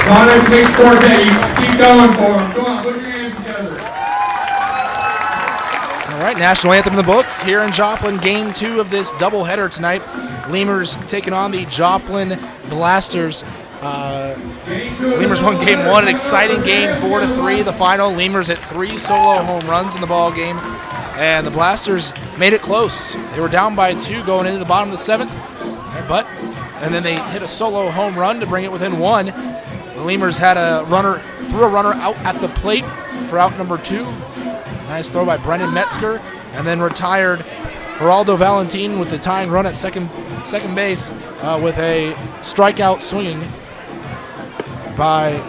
Connors makes Forte. Keep going for him. Come on, put your hands together. All right, national anthem in the books here in Joplin. Game 2 of this doubleheader tonight. Lemurs taking on the Joplin Blasters. Lemurs won game 1, an exciting game, 4-3. The final, Lemurs hit 3 solo home runs in the ball game, and the Blasters made it close. They were down by 2 going into the bottom of the 7th, and then they hit a solo home run to bring it within 1. The Lemurs had threw a runner out at the plate for out number 2. Nice throw by Brendan Metzger, and then retired Geraldo Valentin with the tying run at second base with a strikeout swinging by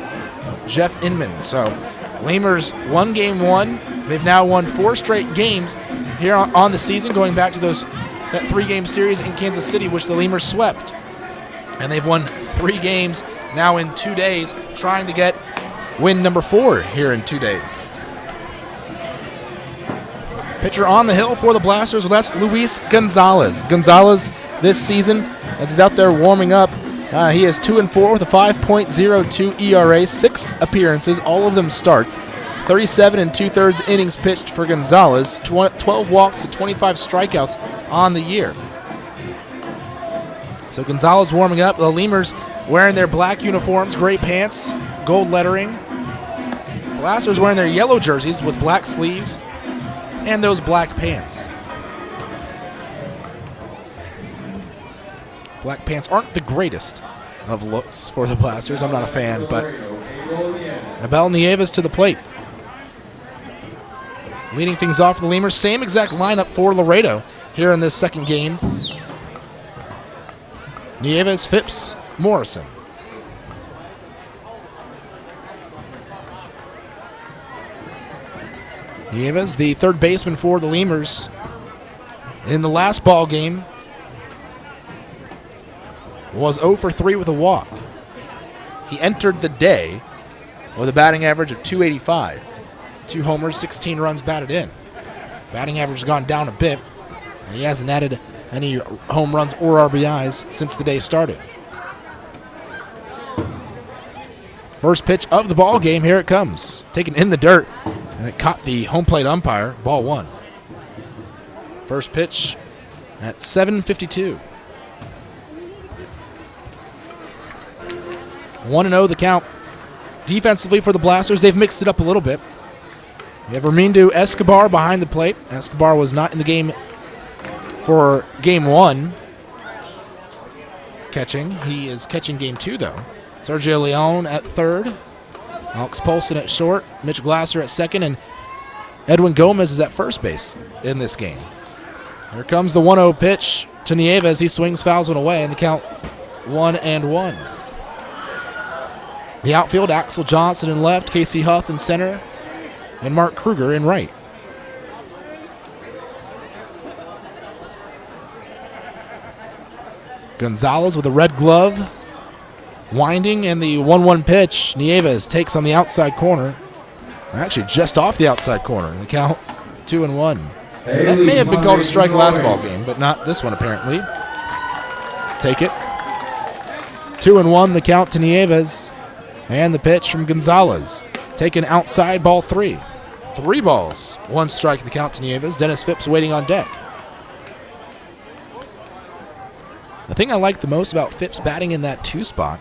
Jeff Inman. So Lemurs won game 1. They've now won 4 straight games here on the season, going back to that 3-game series in Kansas City, which the Lemurs swept. And they've won 3 games now in 2 days, trying to get win number 4 here in 2 days. Pitcher on the hill for the Blasters, well, that's Luis Gonzalez. Gonzalez this season, as he's out there warming up, he is 2-4 with a 5.02 ERA, 6 appearances, all of them starts. 37 2/3 innings pitched for Gonzalez, 12 walks to 25 strikeouts on the year. So Gonzalez warming up. The Lemurs wearing their black uniforms, gray pants, gold lettering. Blasters wearing their yellow jerseys with black sleeves and those black pants. Black pants aren't the greatest of looks for the Blasters. I'm not a fan, but Abel Nieves to the plate. Leading things off for the Lemurs. Same exact lineup for Laredo here in this second game. Nieves, Phipps, Morrison. Nieves, the third baseman for the Lemurs. In the last ball game, was 0 for 3 with a walk. He entered the day with a batting average of .285. 2 homers, 16 runs batted in. Batting average has gone down a bit, and he hasn't added any home runs or RBIs since the day started. First pitch of the ball game, here it comes. Taken in the dirt, and it caught the home plate umpire, ball 1. First pitch at 7:52. 1-0 the count. Defensively for the Blasters, they've mixed it up a little bit. You have Ramindo Escobar behind the plate. Escobar was not in the game for game 1 catching. He is catching game 2, though. Sergio Leon at third. Alex Polson at short. Mitch Glasser at second. And Edwin Gomez is at first base in this game. Here comes the 1-0 pitch to Nieves. He swings, fouls one away, and the count 1-1. The outfield, Axel Johnson in left, Casey Huth in center, and Mark Kruger in right. Gonzalez with a red glove, winding, and the 1-1 pitch. Nieves takes on the outside corner. Actually, just off the outside corner. The count 2-1. That may have been called a strike last ball game, but not this one apparently. Take it. 2-1 the count to Nieves. And the pitch from Gonzalez. Taken outside, ball 3. 3 balls, 1 strike the count to Nieves. Dennis Phipps waiting on deck. The thing I like the most about Phipps batting in that 2 spot,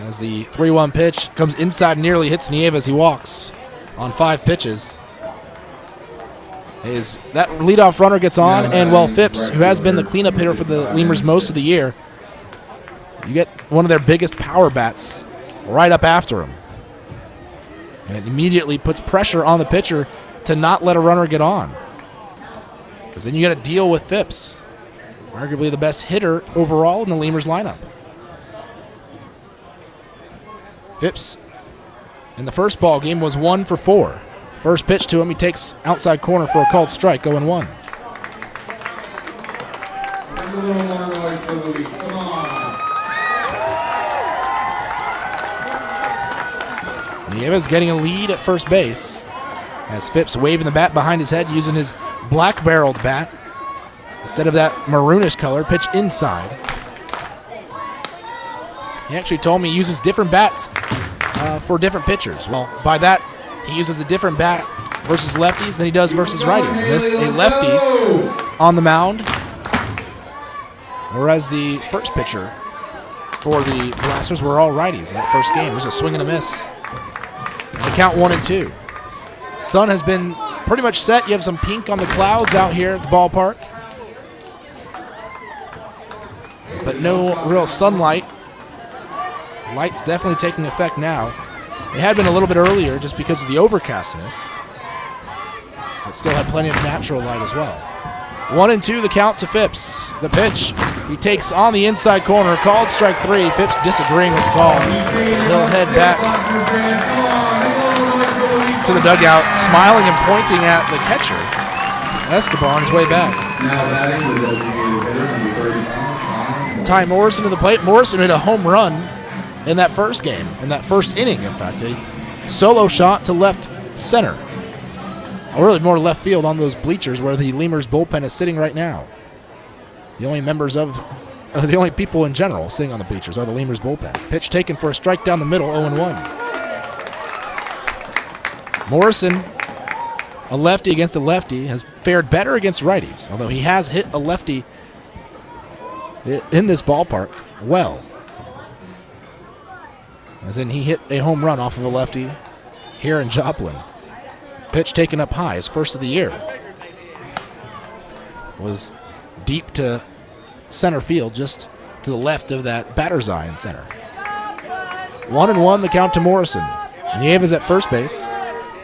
as the 3-1 pitch comes inside and nearly hits Nieves, he walks on 5 pitches. Is that leadoff runner gets on, and well, Phipps, who has been the cleanup hitter for the Lemurs most of the year, you get one of their biggest power bats right up after him. And it immediately puts pressure on the pitcher to not let a runner get on. Because then you got to deal with Phipps, arguably the best hitter overall in the Lemurs lineup. Phipps in the first ball game was 1 for 4. First pitch to him, he takes outside corner for a called strike, 0-1. A little more noise for Luis. Come on. Nieves getting a lead at first base as Phipps waving the bat behind his head using his black-barreled bat. Instead of that maroonish color, pitch inside. He actually told me he uses different bats for different pitchers. Well, by that, he uses a different bat versus lefties than he does versus righties. And this a lefty on the mound, whereas the first pitcher for the Blasters were all righties in that first game. It was a swing and a miss. And the count 1-2. Sun has been pretty much set. You have some pink on the clouds out here at the ballpark, but no real sunlight. Light's definitely taking effect now. It had been a little bit earlier just because of the overcastness, but still had plenty of natural light as well. 1-2 the count to Phipps. The pitch he takes on the inside corner, called strike 3. Phipps disagreeing with the call. He'll head back to the dugout, smiling and pointing at the catcher. Escobar on his way back. Ty Morrison to the plate. Morrison hit a home run in that first game, in that first inning, in fact. A solo shot to left center. Or really more left field on those bleachers where the Lemurs bullpen is sitting right now. The only people in general sitting on the bleachers are the Lemurs bullpen. Pitch taken for a strike down the middle, 0-1. Morrison, a lefty against a lefty, has fared better against righties, although he has hit a lefty in this ballpark well. As in, he hit a home run off of a lefty here in Joplin. Pitch taken up high, his first of the year. Was deep to center field, just to the left of that batter's eye in center. 1-1 the count to Morrison. Nieves at first base.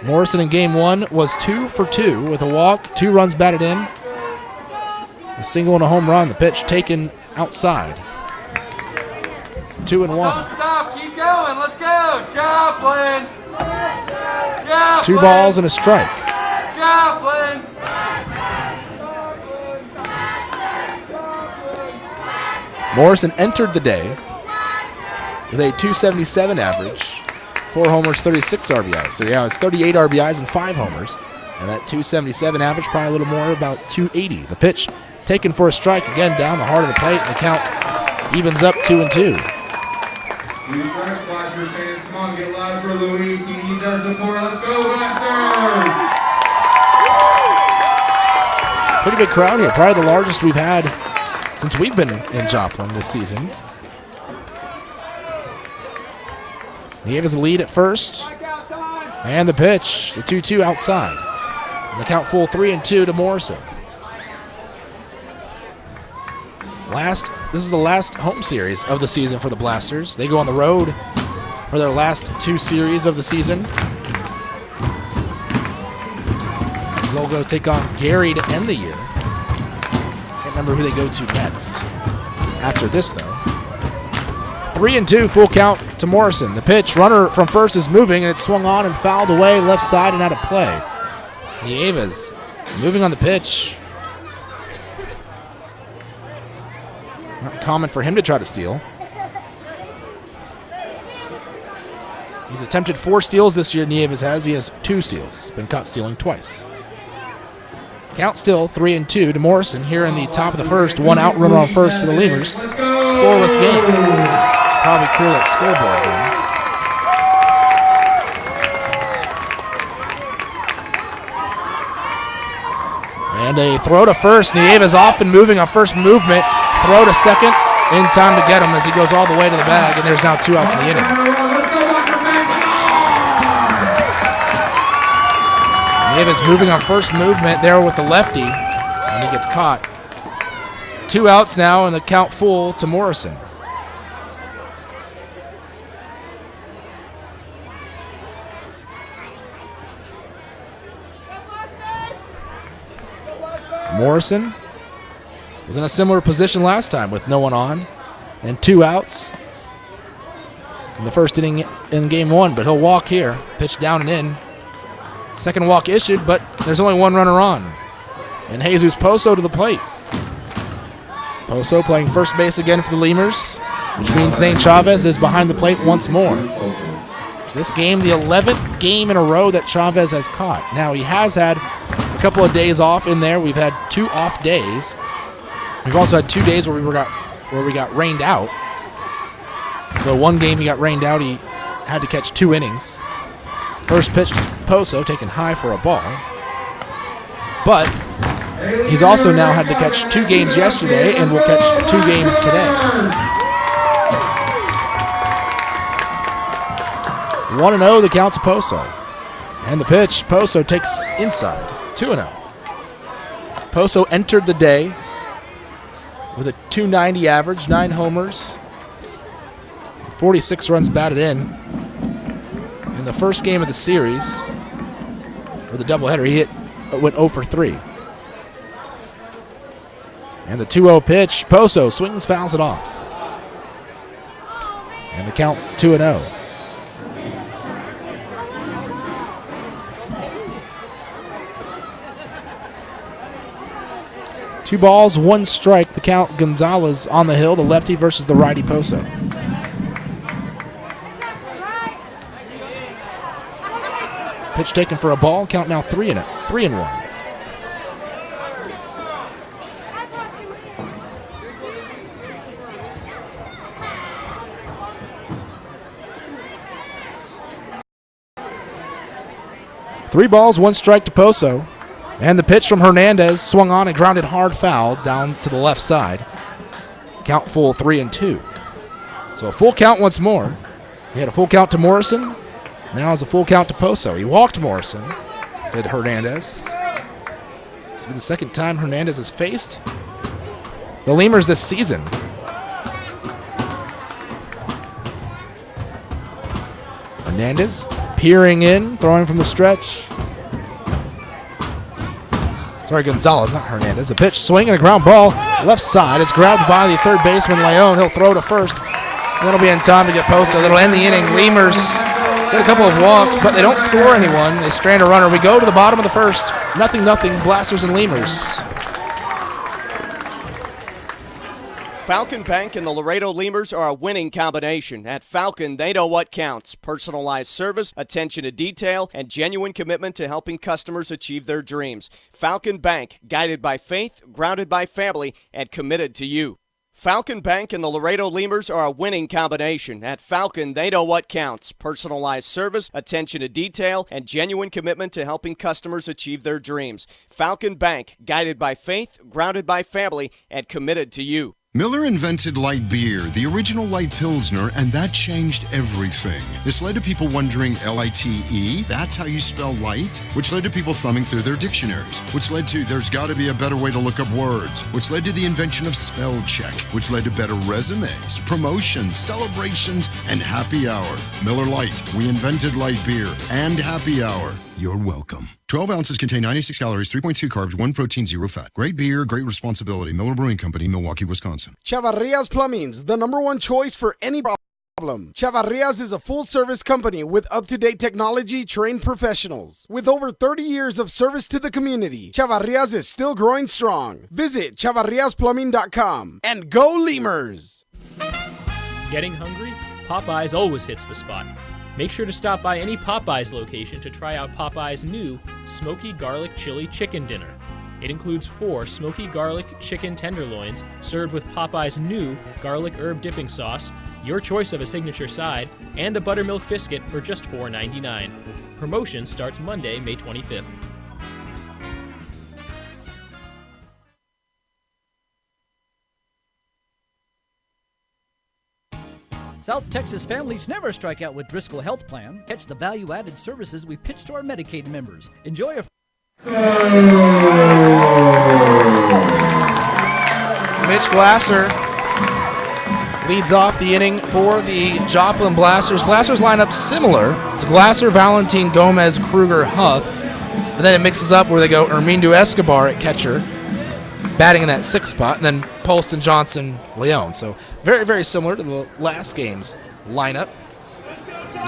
Morrison in game 1 was 2 for 2 with a walk, 2 runs batted in, a single and a home run. The pitch taken outside. 2-1. Don't stop, keep going, let's go, Joplin! Joplin! 2 balls and a strike. Joplin! Morrison entered the day with a .277 average, 4 homers, 36 RBIs. So yeah, it's 38 RBIs and 5 homers. And that .277 average, probably a little more, about .280. The pitch taken for a strike, again down the heart of the plate. The count evens up 2-2. Blasters fans, come on, get loud for Luis. He needs our support. Let's go, Blasters! Pretty good crowd here, probably the largest we've had since we've been in Joplin this season. Nieves the lead at first. And the pitch, the 2-2 outside. And the count full 3-2 to Morrison. This is the last home series of the season for the Blasters. They go on the road for their last 2 series of the season. They'll go take on Gary to end the year. Can't remember who they go to next. After this, though. 3-2, full count to Morrison. The pitch, runner from first is moving, and it's swung on and fouled away left side and out of play. Nieves moving on the pitch. Not common for him to try to steal. He's attempted 4 steals this year, Nieves has. He has 2 steals. Been caught stealing twice. Count still 3-2 to Morrison here in the top of the first. 1 out, runner on first for the Lemurs. Scoreless game. Probably clear that scoreboard game. And a throw to first. Nieves off and moving on first movement. Throw to second. In time to get him as he goes all the way to the bag. And there's now 2 outs in the inning. Nieves moving on first movement there with the lefty. And he gets caught. 2 outs now and the count full to Morrison. Morrison was in a similar position last time with no one on and 2 outs in the first inning in game 1, but he'll walk here. Pitch down and in. Second walk issued, but there's only 1 runner on. And Jesus Poso to the plate. Poso playing first base again for the Lemurs, which means St. Chavez is behind the plate once more. This game, the 11th game in a row that Chavez has caught. Now, he has had a couple of days off in there. We've had 2 off days. We've also had 2 days where we got rained out. The one game he got rained out, he had to catch 2 innings. First pitch to Poso, taken high for a ball. But he's also now had to catch 2 games yesterday and will catch 2 games today. 1-0 the count to Poso. And the pitch, Poso takes inside, 2-0. Poso entered the day with a .290 average, 9 homers, 46 runs batted in. In the first game of the series, for the doubleheader, he went 0 for 3. And the 2-0 pitch, Poso swings, fouls it off. And the count 2-0. 2 balls, 1 strike. The count, Gonzalez on the hill, the lefty versus the righty Poso. Pitch taken for a ball. Count now 3-1. 3 balls, 1 strike to Poso. And the pitch from Hernandez swung on and grounded hard foul down to the left side. Count full 3-2. So a full count once more. He had a full count to Morrison. Now it's a full count to Poso. He walked Morrison, did Hernandez. This will be the second time Hernandez has faced the Lemurs this season. Hernandez peering in, throwing from the stretch. Sorry, Gonzalez, not Hernandez. The pitch, swing and a ground ball. Left side. It's grabbed by the third baseman, Leon. He'll throw to first. And that'll be in time to get Poso. That'll end the inning. Lemurs get a couple of walks, but they don't score anyone. They strand a runner. We go to the bottom of the first. 0-0, Blasters and Lemurs. Falcon Bank and the Laredo Lemurs are a winning combination. At Falcon, they know what counts. Personalized service, attention to detail, and genuine commitment to helping customers achieve their dreams. Falcon Bank, guided by faith, grounded by family, and committed to you. Falcon Bank and the Laredo Lemurs are a winning combination. At Falcon, they know what counts. Personalized service, attention to detail, and genuine commitment to helping customers achieve their dreams. Falcon Bank, guided by faith, grounded by family, and committed to you. Miller invented light beer, the original light Pilsner, and that changed everything. This led to people wondering, L-I-T-E, that's how you spell light? Which led to people thumbing through their dictionaries, which led to there's got to be a better way to look up words, which led to the invention of spell check, which led to better resumes, promotions, celebrations, and happy hour. Miller Lite, we invented light beer and happy hour. You're welcome. 12 ounces contain 96 calories, 3.2 carbs, 1 protein, 0 fat. Great beer, great responsibility. Miller Brewing Company, Milwaukee, Wisconsin. Chavarria's Plumbing's the #1 choice for any problem. Chavarria's is a full-service company with up-to-date technology, trained professionals. With over 30 years of service to the community, Chavarria's is still growing strong. Visit chavarriasplumbing.com and go Lemurs! Getting hungry? Popeyes always hits the spot. Make sure to stop by any Popeyes location to try out Popeyes' new Smoky Garlic Chili Chicken Dinner. It includes 4 smoky garlic chicken tenderloins served with Popeyes' new garlic herb dipping sauce, your choice of a signature side, and a buttermilk biscuit for just $4.99. Promotion starts Monday, May 25th. South Texas families never strike out with Driscoll Health Plan. Catch the value-added services we pitch to our Medicaid members. Enjoy a... Mitch Glasser leads off the inning for the Joplin Blasters. Blasters line up similar to Glasser, Valentin, Gomez, Kruger, Huff. But then it mixes up where they go Hermindo Escobar at catcher, batting in that 6th spot, and then Polston, Johnson, Leon. So very, very similar to the last game's lineup.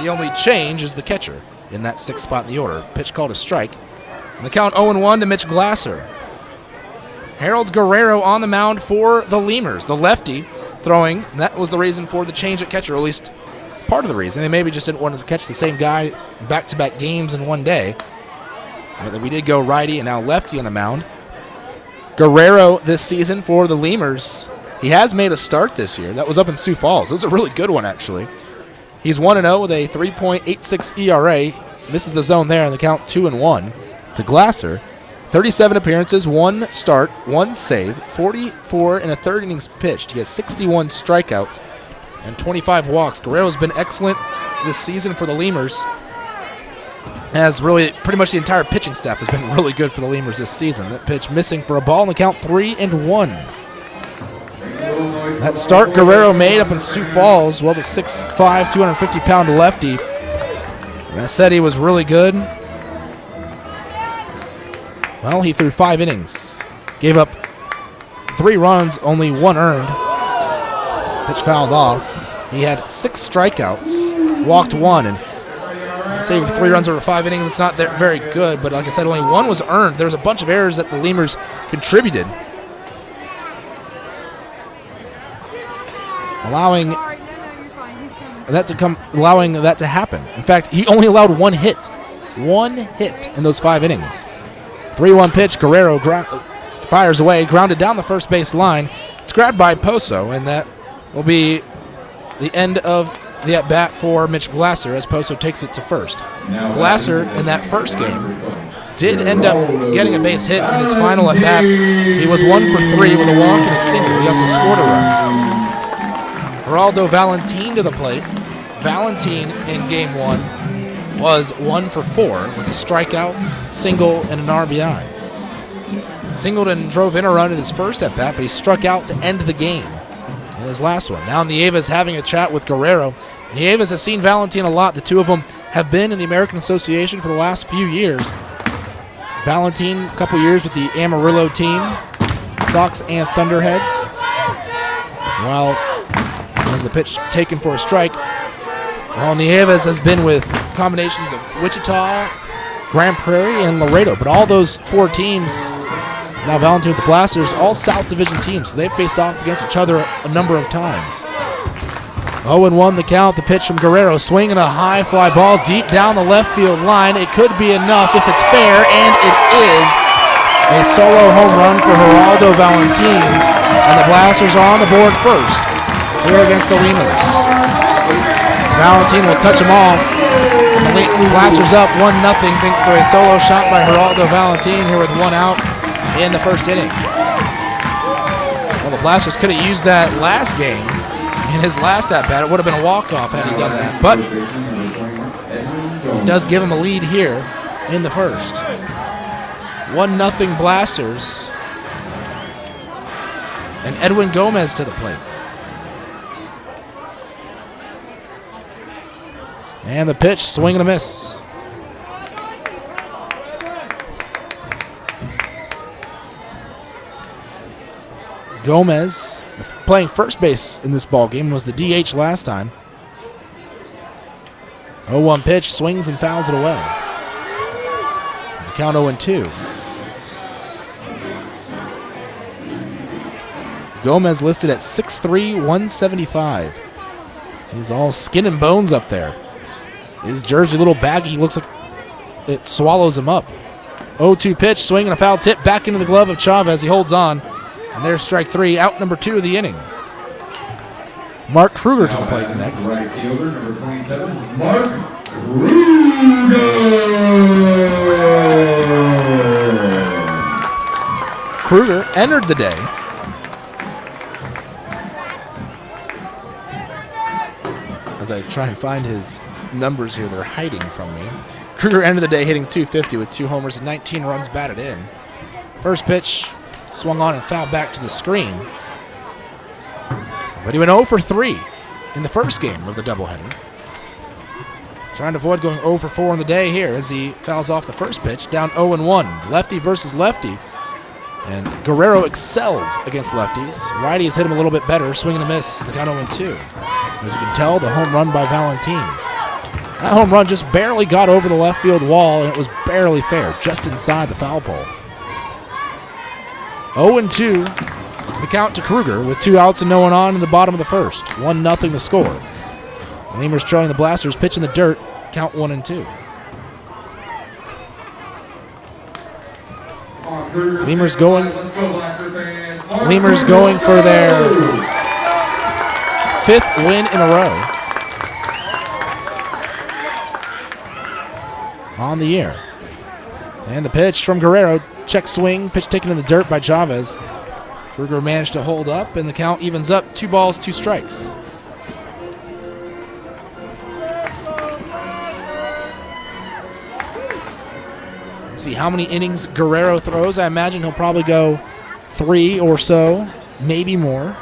The only change is the catcher in that 6th spot in the order. Pitch called a strike. And the count 0-1 to Mitch Glasser. Harold Guerrero on the mound for the Lemurs. The lefty throwing. That was the reason for the change at catcher, or at least part of the reason. They maybe just didn't want to catch the same guy back-to-back games in one day. But we did go righty and now lefty on the mound. Guerrero this season for the Lemurs. He has made a start this year. That was up in Sioux Falls. It was a really good one, actually. He's 1-0 with a 3.86 ERA. Misses the zone there, and the count 2-1 to Glasser. 37 appearances, 1 start, 1 save, 44 and a third innings pitched. He has 61 strikeouts and 25 walks. Guerrero's been excellent this season for the Lemurs. As really pretty much the entire pitching staff has been really good for the Lemurs this season. That pitch missing for a ball, and the count 3-1. That start Guerrero made up in Sioux Falls, well, the 6'5", 250-pound lefty. And I said he was really good. Well, he threw 5 innings, gave up 3 runs, only 1 earned. Pitch fouled off. He had 6 strikeouts, walked 1, and save 3 runs over 5 innings. It's not very good, but like I said, only 1 was earned. There was a bunch of errors that the Lemurs contributed, allowing that to happen. In fact, he only allowed 1 hit in those 5 innings. 3-1 pitch. Guerrero fires away, grounded down the first base line. It's grabbed by Poso, and that will be the end of the at-bat for Mitch Glasser as Poso takes it to first. Glasser, in that first game, did end up getting a base hit in his final at-bat. He was 1 for 3 with a walk and a single. He also scored a run. Geraldo Valentin to the plate. Valentin in Game 1 was 1 for 4 with a strikeout, single, and an RBI. Singleton drove in a run in his first at-bat, but he struck out to end the game in his last one. Now Nieves having a chat with Guerrero. Nieves has seen Valentin a lot. The two of them have been in the American Association for the last few years. Valentin, a couple years with the Amarillo team, Sox and Thunderheads. Well, as the pitch taken for a strike, well, Nieves has been with combinations of Wichita, Grand Prairie, and Laredo. But all those 4 teams, now Valentin with the Blasters, all South Division teams. So they've faced off against each other a number of times. 0-1 the count. The pitch from Guerrero, swinging a high fly ball deep down the left field line. It could be enough if it's fair, and it is. A solo home run for Geraldo Valentin, and the Blasters are on the board first here against the Lemurs. Valentin will touch them all. The Blasters up 1-0 thanks to a solo shot by Geraldo Valentin here with 1 out in the first inning. Well, the Blasters could have used that last game in his last at-bat. It would have been a walk-off had he done that, but it does give him a lead here in the first. 1-0 Blasters, and Edwin Gomez to the plate. And the pitch, swing and a miss. Gomez, playing first base in this ball game, was the DH last time. 0-1 pitch, swings and fouls it away. The count 0-2. Gomez listed at 6'3", 175. He's all skin and bones up there. His jersey a little baggy, looks like it swallows him up. 0-2 pitch, swing and a foul tip back into the glove of Chavez. He holds on. And there's strike 3, out number 2 of the inning. Mark Kruger to the plate next. Right fielder, number 27, Mark Kruger. Kruger entered the day as I try and find his numbers here. They're hiding from me. Kruger ended the day hitting .250 with 2 homers and 19 runs batted in. First pitch swung on and fouled back to the screen. But he went 0 for 3 in the first game of the doubleheader. Trying to avoid going 0 for 4 on the day here as he fouls off the first pitch, down 0-1. Lefty versus lefty. And Guerrero excels against lefties. Righties hit him a little bit better, swing and a miss. The count 0-2. As you can tell, the home run by Valentin. That home run just barely got over the left field wall, and it was barely fair, just inside the foul pole. 0-2, the count to Kruger with 2 outs and no one on in the bottom of the first. 1-0 the score. The Lemurs trailing the Blasters, pitch in the dirt, count 1-2. Lemurs going Lemurs going for their 5th win in a row on the year. And the pitch from Guerrero. Check swing. Pitch taken in the dirt by Chavez. Kruger managed to hold up, and the count evens up. 2 balls, 2 strikes. Let's see how many innings Guerrero throws. I imagine he'll probably go 3 or so, maybe more.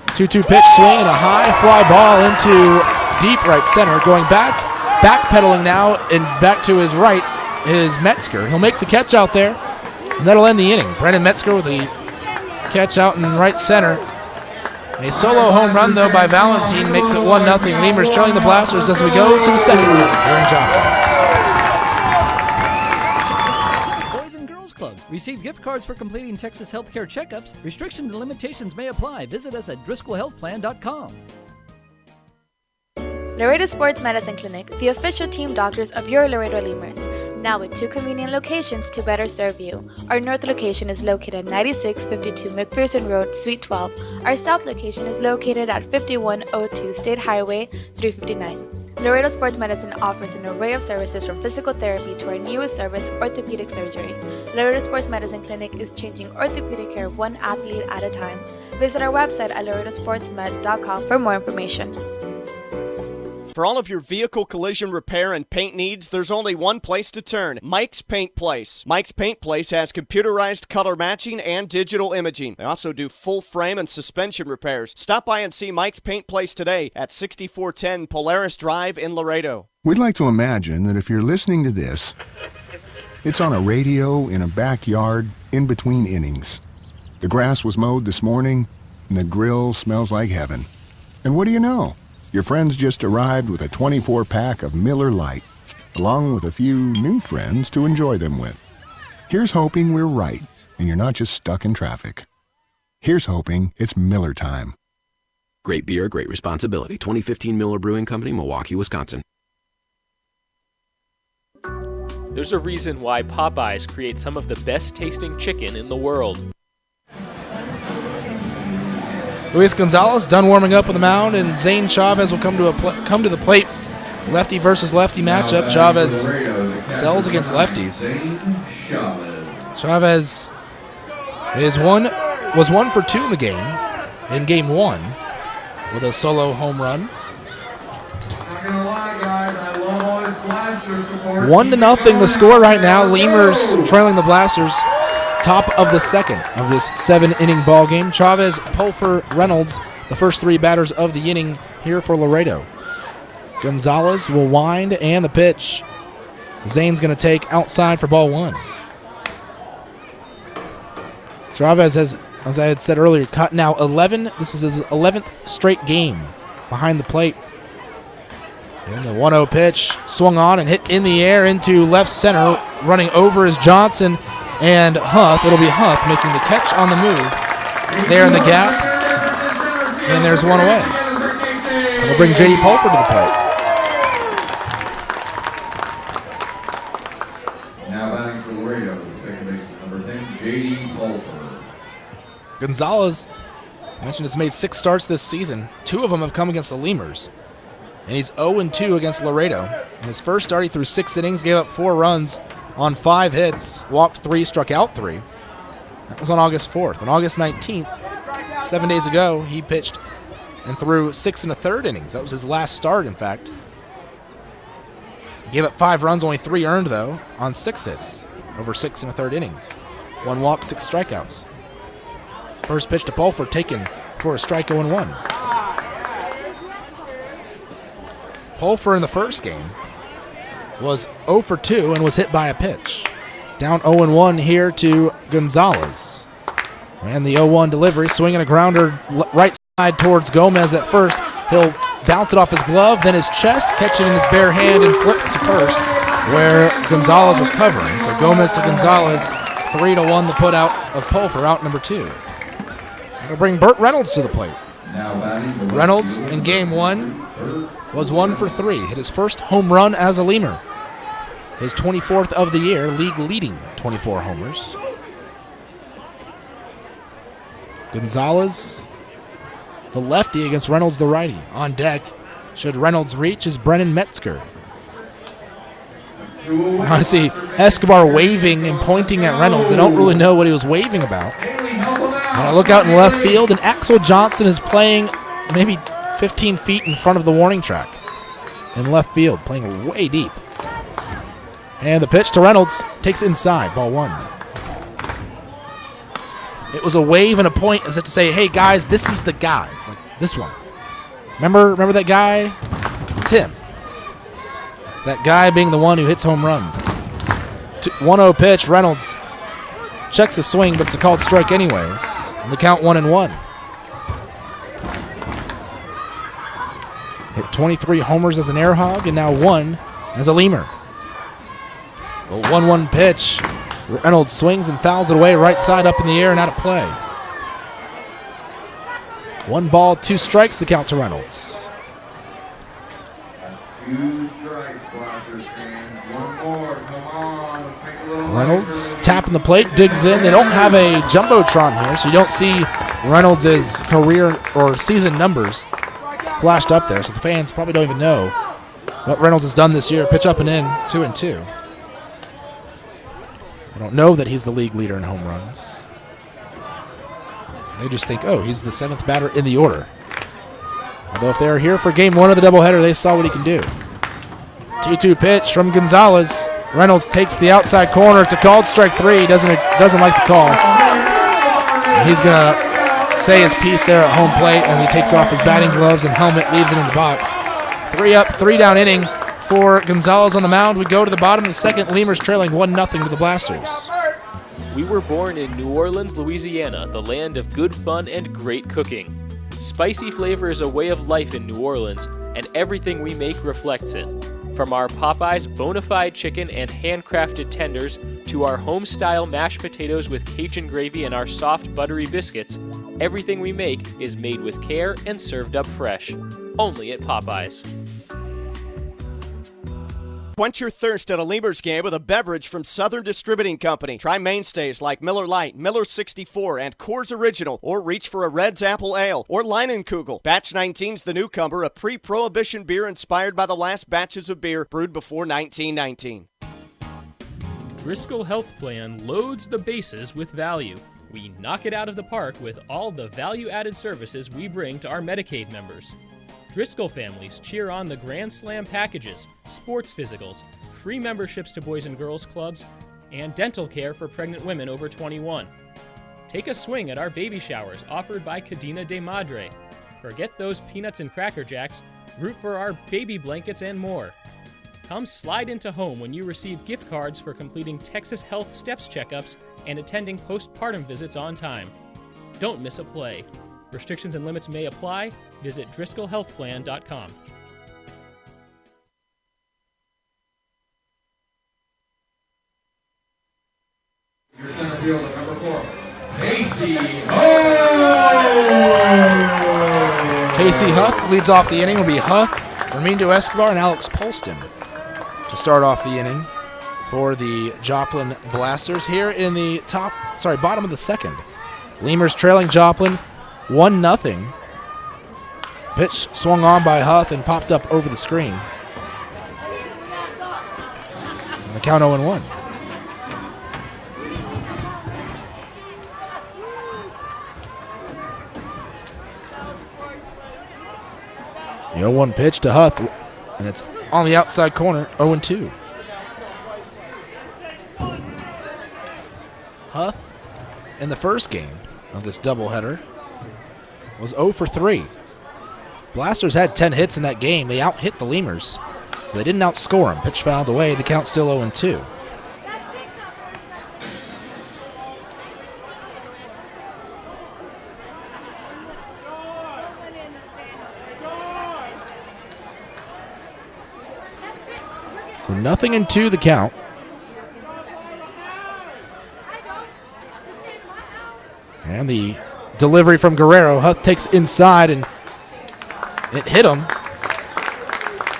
2-2 pitch swing and a high fly ball into deep right center. Going backpedaling now and back to his right is Metzger. He'll make the catch out there, and that'll end the inning. Brendan Metzger with the catch out in right center. A solo home run, though, by Valentin makes it 1-0. Lemurs trailing the Blasters as we go to the second here in Joplin. Boys and Girls Clubs. Receive gift cards for completing Texas healthcare checkups. Restrictions and limitations may apply. Visit us at driscollhealthplan.com. Laredo Sports Medicine Clinic, the official team doctors of your Laredo Lemurs. Now with 2 convenient locations to better serve you. Our north location is located at 9652 McPherson Road, Suite 12. Our south location is located at 5102 State Highway 359. Laredo Sports Medicine offers an array of services from physical therapy to our newest service, orthopedic surgery. Laredo Sports Medicine Clinic is changing orthopedic care one athlete at a time. Visit our website at laredosportsmed.com for more information. For all of your vehicle collision repair and paint needs, there's only one place to turn, Mike's Paint Place. Mike's Paint Place has computerized color matching and digital imaging. They also do full frame and suspension repairs. Stop by and see Mike's Paint Place today at 6410 Polaris Drive in Laredo. We'd like to imagine that if you're listening to this, it's on a radio in a backyard in between innings. The grass was mowed this morning, and the grill smells like heaven. And what do you know? Your friends just arrived with a 24-pack of Miller Lite, along with a few new friends to enjoy them with. Here's hoping we're right, and you're not just stuck in traffic. Here's hoping it's Miller time. Great beer, great responsibility. 2015 Miller Brewing Company, Milwaukee, Wisconsin. There's a reason why Popeyes creates some of the best tasting chicken in the world. Luis Gonzalez done warming up on the mound, and Zane Chavez will come to the plate. Lefty versus lefty matchup. Chavez excels against lefties. Chavez was 1 for 2 in the game, in game 1, with a solo home run. 1-0 the score right now. Lemurs trailing the Blasters. Top of the second of this 7-inning ball game. Chavez, Pulfer, Reynolds, the first 3 batters of the inning here for Laredo. Gonzalez will wind, and the pitch. Zane's going to take outside for ball 1. Chavez has, as I had said earlier, caught now 11. This is his 11th straight game behind the plate. And the 1-0 pitch swung on and hit in the air into left center. Running over is Johnson. And Huth, it'll be Huth making the catch on the move. There in the gap. And there's one away. It'll bring J.D. Pulford to the plate. Now batting for Laredo, the second baseman, number 10, J.D. Pulford. Gonzalez, I mentioned, has made 6 starts this season. 2 of them have come against the Lemurs. And he's 0-2 against Laredo. In his first start, he threw 6 innings, gave up 4 runs on 5 hits, walked 3, struck out 3. That was on August 4th. On August 19th, 7 days ago, he pitched and threw 6 1/3 innings. That was his last start, in fact. Gave up 5 runs, only 3 earned, though, on 6 hits over 6 1/3 innings. 1 walk, 6 strikeouts. First pitch to Pulford, taken for a strike 0-1. Pulford in the first game was 0 for 2 and was hit by a pitch. Down 0-1 here to Gonzalez. And the 0-1 delivery, swinging a grounder right side towards Gomez at first. He'll bounce it off his glove, then his chest, catch it in his bare hand and flip to first, where Gonzalez was covering. So Gomez to Gonzalez, 3-1 the put out of Pulford, out number 2. That'll bring Burt Reynolds to the plate. Reynolds in game 1 was 1 for 3. Hit his first home run as a Lemur. His 24th of the year, league leading 24 homers. Gonzalez, the lefty, against Reynolds, the righty. On deck, should Reynolds reach, is Brennan Metzger. I see Escobar waving and pointing at Reynolds. I don't really know what he was waving about. When I look out in left field, and Axel Johnson is playing maybe 15 feet in front of the warning track in left field, playing way deep. And the pitch to Reynolds takes inside, ball one. It was a wave and a point as if to say, hey guys, this is the guy, like this one. Remember that guy? Tim. That guy being the one who hits home runs. 1-0 pitch, Reynolds checks the swing, but it's a called strike anyways. And the count 1-1. Hit 23 homers as an air hog, and now 1 as a Lemur. A 1-1 pitch. Reynolds swings and fouls it away, right side up in the air and out of play. 1 ball, 2 strikes, the count to Reynolds. 2 strikes, Blasters fans. 1 more. Come on. Let's make a little Reynolds tapping the plate, digs in. They don't have a Jumbotron here, so you don't see Reynolds' career or season numbers flashed up there. So the fans probably don't even know what Reynolds has done this year. Pitch up and in, 2-2. They don't know that he's the league leader in home runs. They just think, oh, he's the 7th batter in the order. Although if they were here for game 1 of the doubleheader, they saw what he can do. 2-2 pitch from Gonzalez. Reynolds takes the outside corner. It's a called strike 3. He doesn't like the call. And he's going to say his piece there at home plate as he takes off his batting gloves and helmet, leaves it in the box. 3 up, 3 down inning for Gonzalez on the mound. We go to the bottom of the second. Lemurs trailing 1-0 to the Blasters. We were born in New Orleans, Louisiana, the land of good fun and great cooking. Spicy flavor is a way of life in New Orleans, and everything we make reflects it. From our Popeyes bona fide chicken and handcrafted tenders to our home-style mashed potatoes with Cajun gravy and our soft, buttery biscuits, everything we make is made with care and served up fresh. Only at Popeyes. Quench your thirst at a Lemurs game with a beverage from Southern Distributing Company. Try mainstays like Miller Lite, Miller 64, and Coors Original, or reach for a Red's Apple Ale or Leinenkugel. Batch 19's the newcomer, a pre-prohibition beer inspired by the last batches of beer brewed before 1919. Driscoll Health Plan loads the bases with value. We knock it out of the park with all the value-added services we bring to our Medicaid members. Driscoll families cheer on the Grand Slam packages, sports physicals, free memberships to Boys and Girls Clubs, and dental care for pregnant women over 21. Take a swing at our baby showers offered by Cadena de Madre. Forget those peanuts and Cracker Jacks, root for our baby blankets and more. Come slide into home when you receive gift cards for completing Texas Health Steps checkups and attending postpartum visits on time. Don't miss a play. Restrictions and limits may apply. Visit DriscollHealthPlan.com. Your center fielder, number 4, Casey Casey Huth leads off the inning. Will be Huth, Ramindo Escobar, and Alex Polston to start off the inning for the Joplin Blasters. Here in the bottom of the second, Lemurs trailing Joplin 1-0. Pitch swung on by Huth and popped up over the screen. And the count 0-1. The 0-1 pitch to Huth, and it's on the outside corner, 0-2. Huth, in the first game of this doubleheader, was 0 for 3. Blasters had 10 hits in that game. They out-hit the Lemurs. They didn't outscore them. Pitch fouled away. The count's still 0-2. So 0-2 the count. And the delivery from Guerrero. Huth takes inside and it hit him.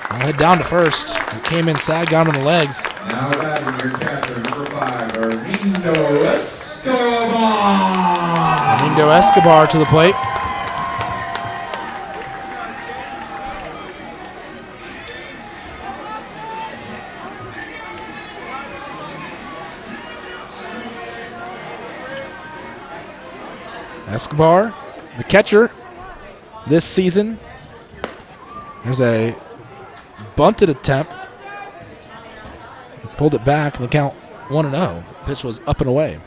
I'll head down to first. He came inside, got him on the legs. Now batting your catcher, number 5, Ramindo Escobar. Fernando Escobar to the plate. Escobar, the catcher this season. There's a bunted attempt. Pulled it back, and the count 1-0. Pitch was up and away.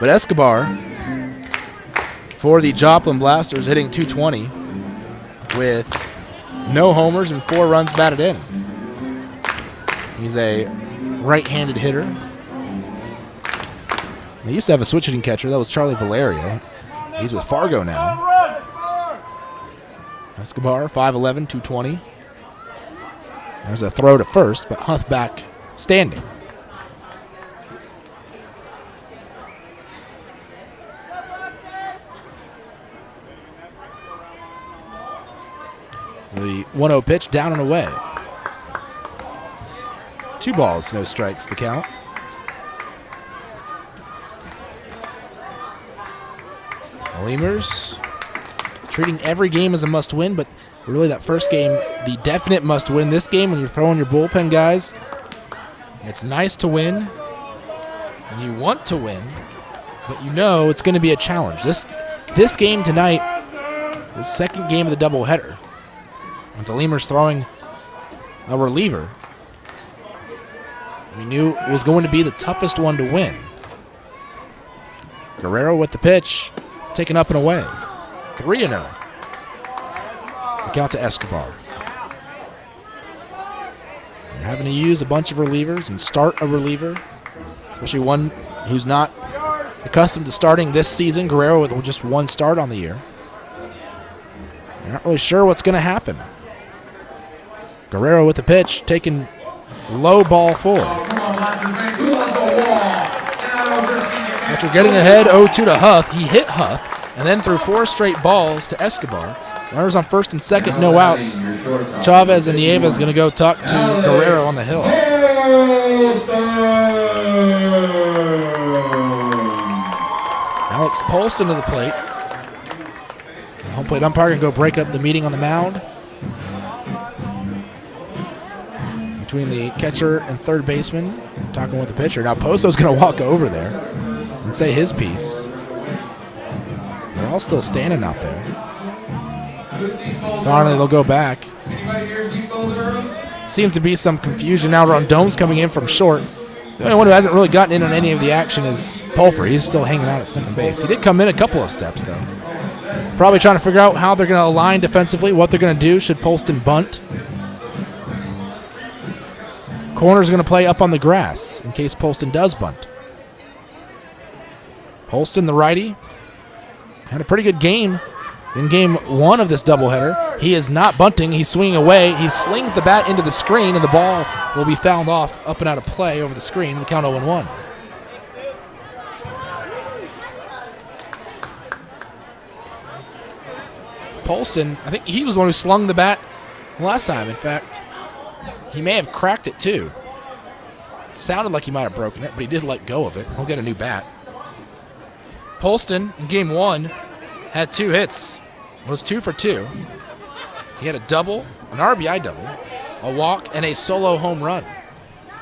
But Escobar, for the Joplin Blasters, hitting .220 with no homers and 4 runs batted in. He's a right-handed hitter. They used to have a switch-hitting catcher. That was Charlie Valerio. He's with Fargo now. Escobar, 5'11", 220. There's a throw to first, but Huth back standing. The 1-0 pitch down and away. 2 balls, no strikes, the count. Lemurs treating every game as a must-win, but really that first game, the definite must-win. This game, when you're throwing your bullpen guys, it's nice to win, and you want to win, but you know it's going to be a challenge. This game tonight, the second game of the doubleheader, with the Lemurs throwing a reliever, we knew it was going to be the toughest one to win. Guerrero with the pitch, taken up and away. 3-0. The count to Escobar. You're having to use a bunch of relievers and start a reliever, especially one who's not accustomed to starting this season. Guerrero with just 1 start on the year. You're not really sure what's going to happen. Guerrero with the pitch, taking low ball forward. After getting ahead 0-2 to Huth, he hit Huth and then threw 4 straight balls to Escobar. Runners on first and second, no outs. Chavez and Nieves going to go talk to Guerrero on the hill. Alex Polston to the plate. The home plate umpire going to go break up the meeting on the mound between the catcher and third baseman, talking with the pitcher. Now Posto's going to walk over there and say his piece. They're all still standing out there. Finally, they'll go back. Seems to be some confusion now. Rondon's coming in from short. The only one who hasn't really gotten in on any of the action is Pulfer. He's still hanging out at second base. He did come in a couple of steps, though. Probably trying to figure out how they're going to align defensively, what they're going to do should Polston bunt. Corner's going to play up on the grass in case Polston does bunt. Polston, the righty, had a pretty good game in game 1 of this doubleheader. He is not bunting. He's swinging away. He slings the bat into the screen, and the ball will be fouled off up and out of play over the screen. The count 0-1. Polston, I think he was the one who slung the bat last time. In fact, he may have cracked it too. It sounded like he might have broken it, but he did let go of it. He'll get a new bat. Polston in game 1 had 2 hits. Was 2 for 2. He had a double, an RBI double, a walk, and a solo home run.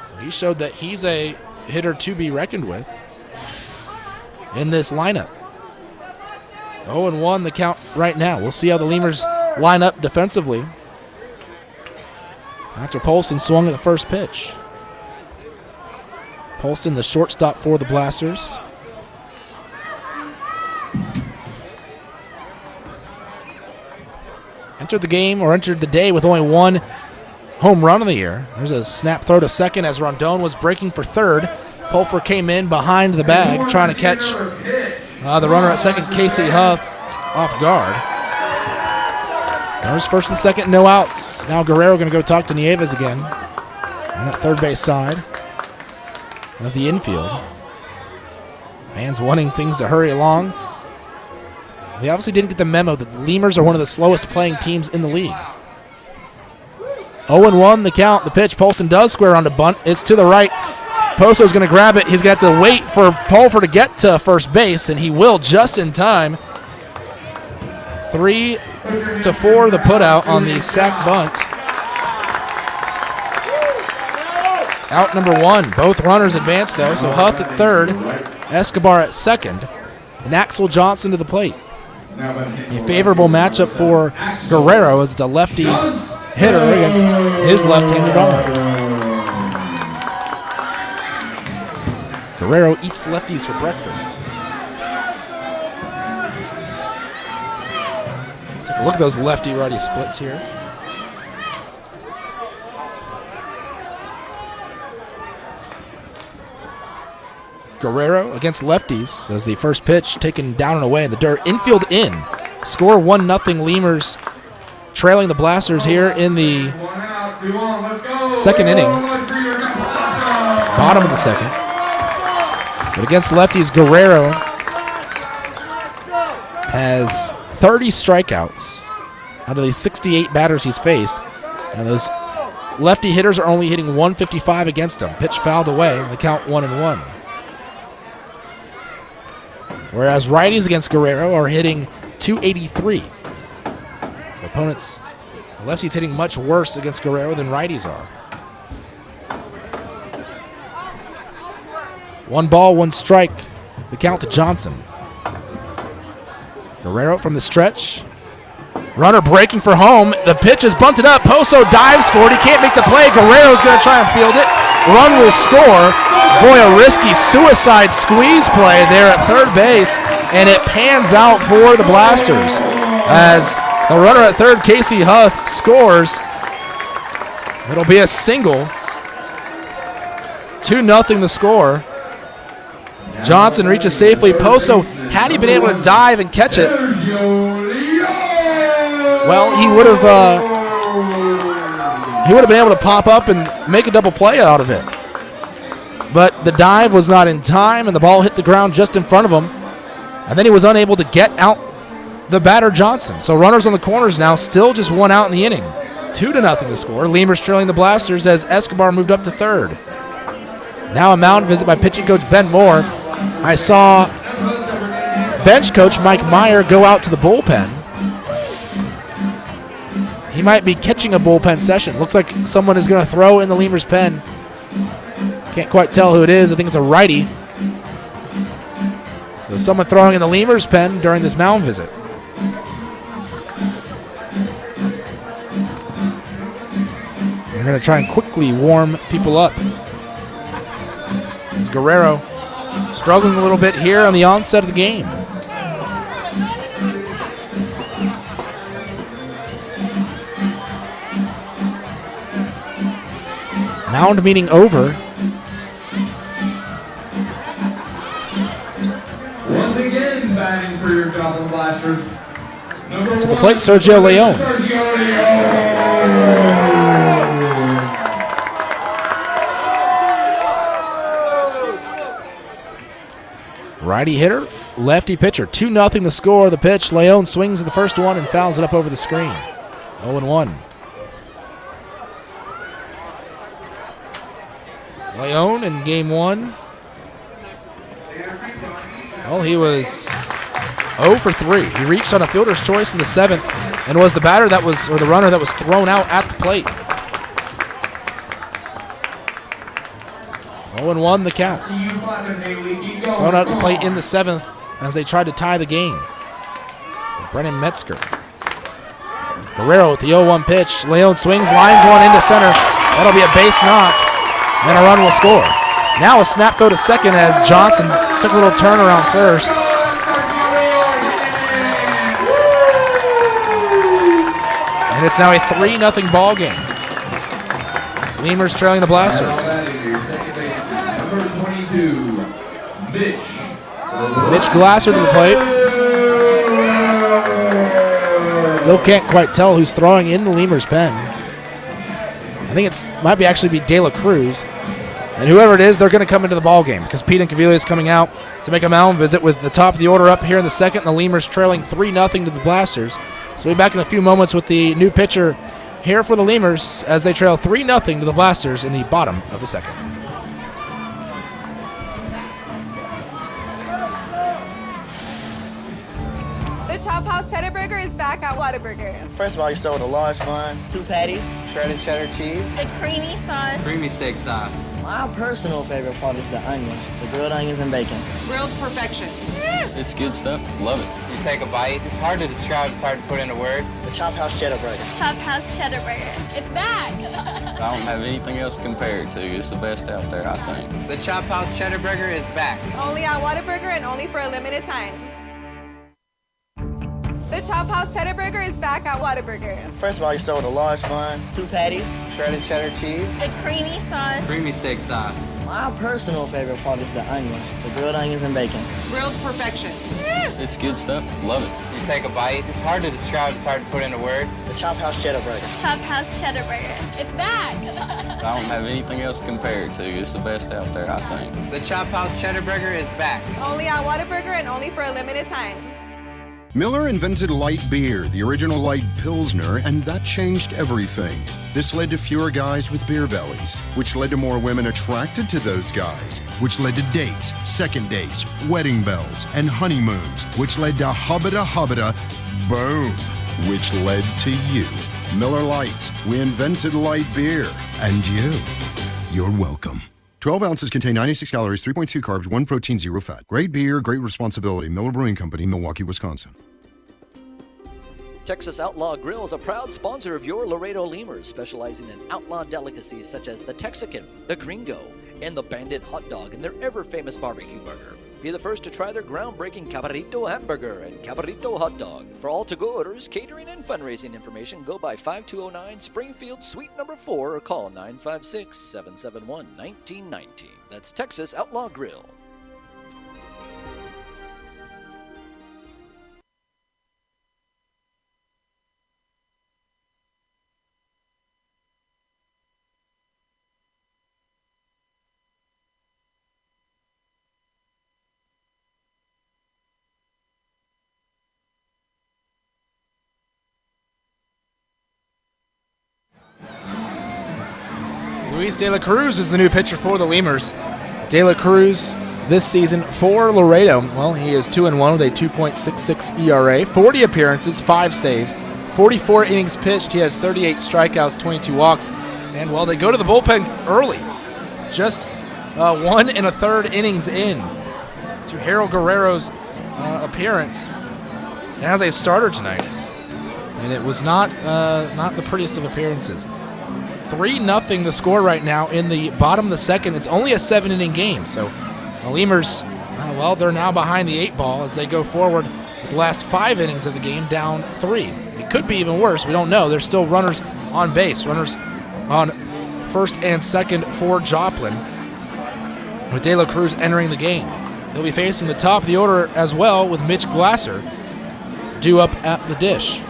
So he showed that he's a hitter to be reckoned with in this lineup. 0-1 the count right now. We'll see how the Lemurs line up defensively after Polston swung at the first pitch. Polston, the shortstop for the Blasters. Entered the game, or entered the day, with only 1 home run of the year. There's a snap throw to second as Rondon was breaking for third. Pulfer came in behind the bag trying to catch the runner at second, Casey Huth, off guard. There's first and second, no outs. Now Guerrero going to go talk to Nieves again on that third base side of the infield. Fans wanting things to hurry along. They obviously didn't get the memo that the Lemurs are one of the slowest playing teams in the league. 0-1 the count, the pitch. Polston does square on to bunt. It's to the right. Poso's going to grab it. He's got to wait for Pulver to get to first base, and he will just in time. 3-4 the putout on the sac bunt. Out number 1. Both runners advance, though, so Huth at third, Escobar at second, and Axel Johnson to the plate. A favorable matchup for Guerrero as it's a lefty hitter against his left-handed arm. Guerrero eats lefties for breakfast. Take a look at those lefty-righty splits here. Guerrero against lefties as the first pitch taken down and away in the dirt. Infield in. Score 1-0 Lemurs, trailing the Blasters here in the second inning. Bottom of the second. But against lefties, Guerrero has 30 strikeouts out of the 68 batters he's faced. And those lefty hitters are only hitting 155 against him. Pitch fouled away. The count 1-1. Whereas righties against Guerrero are hitting 283. So opponents, lefties hitting much worse against Guerrero than righties are. 1 ball, 1 strike. The count to Johnson. Guerrero from the stretch. Runner breaking for home. The pitch is bunted up. Poso dives for it. He can't make the play. Guerrero's going to try and field it. Run will score. Boy, a risky suicide squeeze play there at third base, and it pans out for the Blasters as the runner at third, Casey Huth, scores. It'll be a single. 2-0 the score. Johnson reaches safely. Poso, had he been able to dive and catch it, well, he would have been able to pop up and make a double play out of it. But the dive was not in time, and the ball hit the ground just in front of him. And then he was unable to get out the batter, Johnson. So runners on the corners now, still just 1 out in the inning. 2-0 the score. Lemurs trailing the Blasters as Escobar moved up to third. Now a mound visit by pitching coach Ben Moore. I saw bench coach Mike Meyer go out to the bullpen. He might be catching a bullpen session. Looks like someone is going to throw in the Lemurs pen. Can't quite tell who it is. I think it's a righty. So someone throwing in the Lemurs pen during this mound visit. They're going to try and quickly warm people up. As Guerrero struggling a little bit here on the onset of the game. Mound meeting over. Once again, batting for your Joplin Blasters. To the plate, Sergio Leon. Righty hitter, lefty pitcher. 2-0 the score. The pitch. Leon swings at the first one and fouls it up over the screen. 0-1. Leon in game 1. Well, he was 0 for 3. He reached on a fielder's choice in the 7th and was the batter that was, or the runner that was thrown out at the plate. 0-1 the count. Thrown out at the plate in the 7th as they tried to tie the game. Brennan Metzger. Guerrero with the 0-1 pitch. Leon swings, lines one into center. That'll be a base knock, and a run will score. Now a snap throw to second as Johnson took a little turn around first. And it's now a 3-0 ball game. Lemurs trailing the Blasters. Number 22, Mitch Glasser to the plate. Still can't quite tell who's throwing in the Lemurs pen. I think it might be actually be De La Cruz. And whoever it is, they're going to come into the ball game because Pete Incaviglia is coming out to make a mound visit with the top of the order up here in the second. And the Lemurs trailing 3-0 to the Blasters. So we'll be back in a few moments with the new pitcher here for the Lemurs as they trail 3-0 to the Blasters in the bottom of the second. The Chop House Cheddar Burger is back at Whataburger. First of all, you start with a large bun, 2 patties, shredded cheddar cheese, The creamy sauce, creamy steak sauce. My personal favorite part is the onions, the grilled onions and bacon. grilled perfection. It's good stuff. Love it. You take a bite. It's hard to describe. It's hard to put into words. The Chop House Cheddar Burger. Chop House Cheddar Burger. It's back. I don't have anything else to compare it to. It's the best out there, I think. The Chop House Cheddar Burger is back. Only at Whataburger and only for a limited time. The Chop House Cheddar Burger is back at Whataburger. First of all, you start with a large bun, 2 patties, Shredded cheddar cheese, The creamy sauce, creamy steak sauce. My personal favorite part is the onions, the grilled onions and bacon. grilled perfection. It's good stuff. Love it. You take a bite. It's hard to describe. It's hard to put into words. The Chop House Cheddar Burger. Chop House Cheddar Burger. It's back. I don't have anything else to compare it to. It's the best out there, I think. The Chop House Cheddar Burger is back. Only at Whataburger and only for a limited time. Miller invented light beer, the original light Pilsner, and that changed everything. This led to fewer guys with beer bellies, which led to more women attracted to those guys, which led to dates, second dates, wedding bells, and honeymoons, which led to hubbada hubbada, boom, which led to you. Miller Lite, we invented light beer, and you're welcome. 12 ounces contain 96 calories, 3.2 carbs, 1 protein, 0 fat. Great beer, great responsibility. Miller Brewing Company, Milwaukee, Wisconsin. Texas Outlaw Grill is a proud sponsor of your Laredo Lemurs, specializing in outlaw delicacies such as the Texican, the Gringo, and the Bandit hot dog and their ever-famous barbecue burger. Be the first to try their groundbreaking Cabrito hamburger and Cabrito hot dog. For all to-go orders, catering, and fundraising information, go by 5209 Springfield Suite number 4 or call 956-771-1919. That's Texas Outlaw Grill. Luis De La Cruz is the new pitcher for the Lemurs. De La Cruz this season for Laredo. Well, he is 2-1 with a 2.66 ERA, 40 appearances, 5 saves, 44 innings pitched. He has 38 strikeouts, 22 walks. And, well, they go to the bullpen early. Just 1 1/3 innings in to Harold Guerrero's appearance as a starter tonight. And it was not the prettiest of appearances. 3-0 the score right now in the bottom of the second. It's only a 7-inning game, so the Lemurs, well, they're now behind the 8 ball as they go forward with the last 5 innings of the game down 3. It could be even worse. We don't know. There's still runners on base, runners on first and second for Joplin, with De La Cruz entering the game. They'll be facing the top of the order as well, with Mitch Glasser due up at the dish.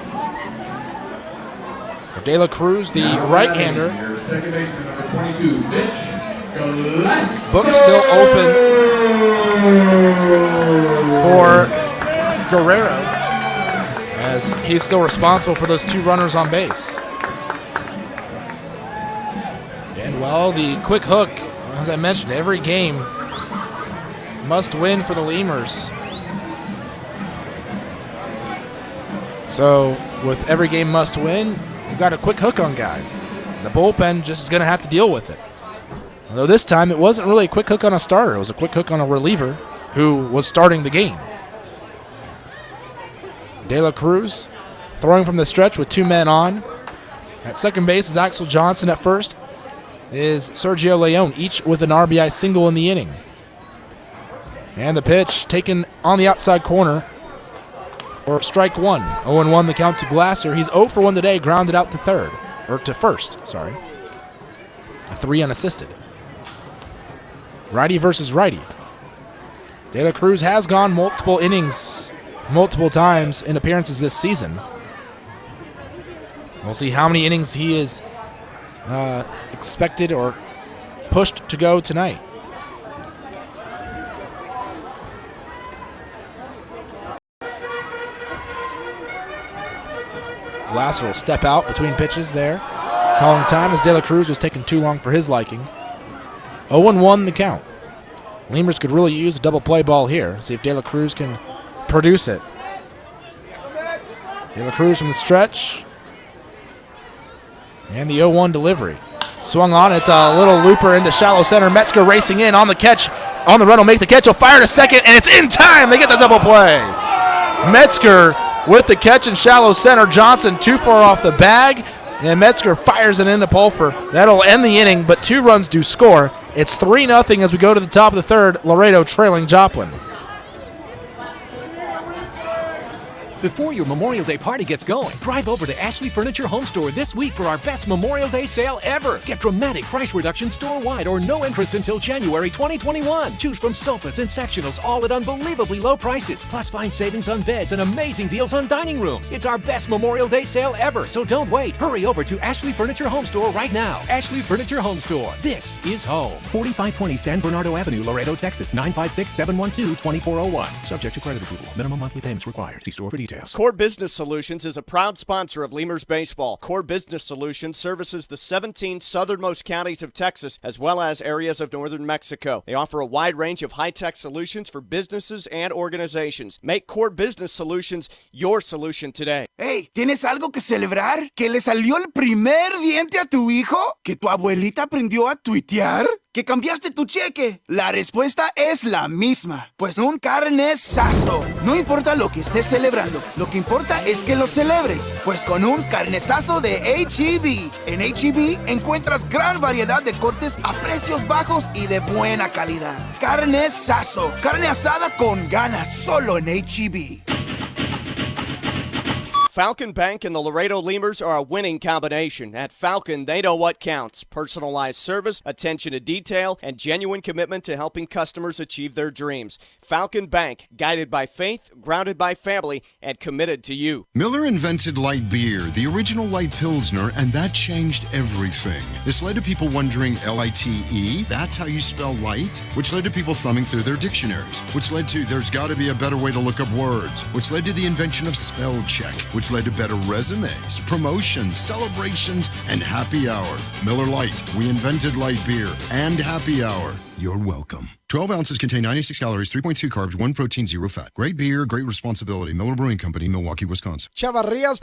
So De La Cruz, the right-hander. Your second baseman, number 22, Mitch Glasser. Book still open for Guerrero, as he's still responsible for those 2 runners on base. And, well, the quick hook, as I mentioned, every game must win for the Lemurs. So, with every game must win, you've got a quick hook on guys. The bullpen just is going to have to deal with it. Although this time it wasn't really a quick hook on a starter. It was a quick hook on a reliever who was starting the game. De La Cruz throwing from the stretch with 2 men on. At second base is Axel Johnson. At first is Sergio Leon, each with an RBI single in the inning. And the pitch taken on the outside corner for strike 1. 0-1 the count to Glasser. He's 0 for 1 today, grounded out to first. A 3 unassisted. Righty versus righty. De La Cruz has gone multiple innings, multiple times in appearances this season. We'll see how many innings he is expected or pushed to go tonight. Glasser will step out between pitches there, calling time as De La Cruz was taking too long for his liking. 0-1 the count. Lemurs could really use a double play ball here. See if De La Cruz can produce it. De La Cruz from the stretch. And the 0-1 delivery. Swung on. It's a little looper into shallow center. Metzger racing in on the catch. On the run will make the catch. He'll fire to second, and it's in time. They get the double play. Metzger with the catch in shallow center. Johnson too far off the bag. And Metzger fires it into Pulfer. That'll end the inning, but 2 runs do score. It's 3-0 as we go to the top of the third. Laredo trailing Joplin. Before your Memorial Day party gets going, drive over to Ashley Furniture Home Store this week for our best Memorial Day sale ever. Get dramatic price reductions store-wide or no interest until January 2021. Choose from sofas and sectionals, all at unbelievably low prices. Plus find savings on beds and amazing deals on dining rooms. It's our best Memorial Day sale ever, so don't wait. Hurry over to Ashley Furniture Home Store right now. Ashley Furniture Home Store. This is home. 4520 San Bernardo Avenue, Laredo, Texas, 956-712-2401. Subject to credit approval. Minimum monthly payments required. See store for details. Core Business Solutions is a proud sponsor of Lemurs Baseball. Core Business Solutions services the 17 southernmost counties of Texas as well as areas of northern Mexico. They offer a wide range of high-tech solutions for businesses and organizations. Make Core Business Solutions your solution today. Hey, ¿tienes algo que celebrar? ¿Que le salió el primer diente a tu hijo? ¿Que tu abuelita aprendió a tuitear? ¿Que cambiaste tu cheque? La respuesta es la misma. Pues un carnesazo. No importa lo que estés celebrando, lo que importa es que lo celebres. Pues con un carnesazo de H-E-B. En H-E-B encuentras gran variedad de cortes a precios bajos y de buena calidad. Carnesazo. Carne asada con ganas solo en H-E-B. Falcon Bank and the Laredo Lemurs are a winning combination. At Falcon, they know what counts. Personalized service, attention to detail, and genuine commitment to helping customers achieve their dreams. Falcon Bank, guided by faith, grounded by family, and committed to you. Miller invented light beer, the original light Pilsner, and that changed everything. This led to people wondering L-I-T-E, that's how you spell light, which led to people thumbing through their dictionaries, which led to there's got to be a better way to look up words, which led to the invention of spell check, which led to better resumes, promotions, celebrations, and happy hour. Miller Lite, we invented light beer and happy hour. You're welcome. 12 ounces contain 96 calories, 3.2 carbs, 1 protein, 0 fat. Great beer, great responsibility. Miller Brewing Company, Milwaukee, Wisconsin. Chavarria's.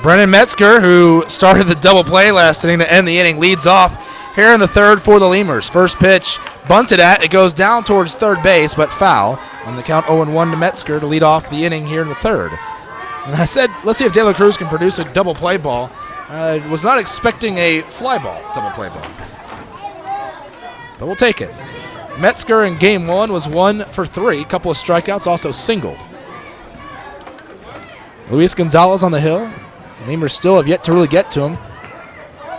Brennan Metzger, who started the double play last inning to end the inning, leads off here in the third for the Lemurs. First pitch bunted at. It goes down towards third base, but foul. On the count 0-1 to Metzger to lead off the inning here in the third. And I said, let's see if De La Cruz can produce a double play ball. I was not expecting a fly ball, double play ball. But we'll take it. Metzger in game 1 was 1 for 3. Couple of strikeouts, also singled. Luis Gonzalez on the hill. The Lemurs still have yet to really get to him,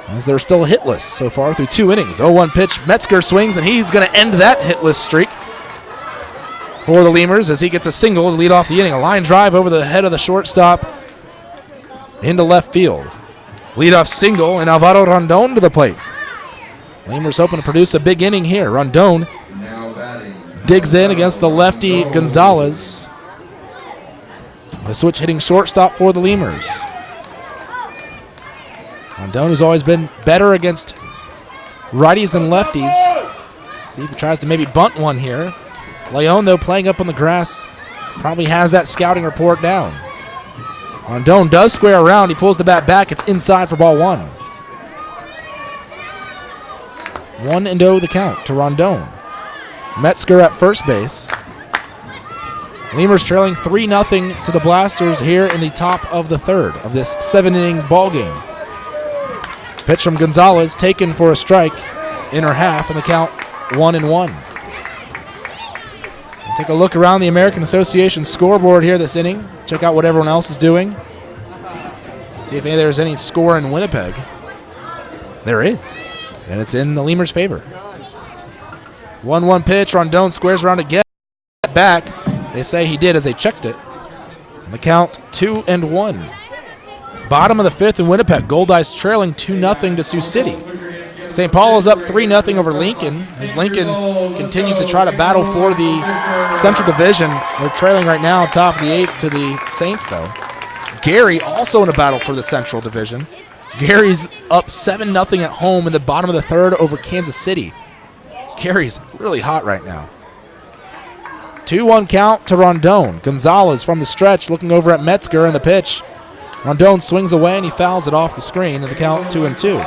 as they're still hitless so far through 2 innings. 0-1 pitch, Metzger swings, and he's going to end that hitless streak for the Lemurs as he gets a single to lead off the inning. A line drive over the head of the shortstop into left field. Leadoff single, and Alvaro Rondon to the plate. Lemurs hoping to produce a big inning here. Rondon digs in against the lefty Gonzalez. The switch hitting shortstop for the Lemurs. Rondon, who's always been better against righties than lefties. See if he tries to maybe bunt one here. Leon, though, playing up on the grass, probably has that scouting report down. Rondon does square around. He pulls the bat back. It's inside for ball 1. 1-0 the count to Rondon. Metzger at first base. Lemurs trailing 3-0 to the Blasters here in the top of the third of this 7-inning ball game. Pitch from Gonzalez taken for a strike, inner half, and the count 1-1. Take a look around the American Association scoreboard here this inning. Check out what everyone else is doing. See if there's any score in Winnipeg. There is, and it's in the Lemurs' favor. 1-1 pitch. Rondon squares around to get back. They say he did as they checked it. And the count 2-1. Bottom of the 5th in Winnipeg. Goldeyes trailing 2-0 to Sioux City. St. Paul is up 3-0 over Lincoln as Lincoln continues to try to battle for the Central Division. They're trailing right now top of the 8th to the Saints, though. Gary also in a battle for the Central Division. Gary's up 7-0 at home in the bottom of the 3rd over Kansas City. Gary's really hot right now. 2-1 count to Rondon. Gonzalez from the stretch looking over at Metzger in the pitch. Rondon swings away and he fouls it off the screen, and the count 2-2.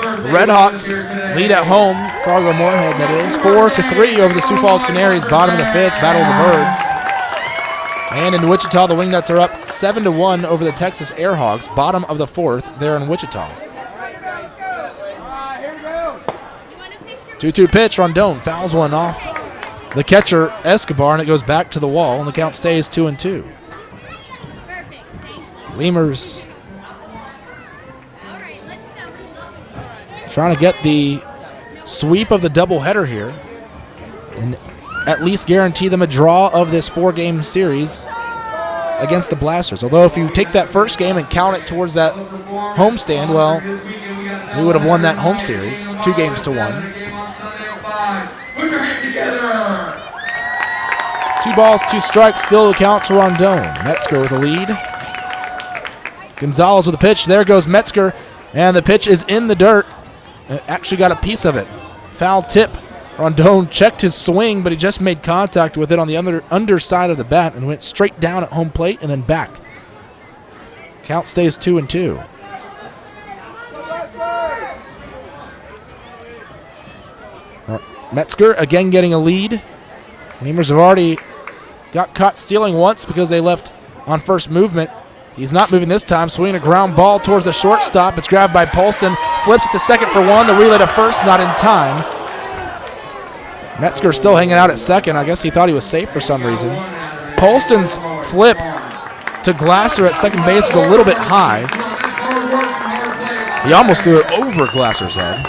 The Redhawks lead at home, Fargo Moorhead that is, 4-3 over the Sioux Falls Canaries, bottom of the fifth, Battle of the Birds. And in Wichita, the Wingnuts are up 7-1 over the Texas Airhogs, bottom of the fourth there in Wichita. 2-2 pitch, Rondon fouls one off the catcher, Escobar, and it goes back to the wall, and the count stays 2-2. Lemurs trying to get the sweep of the doubleheader here and at least guarantee them a draw of this 4-game series against the Blasters. Although if you take that first game and count it towards that homestand, well, we would have won that home series 2-1. Put your hands together. 2 balls, 2 strikes, still the count to Rondon. Metzger with a lead. Gonzalez with a pitch. There goes Metzger, and the pitch is in the dirt. Actually got a piece of it. Foul tip. Rondon checked his swing, but he just made contact with it on the underside of the bat and went straight down at home plate and then back. Count stays 2-2. Metzger again getting a lead. Lemurs have already got caught stealing once because they left on first movement. He's not moving this time, swinging a ground ball towards the shortstop. It's grabbed by Polston, flips it to second for one. The relay to first, not in time. Metzger still hanging out at second. I guess he thought he was safe for some reason. Polston's flip to Glasser at second base was a little bit high. He almost threw it over Glasser's head.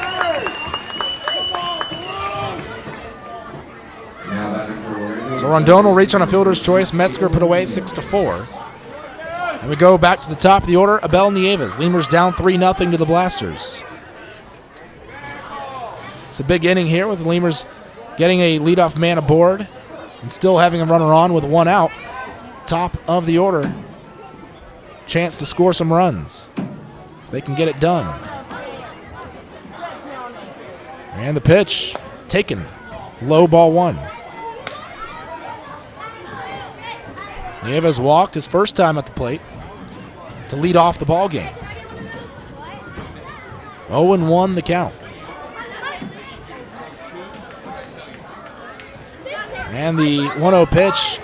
So Rondon will reach on a fielder's choice. Metzger put away 6-4. And we go back to the top of the order. Abel Nieves. Lemurs down 3-0 to the Blasters. It's a big inning here with the Lemurs getting a leadoff man aboard and still having a runner on with 1 out. Top of the order. Chance to score some runs if they can get it done. And the pitch taken. Low ball 1. Nieves walked his first time at the plate to lead off the ball game. 0-1 the count. And the 1-0 pitch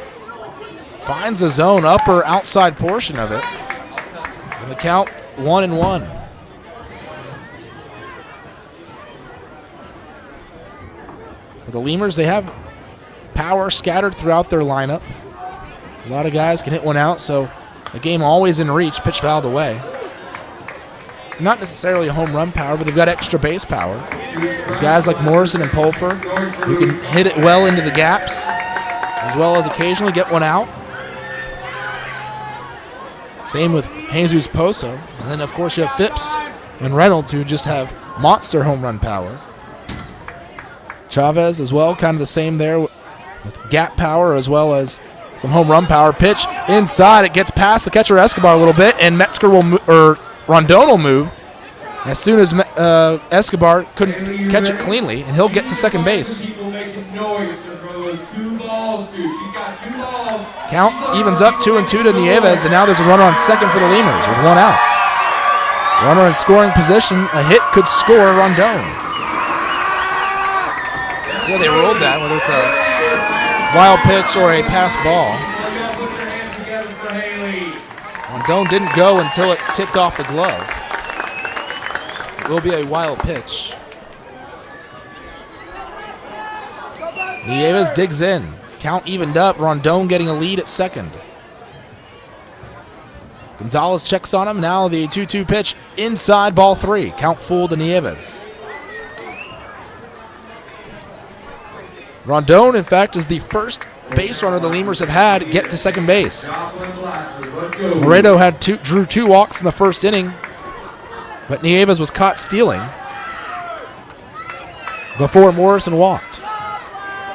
finds the zone, upper outside portion of it. And the count 1-1. For the Lemurs, they have power scattered throughout their lineup. A lot of guys can hit one out, so the game always in reach. Pitch fouled away. Not necessarily a home run power, but they've got extra base power. Guys like Morrison and Pulfer who can hit it well into the gaps, as well as occasionally get one out. Same with Jesus Poso. And then, of course, you have Phipps and Reynolds, who just have monster home run power. Chavez as well, kind of the same there with gap power as well as some home run power. Pitch inside. It gets past the catcher Escobar a little bit, and Metzger will Rondon will move as soon as Escobar couldn't catch it cleanly, and he'll get to second base. Count evens up 2-2 to Nieves, and now there's a runner on second for the Lemurs with 1 out. Runner in scoring position. A hit could score Rondon. See how they rolled that, whether it's a wild pitch or a pass ball. Rondon didn't go until it tipped off the glove. It will be a wild pitch. Nieves digs in. Count evened up. Rondon getting a lead at second. Gonzalez checks on him. Now the 2-2 pitch inside, ball 3. Count full to Nieves. Rondon, in fact, is the first base runner the Lemurs have had get to second base. Laredo drew 2 walks in the first inning, but Nieves was caught stealing before Morrison walked.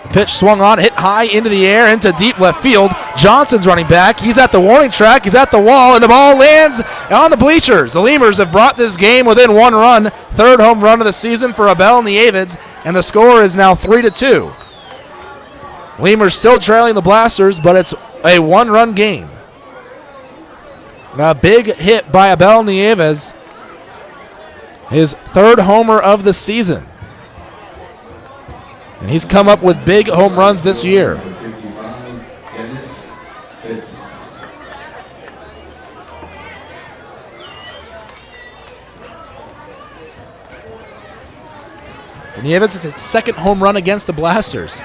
The pitch swung on, hit high into the air, into deep left field. Johnson's running back. He's at the warning track. He's at the wall, and the ball lands on the bleachers. The Lemurs have brought this game within 1 run. 3rd home run of the season for Abel Nieves, and the score is now 3-2. Lemurs still trailing the Blasters, but it's a one-run game. A big hit by Abel Nieves, his third homer of the season. And he's come up with big home runs this year. For Nieves, it's his second home run against the Blasters.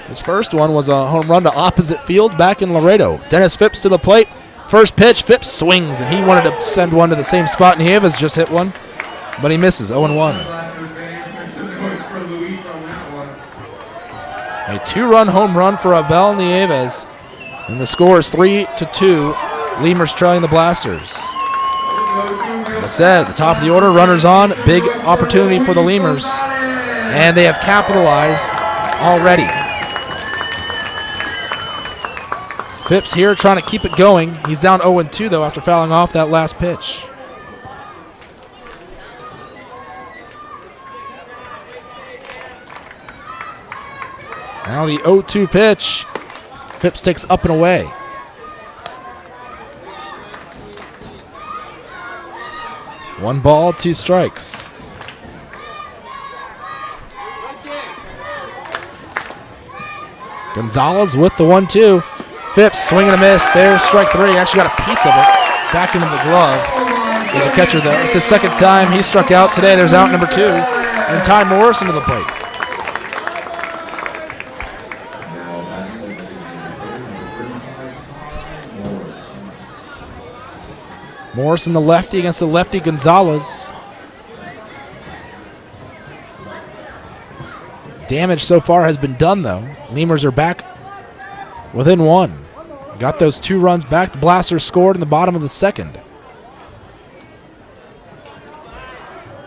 His first one was a home run to opposite field back in Laredo. Dennis Phipps to the plate. First pitch, Phipps swings, and he wanted to send one to the same spot. Nieves just hit one, but he misses, 0-1. A two-run home run for Abel Nieves, and the score is 3-2. Lemurs trailing the Blasters. Like I said, the top of the order, runners on. Big opportunity for the Lemurs, and they have capitalized already. Phipps here trying to keep it going. He's down 0-2, though, after fouling off that last pitch. Now the 0-2 pitch. Phipps takes up and away. One ball, two strikes. Gonzalez with the 1-2. Phipps swinging a miss. There's strike three. Actually got a piece of it back into the glove. With the catcher, though. It's his second time he struck out today. There's out number two. And Ty Morrison to the plate. Morrison, the lefty, against the lefty Gonzalez. Damage so far has been done, though. Lemurs are back within one. Got those two runs back. The Blasters scored in the bottom of the second.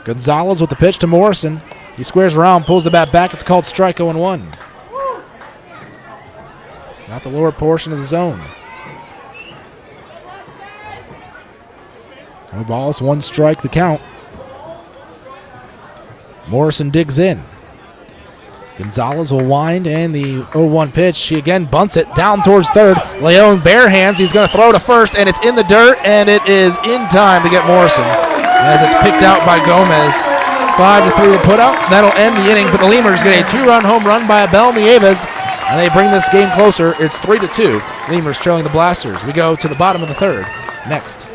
Gonzalez with the pitch to Morrison. He squares around, pulls the bat back. It's called strike, 0-1. Not the lower portion of the zone. No balls, one strike, the count. Morrison digs in. Gonzalez will wind, and the 0-1 pitch. She again bunts it down towards third. Leon bare hands. He's going to throw to first, and it's in the dirt, and it is in time to get Morrison as it's picked out by Gomez. 5-3 the putout. That'll end the inning, but the Lemurs get a two-run home run by Abel Nieves, and they bring this game closer. It's 3-2. Lemurs trailing the Blasters. We go to the bottom of the third next.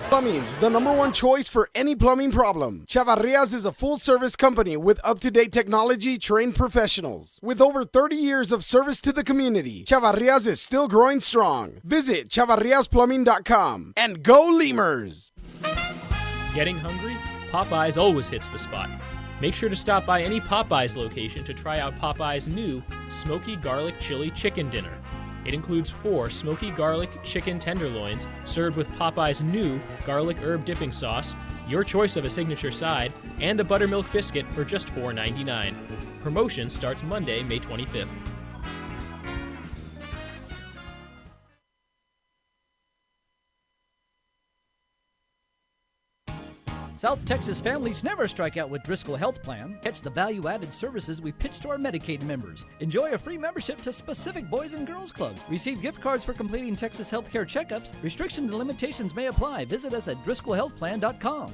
Plumbing's the #1 choice for any plumbing problem. Chavarrias is a full-service company with up-to-date technology, trained professionals. With over 30 years of service to the community, Chavarrias is still growing strong. Visit chavarriasplumbing.com and go Lemurs! Getting hungry? Popeyes always hits the spot. Make sure to stop by any Popeyes location to try out Popeyes' new Smoky Garlic Chili Chicken Dinner. It includes 4 smoky garlic chicken tenderloins served with Popeye's new garlic herb dipping sauce, your choice of a signature side, and a buttermilk biscuit for just $4.99. Promotion starts Monday, May 25th. South Texas families never strike out with Driscoll Health Plan. Catch the value-added services we pitch to our Medicaid members. Enjoy a free membership to specific Boys and Girls Clubs. Receive gift cards for completing Texas healthcare checkups. Restrictions and limitations may apply. Visit us at DriscollHealthPlan.com.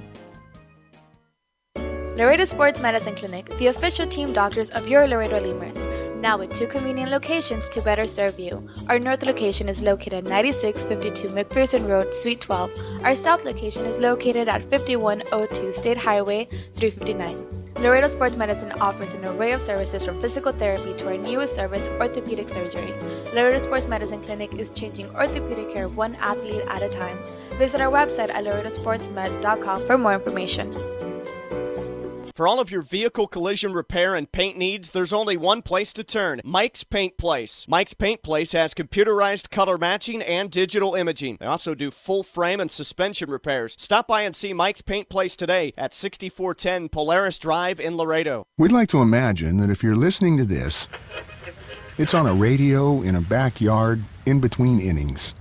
Laredo Sports Medicine Clinic, the official team doctors of your Laredo Lemurs. Now with 2 convenient locations to better serve you. Our north location is located at 9652 McPherson Road, Suite 12. Our south location is located at 5102 State Highway 359. Laredo Sports Medicine offers an array of services from physical therapy to our newest service, orthopedic surgery. Laredo Sports Medicine Clinic is changing orthopedic care one athlete at a time. Visit our website at laredosportsmed.com for more information. For all of your vehicle collision repair and paint needs, there's only one place to turn, Mike's Paint Place. Mike's Paint Place has computerized color matching and digital imaging. They also do full frame and suspension repairs. Stop by and see Mike's Paint Place today at 6410 Polaris Drive in Laredo. We'd like to imagine that if you're listening to this, it's on a radio in a backyard in between innings.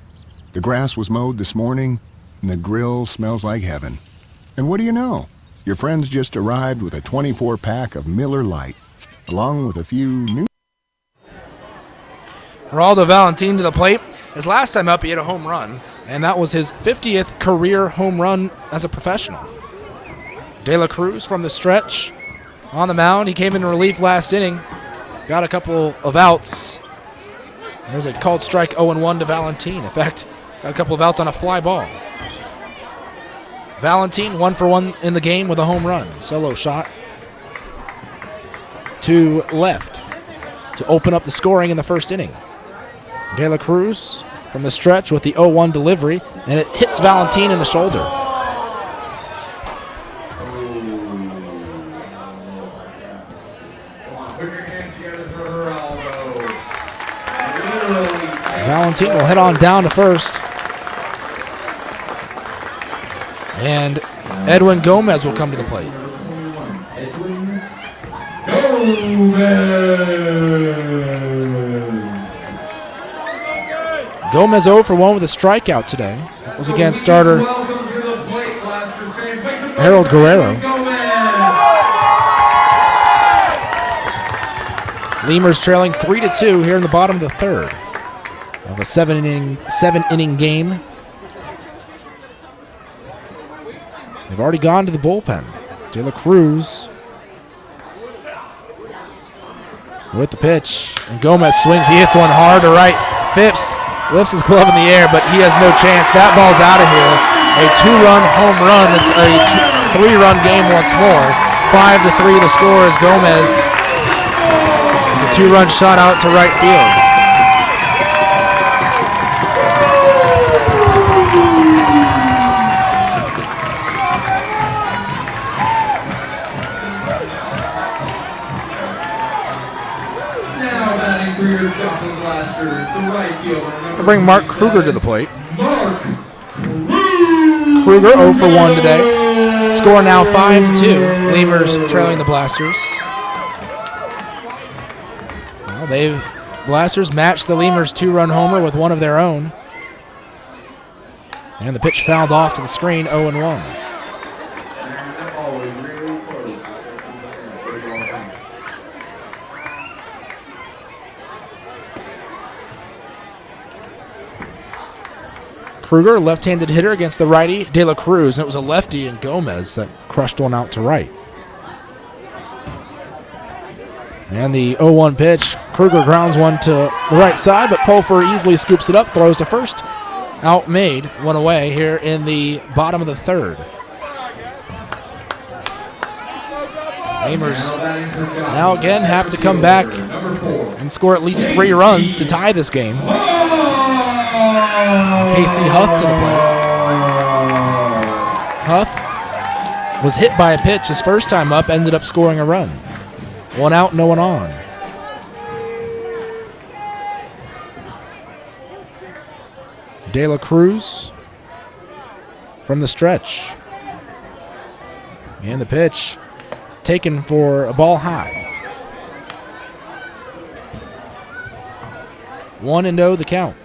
The grass was mowed this morning, and the grill smells like heaven. And what do you know? Your friends just arrived with a 24-pack of Miller Lite. along with a few new. Geraldo Valentin to the plate. His last time up, he hit a home run, and that was his 50th career home run as a professional. De La Cruz from the stretch on the mound. He came in relief last inning, got a couple of outs. There's a called strike 0-1 to Valentin. In fact, got a couple of outs on a fly ball. Valentin 1 for 1 in the game with a home run. Solo shot to left to open up the scoring in the first inning. De La Cruz from the stretch with the 0-1 delivery, and it hits Valentin in the shoulder. Valentin will head on down to first. And Edwin Gomez will come to the plate. Gomez 0 for 1 with a strikeout today. That was against starter Harold Guerrero. Lemurs trailing 3-2 here in the bottom of the third of a seven-inning game. They've already gone to the bullpen. De La Cruz with the pitch, and Gomez swings. He hits one hard to right. Phipps lifts his glove in the air, but he has no chance. That ball's out of here. A 2-run home run. It's a 3-run game once more. 5-3 the score as Gomez, the 2-run shot out to right field. I'll bring Mark Kruger to the plate. Kruger 0 for 1 today. Score now 5-2. Lemurs trailing the Blasters. Well, Blasters matched the Lemurs 2-run homer with one of their own. And the pitch fouled off to the screen, 0-1. Kruger, left-handed hitter against the righty De La Cruz, and it was a lefty and Gomez that crushed one out to right. And the 0-1 pitch, Kruger grounds one to the right side, but Pulfer easily scoops it up, throws to first. Out made, one away here in the bottom of the third. Lemurs now again have to come back and score at least 3 runs to tie this game. Casey Huff to the plate. Huff was hit by a pitch his first time up, ended up scoring a run. 1 out, no one on. De La Cruz from the stretch. And the pitch taken for a ball high. 1-0 the count.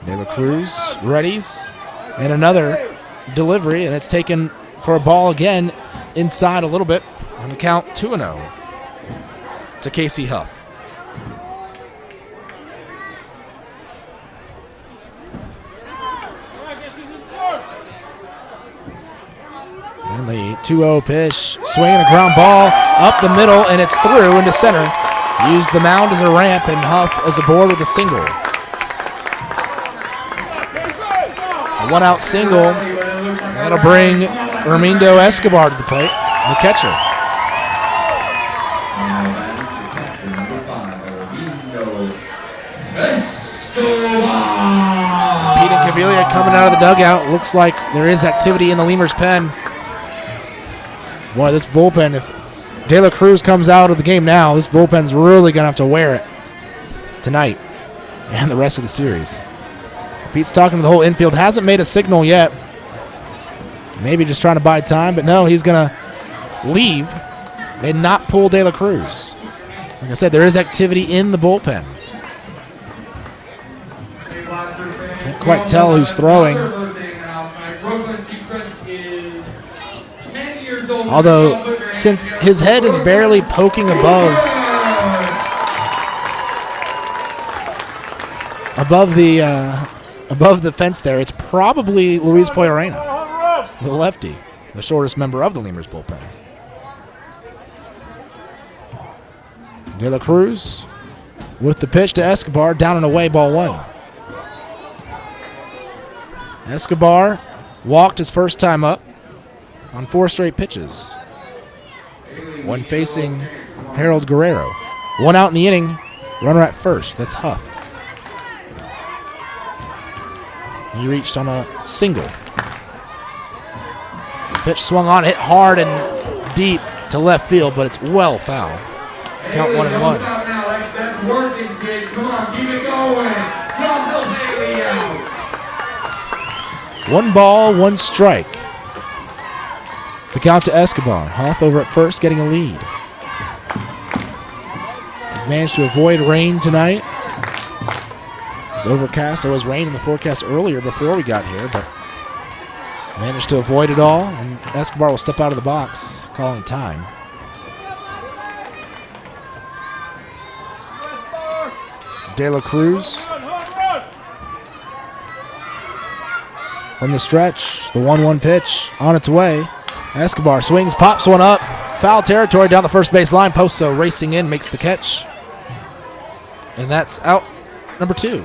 De La Cruz readies, and another delivery, and it's taken for a ball again inside a little bit on the count, 2-0 to Casey Huff. And the 2-0 pitch, swinging a ground ball up the middle, and it's through into center. Used the mound as a ramp, and Huff is aboard with a single. A 1-out single. That'll bring Hermindo Escobar to the plate, the catcher. Pete and Cavilla coming out of the dugout. Looks like there is activity in the Lemurs pen. Boy, this bullpen, if De La Cruz comes out of the game now, this bullpen's really going to have to wear it tonight and the rest of the series. Pete's talking to the whole infield. Hasn't made a signal yet. Maybe just trying to buy time, but no, he's going to leave and not pull De La Cruz. Like I said, there is activity in the bullpen. Can't quite tell who's throwing. Although, since his head is barely poking above the fence there, it's probably Luis Poirena, the lefty, the shortest member of the Lemurs bullpen. De La Cruz with the pitch to Escobar, down and away, ball one. Escobar walked his first time up on 4 straight pitches. One facing Harold Guerrero. 1 out in the inning, runner at first, that's Huff. He reached on a single. The pitch swung on, hit hard and deep to left field, but it's well foul. Count 1-1. That's working, kid. Come on, keep it going. Y'all help Haley out. 1 ball, 1 strike. The count to Escobar. Huff over at first, getting a lead. He managed to avoid rain tonight. It was overcast. There was rain in the forecast earlier before we got here, but managed to avoid it all, and Escobar will step out of the box, calling time. De La Cruz from the stretch, the 1-1 pitch on its way. Escobar swings, pops one up, foul territory down the first base line. Poso racing in, makes the catch, and that's out number 2.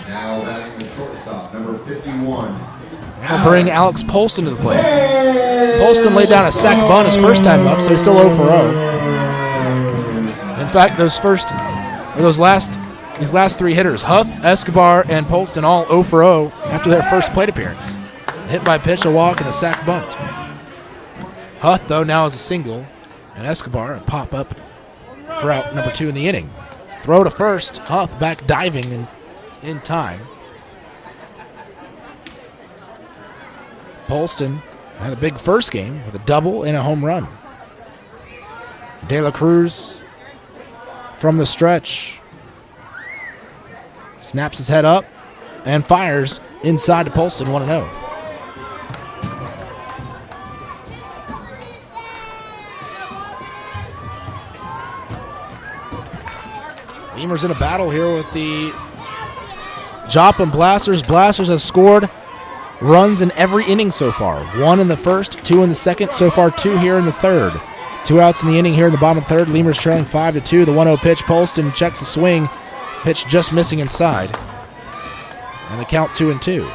Now batting the shortstop, number 51. We'll bring Alex Polston to the plate. Polston laid down a sac bunt his first time up, so he's still 0 for 0. In fact, these last 3 hitters, Huff, Escobar, and Polston, all 0 for 0 after their first plate appearance. A hit by pitch, a walk, and a sac bunt. Huff, though, now is a single, and Escobar a pop up for out number 2 in the inning. Throw to first, Huff back diving in time. Polston had a big first game with a double and a home run. De La Cruz from the stretch snaps his head up and fires inside to Polston, 1-0. Lemurs in a battle here with the Joplin Blasters. Blasters have scored runs in every inning so far. 1 in the first, 2 in the second, so far 2 here in the third. 2 outs in the inning here in the bottom of the third. Lemurs trailing 5-2. The 1-0 pitch. Polston checks the swing. Pitch just missing inside. And the count 2-2.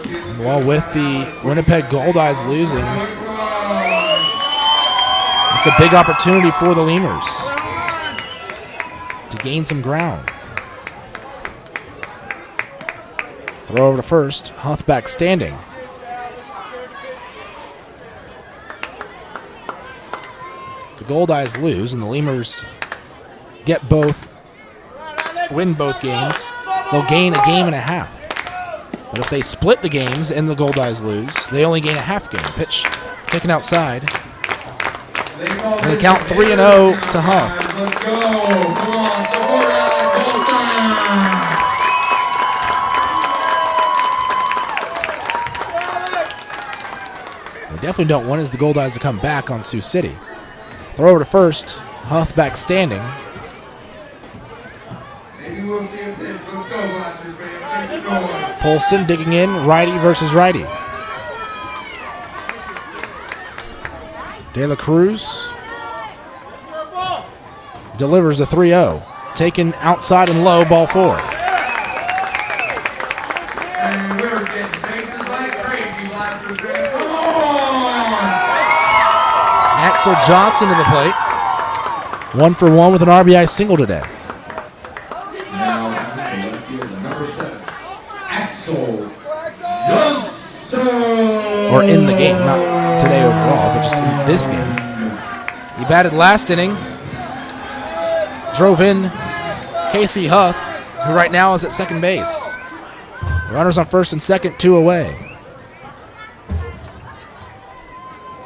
And while with the Winnipeg Goldeyes losing, it's a big opportunity for the Lemurs to gain some ground. Throw over to first. Huff back standing. The Goldeyes lose, and the Lemurs win both games. They'll gain a game and a half. But if they split the games and the Goldeyes lose, they only gain a half game. Pitch taken outside. And they count 3-0 to Huff. Let's go. Come on, support Alex Polston. We definitely don't want the Goldeyes to come back on Sioux City. Throw over to first. Huff back standing. Maybe we'll see a pitch. Let's go, Blasters fans. Make some noise. Polston digging in, righty versus righty. De La Cruz delivers a 3-0. Taken outside and low, ball 4. And we're getting bases like crazy, Blasters fans. Come on! Axel Johnson to the plate. 1 for 1 with an RBI single today. Now, the left fielder, number 7, Axel Johnson. Or in the game, not today overall, but just in this game. He batted last inning. Drove in Casey Huff, who right now is at second base. Runners on first and second, 2 away.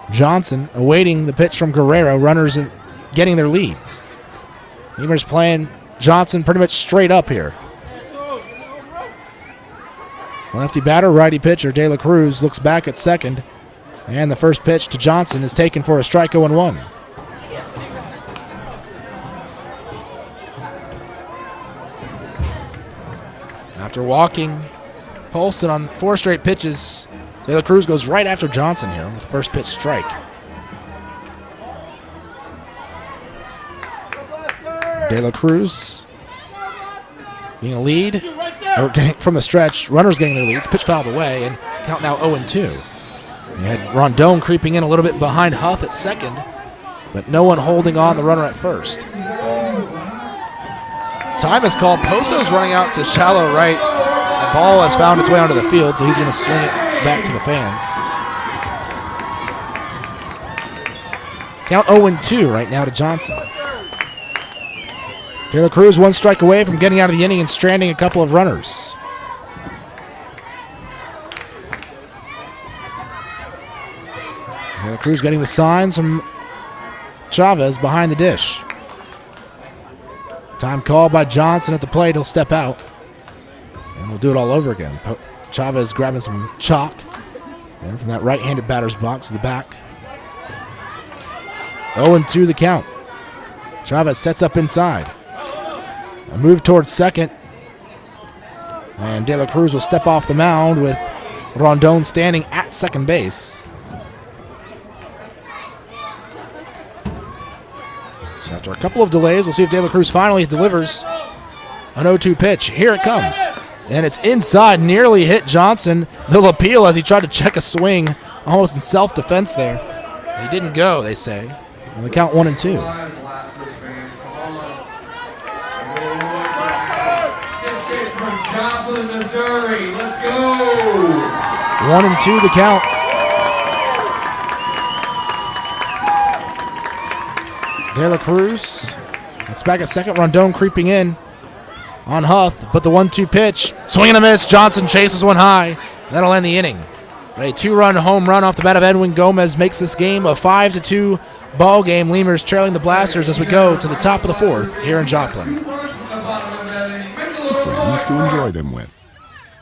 Johnson awaiting the pitch from Guerrero. Runners getting their leads. Lemurs playing Johnson pretty much straight up here. Lefty batter, righty pitcher De La Cruz looks back at second. And the first pitch to Johnson is taken for a strike 0-1. After walking Polston on 4 straight pitches, De La Cruz goes right after Johnson here with the first pitch strike. De La Cruz being a lead, or getting from the stretch, runners getting their leads, pitch fouled away, and count now 0-2. You had Rondon creeping in a little bit behind Huff at second, but no one holding on the runner at first. Time is called. Poso's running out to shallow right. The ball has found its way onto the field, so he's going to sling it back to the fans. Count 0-2 right now to Johnson. De La Cruz 1 strike away from getting out of the inning and stranding a couple of runners. De La Cruz getting the signs from Chavez behind the dish. Time called by Johnson at the plate. He'll step out. And we'll do it all over again. Chavez grabbing some chalk there from that right-handed batter's box to the back. 0-2 the count. Chavez sets up inside. A move towards second. And De La Cruz will step off the mound with Rondon standing at second base. So after a couple of delays, we'll see if De La Cruz finally delivers an 0-2 pitch. Here it comes. And it's inside, nearly hit Johnson. They'll appeal as he tried to check a swing, almost in self-defense there. He didn't go, they say. And the count 1-2. Joplin, Missouri. Let's go. 1-2 the count. De La Cruz looks back at second. Rondon creeping in on Huff, but the 1-2 pitch. Swing and a miss. Johnson chases one high. That'll end the inning. But a 2-run home run off the bat of Edwin Gomez makes this game a 5-2 ball game. Lemurs trailing the Blasters as we go to the top of the 4th here in Joplin. Friends to enjoy them with.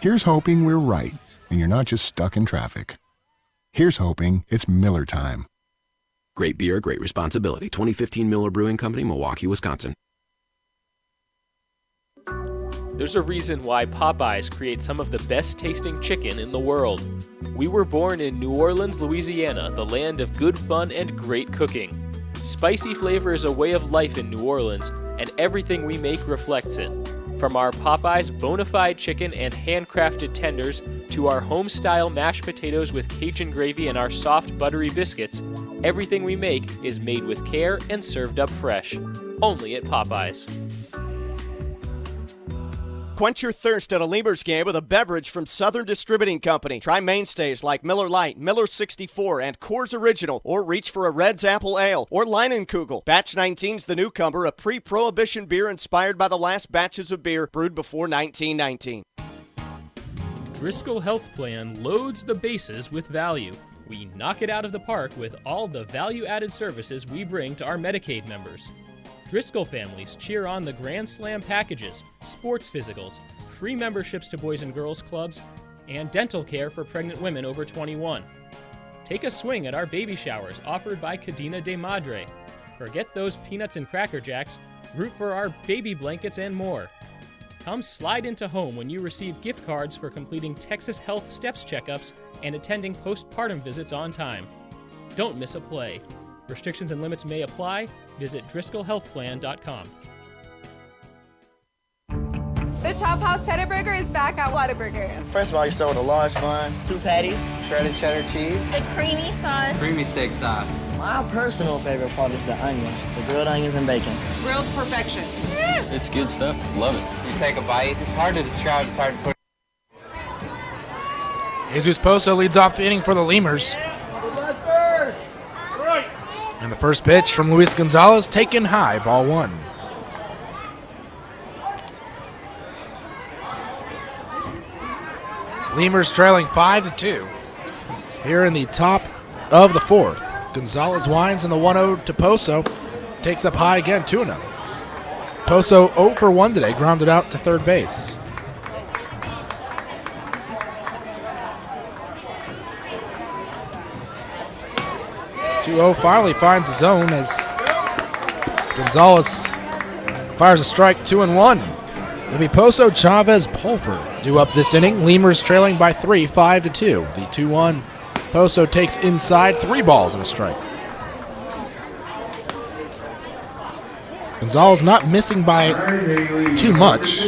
Here's hoping we're right and you're not just stuck in traffic. Here's hoping it's Miller time. Great beer, great responsibility. 2015 Miller Brewing Company, Milwaukee, Wisconsin. There's a reason why Popeyes creates some of the best tasting chicken in the world. We were born in New Orleans, Louisiana, the land of good fun and great cooking. Spicy flavor is a way of life in New Orleans, and everything we make reflects it. From our Popeyes bona fide chicken and handcrafted tenders to our home-style mashed potatoes with Cajun gravy and our soft, buttery biscuits, everything we make is made with care and served up fresh. Only at Popeyes. Quench your thirst at a Lemurs game with a beverage from Southern Distributing Company. Try mainstays like Miller Lite, Miller 64, and Coors Original, or reach for a Red's Apple Ale or Leinenkugel. Batch 19's the newcomer, a pre-prohibition beer inspired by the last batches of beer brewed before 1919. Driscoll Health Plan loads the bases with value. We knock it out of the park with all the value-added services we bring to our Medicaid members. Driscoll families cheer on the Grand Slam packages, sports physicals, free memberships to Boys and Girls Clubs, and dental care for pregnant women over 21. Take a swing at our baby showers offered by Cadena de Madre. Forget those peanuts and Cracker Jacks, root for our baby blankets and more. Come slide into home when you receive gift cards for completing Texas Health Steps checkups and attending postpartum visits on time. Don't miss a play. Restrictions and limits may apply. Visit DriscollHealthPlan.com. The Chop House Cheddar Burger is back at Whataburger. First of all, you start with a large bun, 2 patties, Shredded cheddar cheese. The creamy sauce. Creamy steak sauce. My personal favorite part is the onions, the grilled onions and bacon. Grilled perfection. It's good stuff. Love it. You take a bite. It's hard to describe. It's hard to put. Jesus Poso leads off the inning for the Lemurs. And the first pitch from Luis Gonzalez taken high, ball 1. Lemurs trailing 5-2 here in the top of the 4th. Gonzalez winds in the 1-0 to Poso. takes up high again, 2-0. Poso 0 for 1 today, grounded out to third base. .20 finally finds the zone as Gonzalez fires a strike, 2-1. It'll be Poso, Chavez, Pulver due up this inning. Lemurs trailing by 3, 5-2. The 2-1. Poso takes inside, 3 balls and a strike. Gonzalez not missing by too much.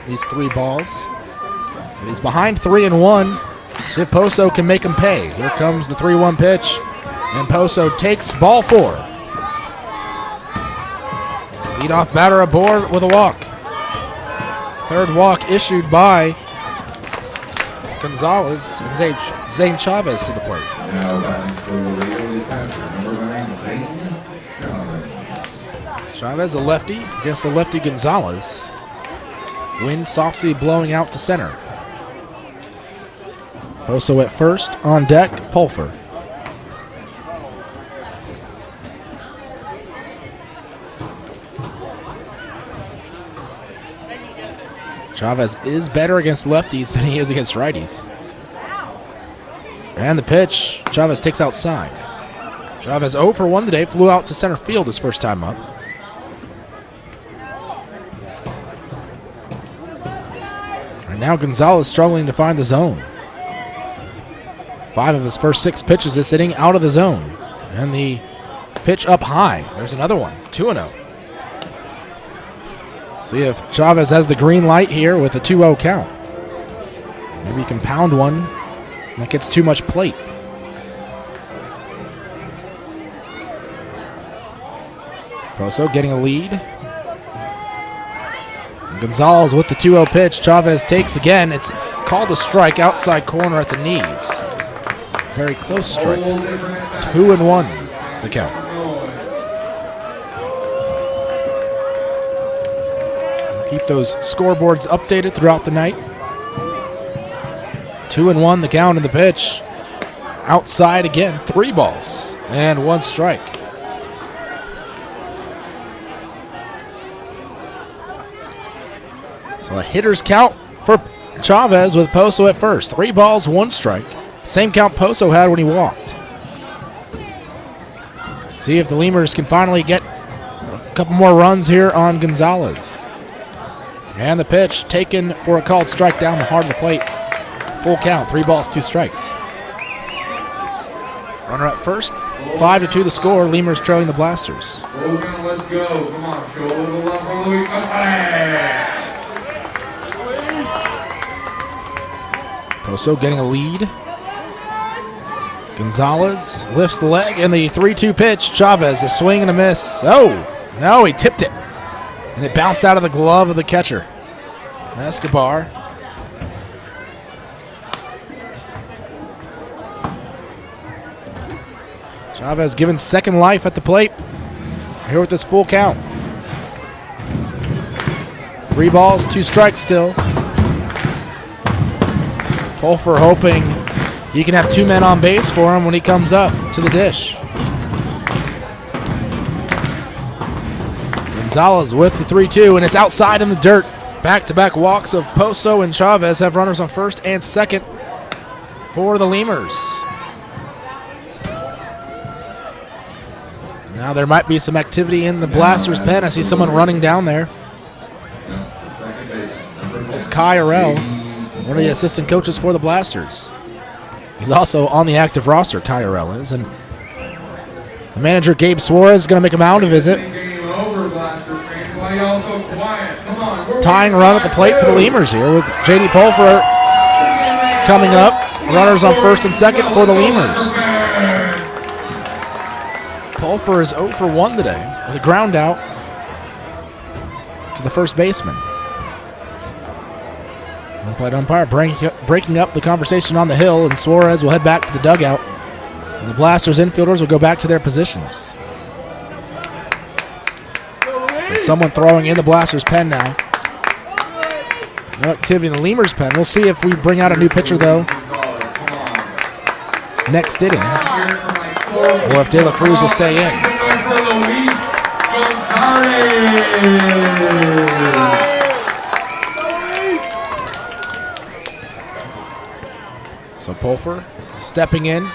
These 3 balls. But he's behind 3-1. See if Poso can make him pay. Here comes the 3-1 pitch. And Poso takes ball 4. Leadoff batter aboard with a walk. Third walk issued by Gonzalez and Zane Chavez to the plate. Now batting for Laredo catcher, number 9, Zane Chavez. Chavez, a lefty, against the lefty Gonzalez. Wind softly blowing out to center. Poso at first, on deck, Pulver. Chavez is better against lefties than he is against righties. And the pitch, Chavez takes outside. Chavez 0 for 1 today, flew out to center field his first time up. And now Gonzalez struggling to find the zone. 5 of his first 6 pitches this inning out of the zone. And the pitch up high. There's another one, 2-0. See if Chavez has the green light here with a 2-0 count. Maybe he can pound one. That gets too much plate. Poso getting a lead. And Gonzalez with the 2-0 pitch. Chavez takes again. It's called a strike outside corner at the knees. Very close strike. 2-1 the count. Keep those scoreboards updated throughout the night. 2-1 the count in the pitch. Outside again, 3 balls and 1 strike. So a hitter's count for Chavez with Poso at first. 3 balls, 1 strike. Same count Poso had when he walked. See if the Lemurs can finally get a couple more runs here on Gonzalez. And the pitch taken for a called strike down the heart of the plate. Full count, 3 balls, 2 strikes. Runner at first, 5-2 the score. Lemurs trailing the Blasters. Logan, let's go. Come on, show a little love for Luis. Poso getting a lead. Gonzalez lifts the leg, and the 3-2 pitch. Chavez, a swing and a miss. Oh, no, he tipped it. And it bounced out of the glove of the catcher. Escobar. Chavez given second life at the plate. Here with this full count. 3 balls, 2 strikes still. Pulver hoping he can have 2 men on base for him when he comes up to the dish. Gonzalez with the 3-2, and it's outside in the dirt. Back-to-back walks of Poso and Chavez have runners on first and second for the Lemurs. Now there might be some activity in the Blasters' pen. I see someone running down there. It's Kai Arell, one of the assistant coaches for the Blasters. He's also on the active roster, Kai Arell is, and the manager, Gabe Suarez, is going to make a mound visit. Tying run at the plate for the Lemurs here with J.D. Pulver coming up. Runners on first and second for the Lemurs. Pulver is 0 for 1 today with a ground out to the first baseman. One-plate umpire breaking up the conversation on the hill, and Suarez will head back to the dugout. And the Blasters infielders will go back to their positions. So someone throwing in the Blasters' pen now. No activity in the Lemurs' pen. We'll see if we bring out a new pitcher, though, next inning, or if De La Cruz will stay in. So Pulfer stepping in.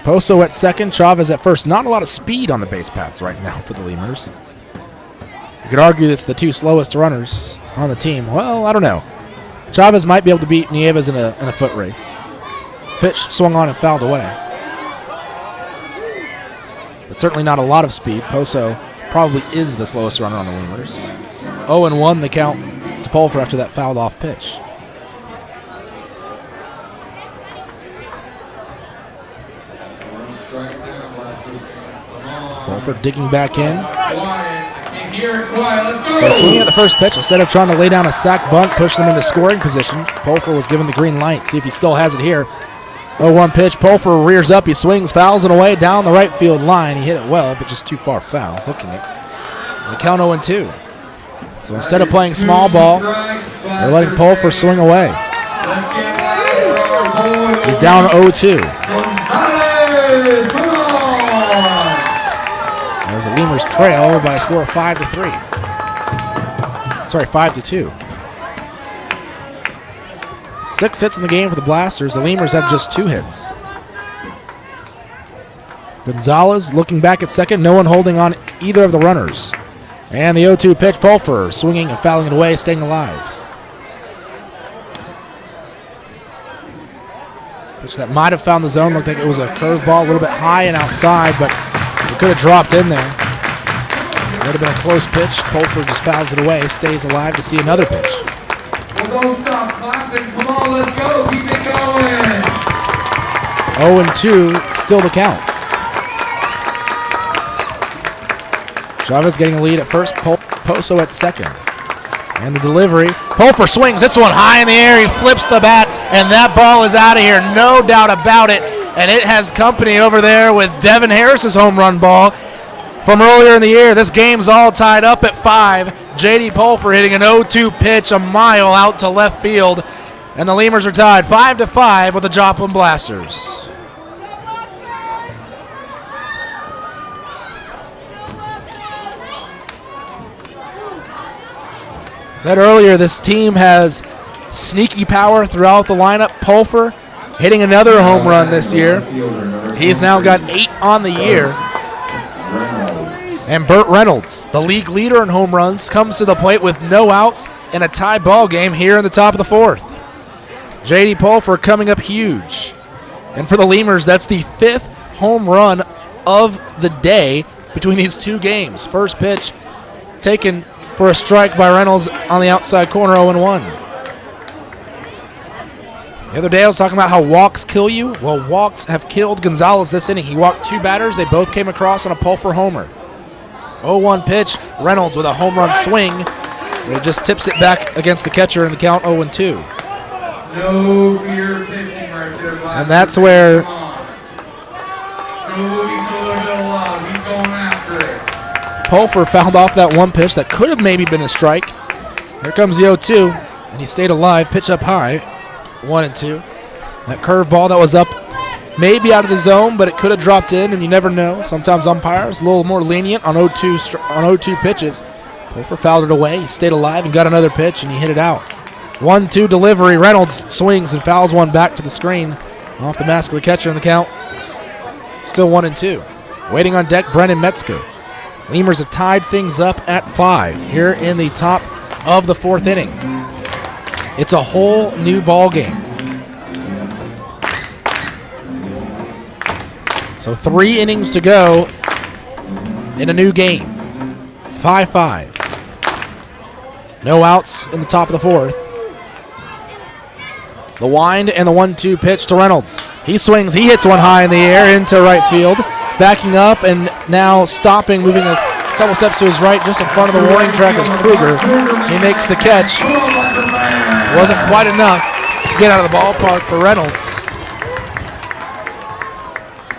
Poso at second, Chavez at first. Not a lot of speed on the base paths right now for the Lemurs. You could argue it's the two slowest runners on the team. Well, I don't know. Chavez might be able to beat Nieves in a foot race. Pitch swung on and fouled away. But certainly not a lot of speed. Poso probably is the slowest runner on the Lemurs. 0-1 the count to Pulfer after that fouled off pitch. Pulfer digging back in. So swinging at the first pitch, instead of trying to lay down a sack bunt, push them into scoring position, Pulfer was given the green light. See if he still has it here. 0-1 pitch. Pulfer rears up. He swings, fouls it away down the right field line. He hit it well, but just too far foul, hooking it. And the count 0-2. So instead of playing small ball, they're letting Pulfer swing away. He's down 0-2. As the Lemurs trail by a score of 5-3. Sorry, 5-2. 6 hits in the game for the Blasters. The Lemurs have just 2 hits. Gonzalez looking back at second. No one holding on either of the runners. And the 0-2 pitch. Pulfer swinging and fouling it away, staying alive. Pitch that might have found the zone. Looked like it was a curveball, a little bit high and outside, but it could have dropped in there. Would have been a close pitch. Pulfer just fouls it away, stays alive to see another pitch. Well, don't stop clapping. Come on, let's go. Keep it going. 0-2, still the count. Chavez getting a lead at first. Poso at second. And the delivery. Pulfer swings. It's one high in the air. He flips the bat, and that ball is out of here. No doubt about it. And it has company over there with Devin Harris's home run ball from earlier in the year. This game's all tied up at 5. J.D. Pulfer hitting an 0-2 pitch a mile out to left field. And the Lemurs are tied 5-5 with the Joplin Blasters. Said earlier, this team has sneaky power throughout the lineup. Pulfer hitting another home run this year. He's now got 8 on the year. And Burt Reynolds, the league leader in home runs, comes to the plate with no outs in a tie ball game here in the top of the 4th. J.D. Pulfer coming up huge. And for the Lemurs, that's the 5th home run of the day between these 2 games. First pitch taken for a strike by Reynolds on the outside corner, 0-1. The other day I was talking about how walks kill you. Well, walks have killed Gonzalez this inning. He walked 2 batters. They both came across on a Pulfer homer. 0-1 pitch. Reynolds with a home run swing. But he just tips it back against the catcher in the count 0-2. No fear pitching right there. And that's where He's going after it. Pulfer fouled off that one pitch that could have maybe been a strike. Here comes the 0-2, and he stayed alive. Pitch up high, 1-2. That curveball that was up, maybe out of the zone, but it could have dropped in, and you never know. Sometimes umpires a little more lenient on 0-2 pitches. Pulfer fouled it away. He stayed alive and got another pitch, and he hit it out. 1-2 delivery. Reynolds swings and fouls one back to the screen off the mask of the catcher in the count. Still 1-2. Waiting on deck, Brennan Metzger. Lemurs have tied things up at 5 here in the top of the 4th inning. It's a whole new ball game. So 3 innings to go in a new game. 5-5. No outs in the top of the 4th. The wind and the 1-2 pitch to Reynolds. He swings. He hits one high in the air into right field. Backing up and now stopping, moving a couple steps to his right, just in front of the warning track is Kruger. He makes the catch. Wasn't quite enough to get out of the ballpark for Reynolds.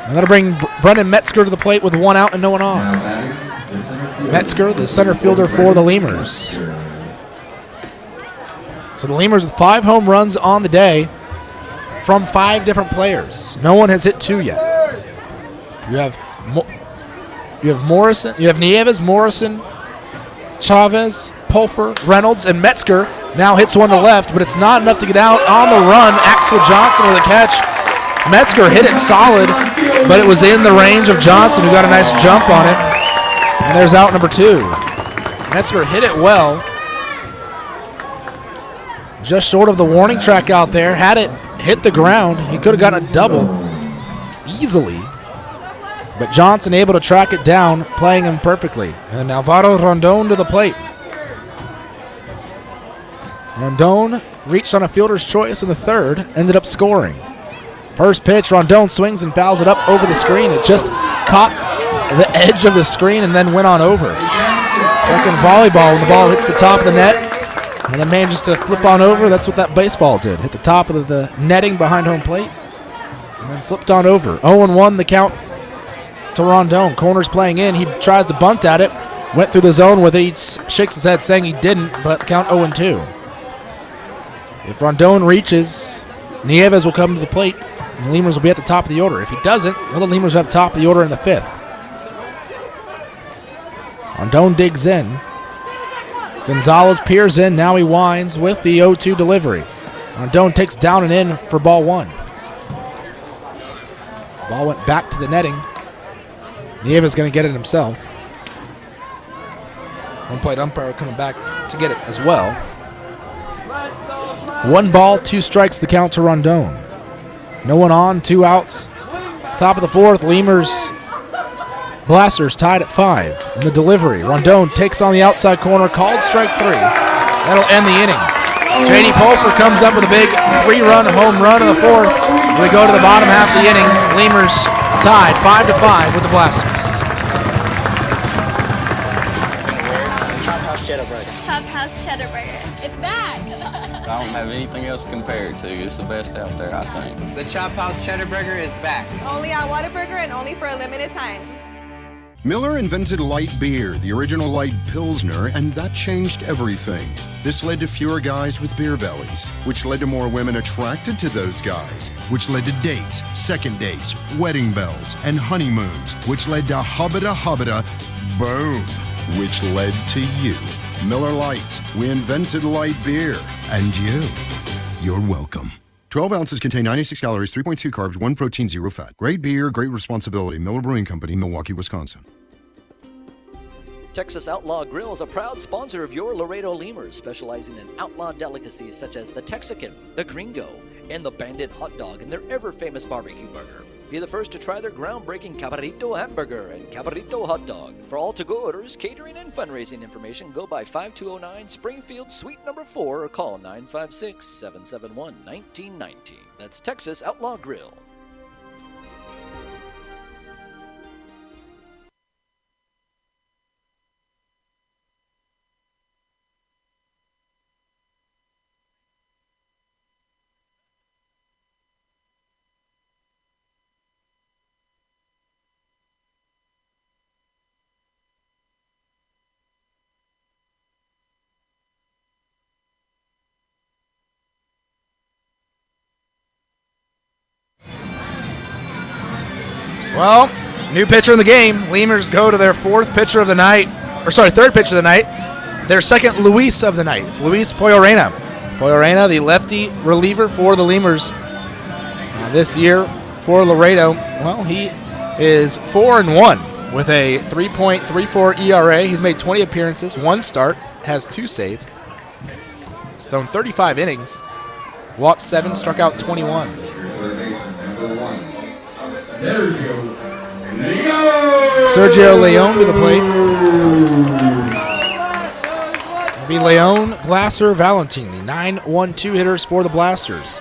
And that'll bring Brendan Metzger to the plate with 1 out and no one on. Metzger, the center fielder for the Lemurs. So the Lemurs with 5 home runs on the day from 5 different players. No one has hit 2 yet. You have You have Morrison. You have Nieves, Morrison, Chavez, Pulfer, Reynolds, and Metzger. Now hits one to left, but it's not enough to get out. On the run, Axel Johnson with a catch. Metzger hit it solid, but it was in the range of Johnson, who got a nice jump on it. And there's out number 2. Metzger hit it well. Just short of the warning track out there. Had it hit the ground, he could have gotten a double easily. But Johnson able to track it down, playing him perfectly. And Alvaro Rondon to the plate. Rondon reached on a fielder's choice in the third, ended up scoring. First pitch, Rondon swings and fouls it up over the screen. It just caught the edge of the screen and then went on over. Second volleyball, when the ball hits the top of the net and then manages to flip on over. That's what that baseball did. Hit the top of the netting behind home plate and then flipped on over. 0-1 the count to Rondon. Corner's playing in. He tries to bunt at it. Went through the zone with it. He shakes his head saying he didn't, but count 0-2. If Rondon reaches, Nieves will come to the plate. And the Lemurs will be at the top of the order. If he doesn't, well, the Lemurs have top of the order in the 5th. Rondon digs in. Gonzalez peers in. Now he winds with the 0-2 delivery. Rondon takes down and in for ball 1. Ball went back to the netting. Nieves is going to get it himself. Home plate umpire coming back to get it as well. 1 ball, 2 strikes, the count to Rondon. No one on, 2 outs. Top of the 4th, Lemurs Blasters tied at 5. In the delivery, Rondon takes on the outside corner, called strike 3. That'll end the inning. J.D. Pulfer comes up with a big 3-run home run in the 4th. We go to the bottom half of the inning. Lemurs tied 5-5 with the Blasters. Chop House Cheddar Burger. Chop House Cheddar Burger. It's back. I don't have anything else to compare it to. It's the best out there, I think. The Chop House Cheddar Burger is back. Only at Whataburger and only for a limited time. Miller invented light beer, the original light Pilsner, and that changed everything. This led to fewer guys with beer bellies, which led to more women attracted to those guys, which led to dates, second dates, wedding bells, and honeymoons, which led to hubba-da, boom, which led to you. Miller Lite, we invented light beer, and you're welcome. 12 ounces contain 96 calories, 3.2 carbs, 1 protein, 0 fat. Great beer, great responsibility. Miller Brewing Company, Milwaukee, Wisconsin. Texas Outlaw Grill is a proud sponsor of your Laredo Lemurs, specializing in outlaw delicacies such as the Texican, the Gringo, and the Bandit Hot Dog and their ever-famous barbecue burger. Be the first to try their groundbreaking Cabrito Hamburger and Cabrito Hot Dog. For all to-go orders, catering, and fundraising information, go by 5209 Springfield Suite number 4 or call 956-771-1919. That's Texas Outlaw Grill. Well, new pitcher in the game. Lemurs go to their third pitcher of the night. Their second Luis of the night. It's Luis Poyorena. Poyorena, the lefty reliever for the Lemurs this year for Laredo. Well, he is 4-1 with a 3.34 ERA. He's made 20 appearances, 1 start, has 2 saves. He's thrown 35 innings, walked 7, struck out 21. Sergio Leon to the plate. It'll be Leon, Glasser, Valentin, the 9-1-2 hitters for the Blasters.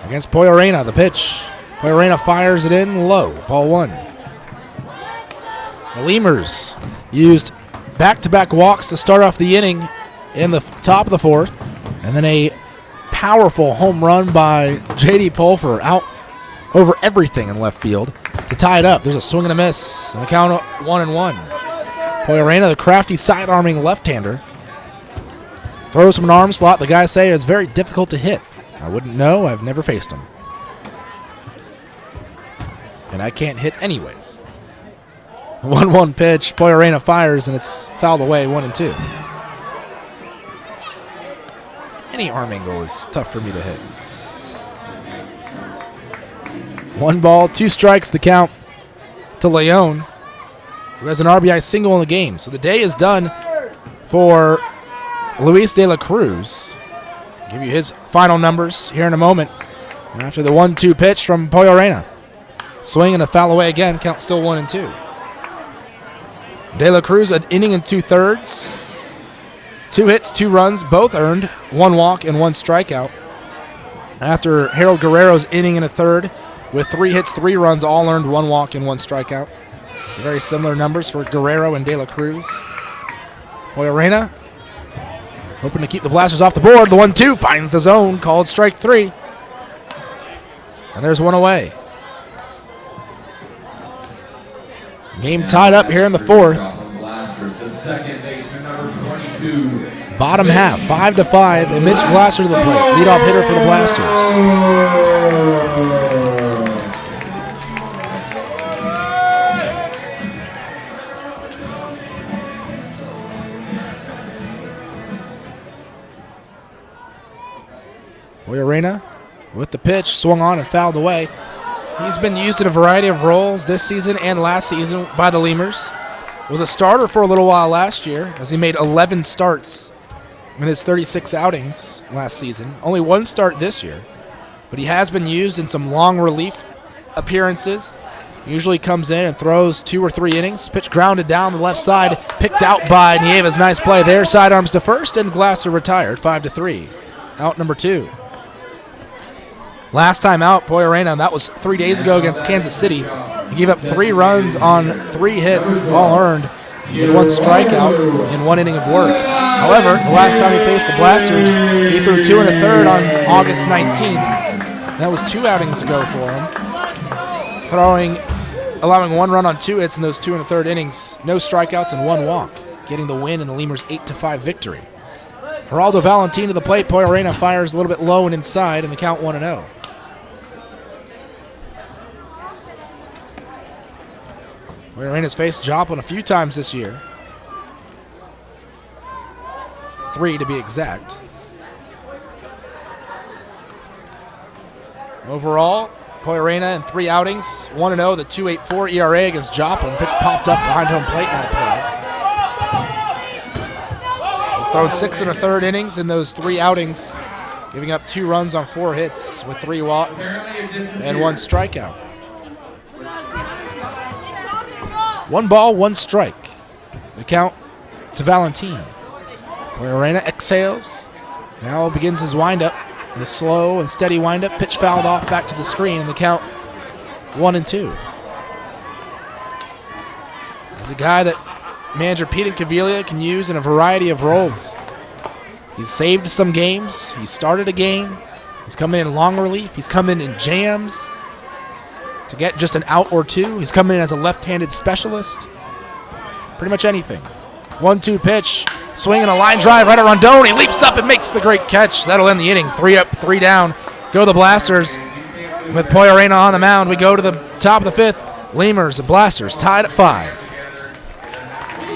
Against Poyorena, the pitch. Poyorena fires it in low, ball 1. The Lemurs used back-to-back walks to start off the inning in the top of the 4th, and then a powerful home run by J.D. Pulfer out over everything in left field to tie it up. There's a swing and a miss, and the count 1-1. Poyorena, the crafty side-arming left-hander, throws from an arm slot. The guys say it's very difficult to hit. I wouldn't know. I've never faced him. And I can't hit anyways. 1-1 pitch. Poyarena fires, and it's fouled away, 1-2. Any arm angle is tough for me to hit. 1 ball, 2 strikes, the count to Leon, who has an RBI single in the game. So the day is done for Luis de la Cruz. I'll give you his final numbers here in a moment. After the 1-2 pitch from Poyarena. Swing and a foul away again, count still 1-2. De la Cruz, an inning and 2/3. 2 hits, 2 runs, both earned, 1 walk and 1 strikeout. After Harold Guerrero's inning and a third, with 3 hits, 3 runs, all earned, 1 walk and 1 strikeout. It's very similar numbers for Guerrero and De La Cruz. Poyarena hoping to keep the Blasters off the board. The 1-2 finds the zone, called strike 3. And there's 1 away. Game tied up here in the 4th. Bottom half, 5-5, and Mitch Glasser to the plate, leadoff hitter for the Blasters. Poyarena with the pitch, swung on and fouled away. He's been used in a variety of roles this season and last season by the Lemurs. Was a starter for a little while last year as he made 11 starts in his 36 outings last season. Only 1 start this year, but he has been used in some long relief appearances. Usually comes in and throws 2 or 3 innings. Pitch grounded down the left side, picked out by Nieves. Nice play there. Sidearms to first, and Glasser retired, 5-3. Out number 2. Last time out, Poyarena, that was 3 days ago against Kansas City. He gave up 3 runs on 3 hits, all earned, with 1 strikeout in 1 inning of work. However, the last time he faced the Blasters, he threw 2 1/3 on August 19th. That was 2 outings ago for him. Allowing 1 run on 2 hits in those 2 1/3 innings, no strikeouts and 1 walk, getting the win in the Lemurs' 8-5 victory. Geraldo Valentin to the plate. Poyarena fires a little bit low and inside, and the count 1-0. Poyarena's faced Joplin a few times this year. 3 to be exact. Overall, Poyarena in 3 outings, 1-0, the 2.84 ERA against Joplin. Pitch popped up behind home plate, not a play. He's thrown 6 1/3 innings in those 3 outings, giving up 2 runs on 4 hits with 3 walks and 1 strikeout. 1 ball, 1 strike. The count to Valentin. Poyarena exhales. Now begins his windup. The slow and steady windup. Pitch fouled off back to the screen, and the count 1-2. He's a guy that manager Pete Caviglia can use in a variety of roles. He's saved some games. He started a game. He's come in long relief. He's come in jams to get just an out or 2. He's come in as a left-handed specialist. Pretty much anything. 1-2 pitch. Swing and a line drive right at Rondon. He leaps up and makes the great catch. That'll end the inning. 3 up, 3 down. Go the Blasters. With Poyarena on the mound, we go to the top of the 5th. Lemurs and Blasters tied at 5.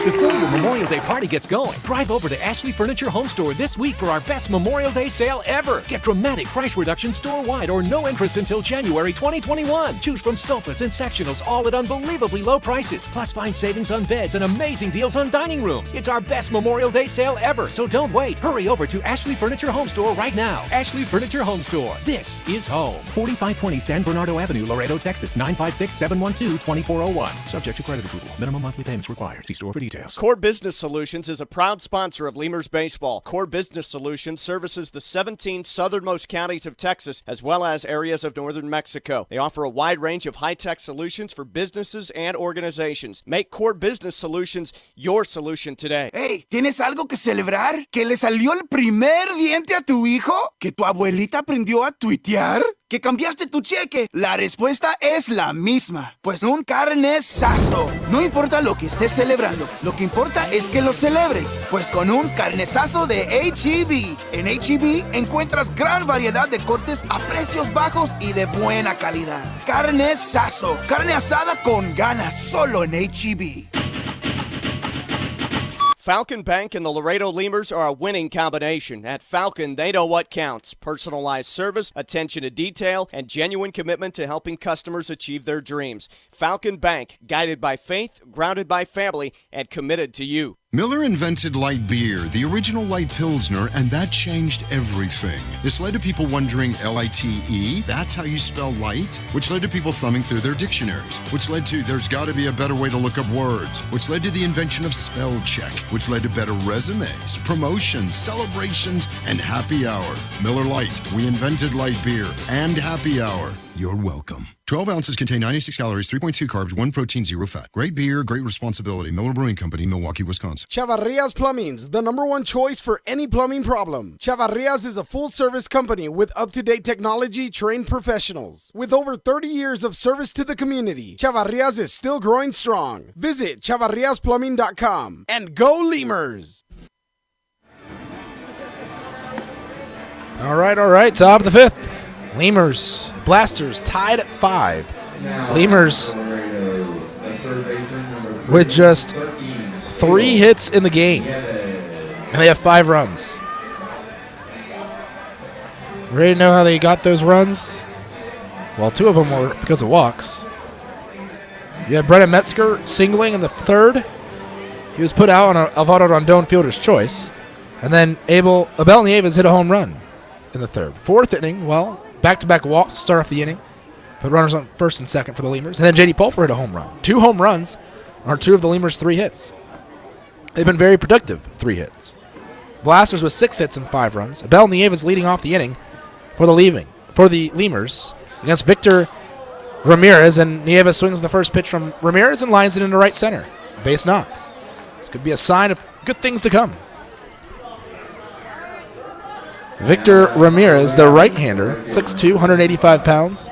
Before your Memorial Day party gets going, drive over to Ashley Furniture Home Store this week for our best Memorial Day sale ever. Get dramatic price reductions store-wide or no interest until January 2021. Choose from sofas and sectionals, all at unbelievably low prices. Plus, find savings on beds and amazing deals on dining rooms. It's our best Memorial Day sale ever, so don't wait. Hurry over to Ashley Furniture Home Store right now. Ashley Furniture Home Store. This is home. 4520 San Bernardo Avenue, Laredo, Texas. 956-712-2401. Subject to credit approval. Minimum monthly payments required. See store for details. Core Business Solutions is a proud sponsor of Lemurs Baseball. Core Business Solutions services the 17 southernmost counties of Texas as well as areas of northern Mexico. They offer a wide range of high-tech solutions for businesses and organizations. Make Core Business Solutions your solution today. Hey, ¿tienes algo que celebrar? ¿Que le salió el primer diente a tu hijo? ¿Que tu abuelita aprendió a tuitear? ¿Que cambiaste tu cheque? La respuesta es la misma. Pues un carnesazo. No importa lo que estés celebrando, lo que importa es que lo celebres. Pues con un carnesazo de H-E-B. En H-E-B encuentras gran variedad de cortes a precios bajos y de buena calidad. Carnesazo. Carne asada con ganas solo en H-E-B. Falcon Bank and the Laredo Lemurs are a winning combination. At Falcon, they know what counts. Personalized service, attention to detail, and genuine commitment to helping customers achieve their dreams. Falcon Bank, guided by faith, grounded by family, and committed to you. Miller invented light beer, the original light Pilsner, and that changed everything. This led to people wondering L-I-T-E, that's how you spell light, which led to people thumbing through their dictionaries, which led to there's got to be a better way to look up words, which led to the invention of spell check, which led to better resumes, promotions, celebrations, and happy hour. Miller Lite, we invented light beer and happy hour. You're welcome. 12 ounces contain 96 calories, 3.2 carbs, 1 protein, 0 fat. Great beer, great responsibility. Miller Brewing Company, Milwaukee, Wisconsin. Chavarrias Plumbing's the #1 choice for any plumbing problem. Chavarrias is a full-service company with up-to-date technology, trained professionals. With over 30 years of service to the community, Chavarrias is still growing strong. Visit chavarriasplumbing.com and go Lemurs! All right. Top of the fifth. Lemurs, Blasters tied at 5. Lemurs with just 3 hits in the game. And they have 5 runs. Ready to know how they got those runs? Well, 2 of them were because of walks. You had Brennan Metzger singling in the 3rd. He was put out on a Alvaro Rondon fielder's choice. And then Abel Nieves hit a home run in the 3rd. 4th inning, well, back-to-back walks to start off the inning. Put runners on 1st and 2nd for the Lemurs. And then J.D. Pulfer hit a home run. 2 home runs are 2 of the Lemurs' 3 hits. They've been very productive, 3 hits. Blasters with 6 hits and 5 runs. Abel Nieves leading off the inning for the Lemurs against Victor Ramirez. And Nieves swings the first pitch from Ramirez and lines it into right center. Base knock. This could be a sign of good things to come. Victor Ramirez, the right-hander, 6'2", 185 pounds.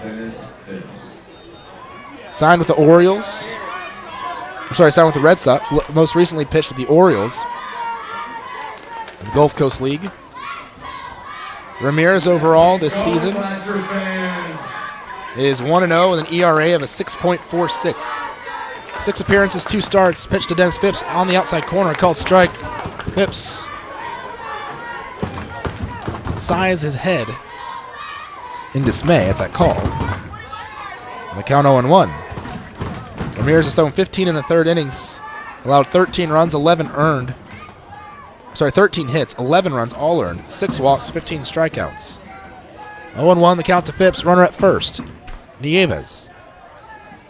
Signed with the Orioles. Signed with the Red Sox. Most recently pitched with the Orioles in the Gulf Coast League. Ramirez overall this season is 1-0 with an ERA of a 6.46. 6 appearances, 2 starts. Pitched to Dennis Phipps on the outside corner. Called strike. Phipps sighs his head in dismay at that call. The count 0-1. Ramirez has thrown 15 in the 3rd innings, allowed 13 runs, 13 hits, 11 runs, all earned, 6 walks, 15 strikeouts. 0-1, the count to Phipps, runner at first. Nieves.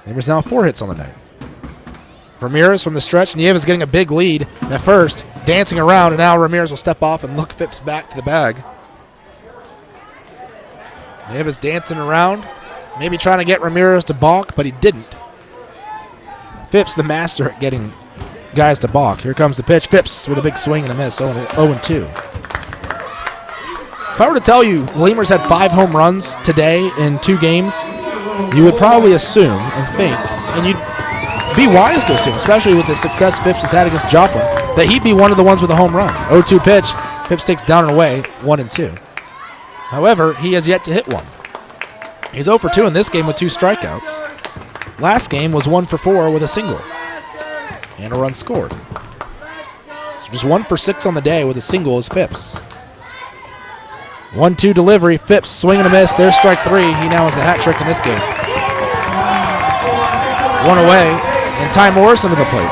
Nieves now 4 hits on the night. Ramirez from the stretch, Nieves getting a big lead at first, dancing around, and now Ramirez will step off and look Phipps back to the bag. Nieves dancing around, maybe trying to get Ramirez to balk, but he didn't. Phipps, the master at getting guys to balk. Here comes the pitch. Phipps with a big swing and a miss, 0-2. If I were to tell you the Lemurs had 5 home runs today in 2 games, you would probably assume and think, and you'd be wise to assume, especially with the success Phipps has had against Joplin, that he'd be one of the ones with a home run. 0-2 pitch. Phipps takes down and away, 1-2. However, he has yet to hit one. He's 0 for 2 in this game with 2 strikeouts. Last game was 1 for 4 with a single and a run scored. So just 1 for 6 on the day with a single is Phipps. 1-2 delivery. Phipps swing and a miss. There's strike 3. He now has the hat trick in this game. 1 away, and Ty Morrison to the plate.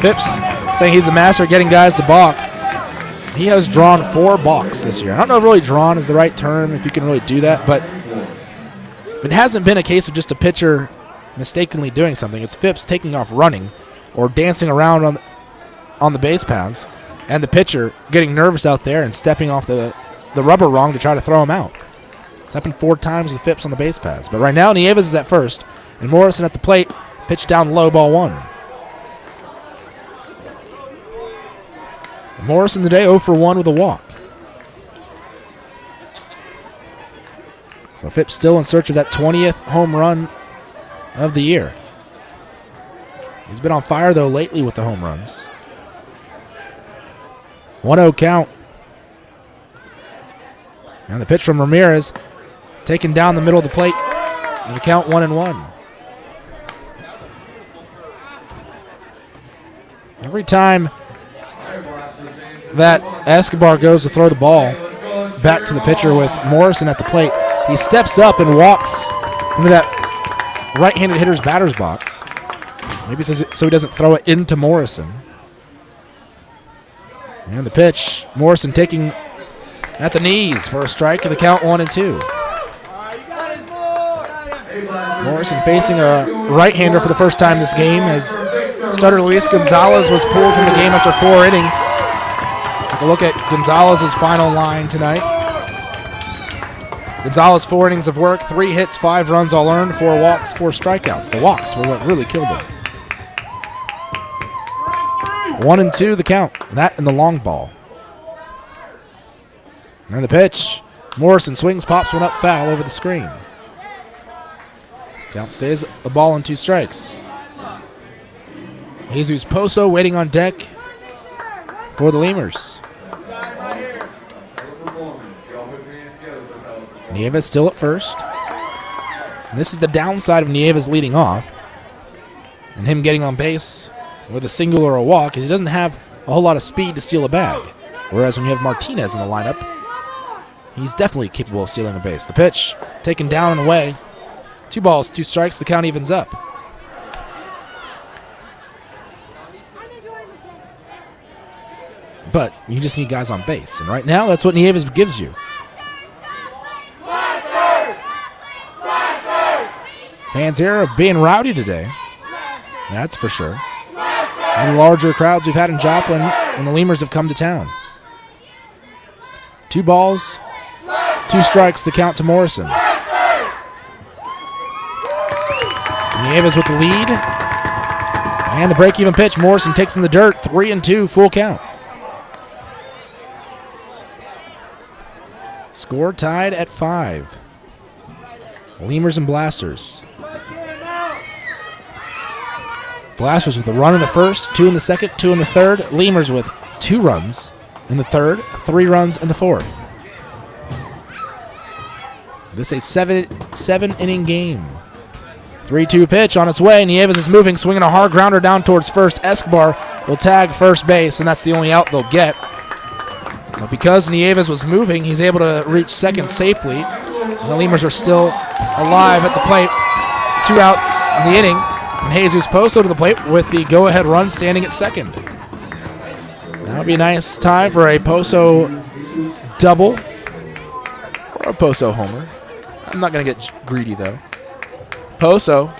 Phipps saying he's the master of getting guys to balk. He has drawn 4 balks this year. I don't know if really drawn is the right term, if you can really do that, but it hasn't been a case of just a pitcher mistakenly doing something. It's Phipps taking off running or dancing around on the base paths, and the pitcher getting nervous out there and stepping off the rubber wrong to try to throw him out. It's happened 4 times with Phipps on the base paths. But right now, Nieves is at first, and Morrison at the plate, pitch down low, ball 1. Morrison today 0 for 1 with a walk. So Phipps still in search of that 20th home run of the year. He's been on fire, though, lately with the home runs. 1-0 count. And the pitch from Ramirez, taken down the middle of the plate, and the count 1-1. Every time that Escobar goes to throw the ball back to the pitcher with Morrison at the plate, he steps up and walks into that right-handed hitter's batter's box. Maybe so he doesn't throw it into Morrison. And the pitch, Morrison taking at the knees for a strike, and the count 1-2. Morrison facing a right-hander for the first time this game as starter Luis Gonzalez was pulled from the game after 4 innings. Take a look at Gonzalez's final line tonight. Gonzalez, 4 innings of work, 3 hits, 5 runs all earned, 4 walks, 4 strikeouts. The walks were what really killed him. 1-2 the count. That and the long ball. And the pitch. Morrison swings, pops one up foul over the screen. Count stays a ball and 2 strikes. Jesus Poso waiting on deck for the Lemurs. Nieves still at first. And this is the downside of Nieves leading off and him getting on base with a single or a walk is he doesn't have a whole lot of speed to steal a bag. Whereas when you have Martinez in the lineup, he's definitely capable of stealing a base. The pitch taken down and away. 2 balls, 2 strikes. The count evens up. But you just need guys on base. And right now, that's what Nieves gives you. Fans here are being rowdy today. That's for sure. One of the larger crowds we've had in Joplin when the Lemurs have come to town. 2 balls, 2 strikes, the count to Morrison. Nieves with the lead. And the break-even pitch. Morrison takes in the dirt. 3-2, full count. Score tied at 5. Lemurs and Blasters. Blasters with a run in the first, 2 in the second, 2 in the third. Lemurs with 2 runs in the third, 3 runs in the fourth. This is a 7-inning game. 3-2 pitch on its way. Nieves is moving, swinging a hard grounder down towards first. Escobar will tag first base, and that's the only out they'll get. So because Nieves was moving, he's able to reach second safely. And the Lemurs are still alive at the plate. 2 outs in the inning. And Jesus Poso to the plate with the go-ahead run standing at second. That would be a nice time for a Poso double or a Poso homer. I'm not going to get greedy, though. Poso,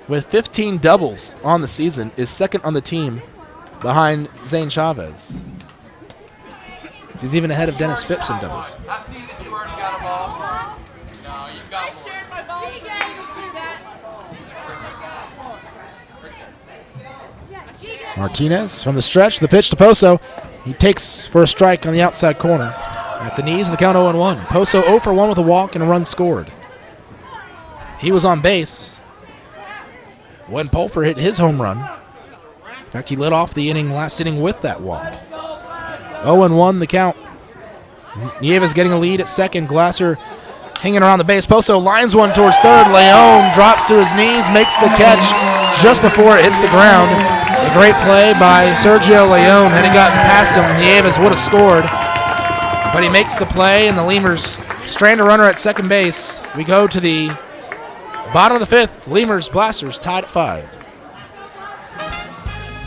with 15 doubles on the season, is second on the team behind Zane Chavez. So he's even ahead of Dennis Phipps in doubles. I see that you already got a ball. No, you've got one. Martinez from the stretch, the pitch to Poso. He takes for a strike on the outside corner. At the knees, and the count 0-1. Poso 0 for 1 with a walk and a run scored. He was on base when Pulfer hit his home run. In fact, he led off the last inning with that walk. 0-1 the count. Nieves getting a lead at second. Glasser hanging around the base. Poso lines one towards third. Leon drops to his knees, makes the catch just before it hits the ground. A great play by Sergio Leon. Had it gotten past him, Nieves would have scored. But he makes the play, and the Lemurs strand a runner at second base. We go to the bottom of the 5th. Lemurs Blasters tied at 5.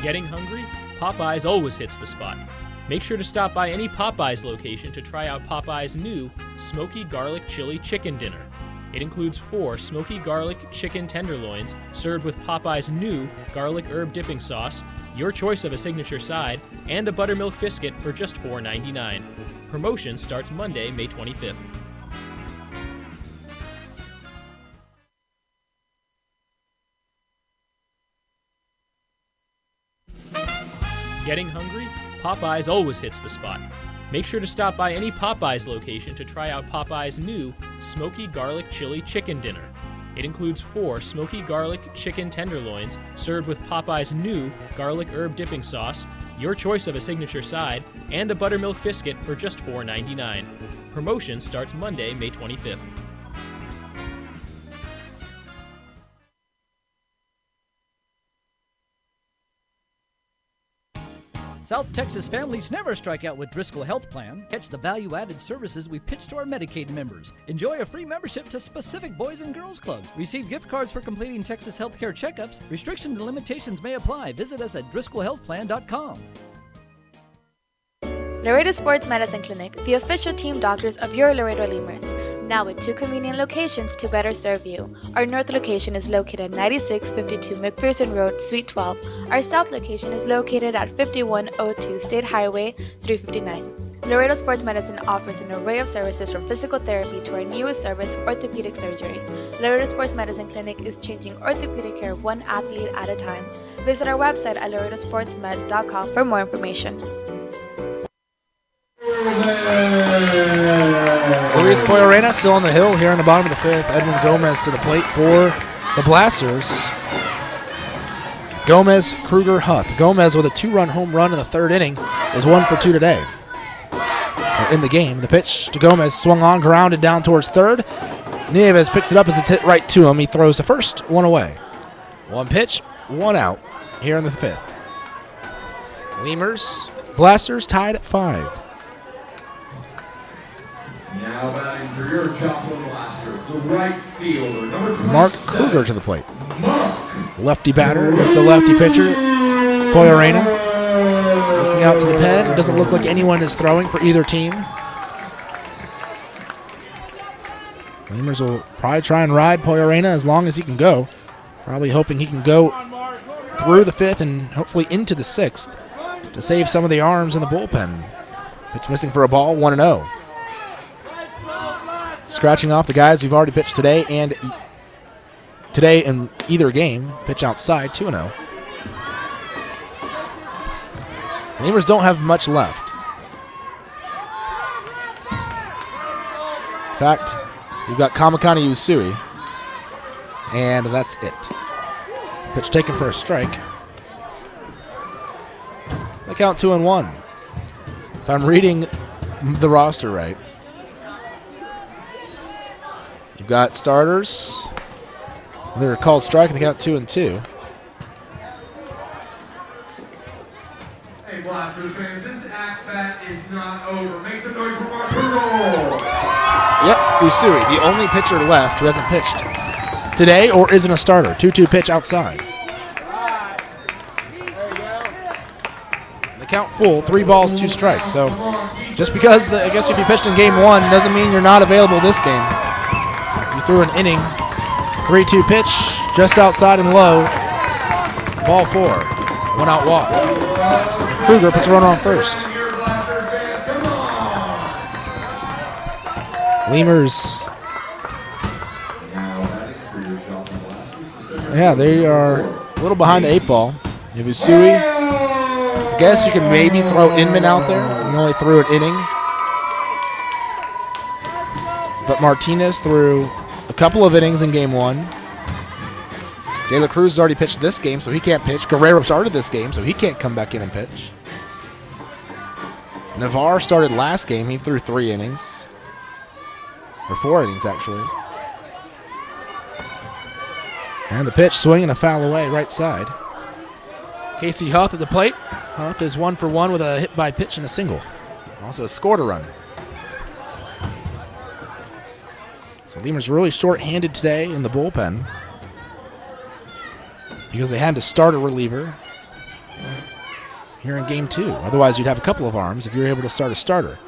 Getting hungry? Popeyes always hits the spot. Make sure to stop by any Popeyes location to try out Popeyes' new Smoky Garlic Chili Chicken Dinner. It includes 4 smoky garlic chicken tenderloins served with Popeyes' new garlic herb dipping sauce, your choice of a signature side, and a buttermilk biscuit for just $4.99. Promotion starts Monday, May 25th. Getting hungry? Popeyes always hits the spot. Make sure to stop by any Popeyes location to try out Popeyes' new Smoky Garlic Chili Chicken Dinner. It includes 4 smoky garlic chicken tenderloins served with Popeyes' new garlic herb dipping sauce, your choice of a signature side, and a buttermilk biscuit for just $4.99. Promotion starts Monday, May 25th. South Texas families never strike out with Driscoll Health Plan. Catch the value-added services we pitch to our Medicaid members. Enjoy a free membership to specific boys and girls clubs. Receive gift cards for completing Texas healthcare checkups. Restrictions and limitations may apply. Visit us at DriscollHealthPlan.com. Laredo Sports Medicine Clinic, the official team doctors of your Laredo Lemurs. Now with 2 convenient locations to better serve you. Our north location is located at 9652 McPherson Road, Suite 12. Our south location is located at 5102 State Highway 359. Laredo Sports Medicine offers an array of services from physical therapy to our newest service, orthopedic surgery. Laredo Sports Medicine Clinic is changing orthopedic care one athlete at a time. Visit our website at laredosportsmed.com for more information. Luis Poyorena still on the hill here in the bottom of the 5th. Edwin Gomez to the plate for the Blasters. Gomez, Kruger, Huth. Gomez with a 2-run home run in the 3rd inning is 1 for 2 today. In the game, the pitch to Gomez swung on, grounded down towards 3rd. Nieves picks it up as it's hit right to him. He throws the first, 1 away. 1 pitch, 1 out here in the 5th. Lemurs, Blasters tied at 5. Now batting for your Joplin Blasters, the right fielder, number 27. Mark Kruger to the plate. Lefty batter against the lefty pitcher, Poyorena. Looking out to the pen. Doesn't look like anyone is throwing for either team. Lemurs will probably try and ride Poyorena as long as he can go. Probably hoping he can go through the 5th and hopefully into the 6th to save some of the arms in the bullpen. Pitch missing for a ball, 1-0. Scratching off the guys who've already pitched today and today in either game. Pitch outside, 2-0. Lemurs don't have much left. In fact, you've got Kamakani Usui, and that's it. Pitch taken for a strike. They count 2-1. If I'm reading the roster right. You've got starters. They're called strike. They count 2-2. Hey, Blasters fans, this at-bat is not over. Make some noise for Mark Kruger. Yep, Usui, the only pitcher left who hasn't pitched today or isn't a starter. 2-2 pitch outside. The count full, 3 balls, 2 strikes. So just because, I guess if you pitched in game 1 doesn't mean you're not available this game. Through an inning, 3-2 pitch, just outside and low. Ball 4, 1 out walk. Kruger puts a runner on first. Lemurs. Yeah, they are a little behind the 8 ball. You have Usui. I guess you can maybe throw Inman out there. He only threw an inning. But Martinez threw a couple of innings in game 1. De La Cruz has already pitched this game, so he can't pitch. Guerrero started this game, so he can't come back in and pitch. Navarre started last game. He threw 3 innings. Or 4 innings, actually. And the pitch, swing and a foul away, right side. Casey Huth at the plate. Huth is 1 for 1 with a hit by pitch and a single. Also scored a run. So Lemurs really short-handed today in the bullpen because they had to start a reliever here in game 2. Otherwise, you'd have a couple of arms if you're able to start a starter.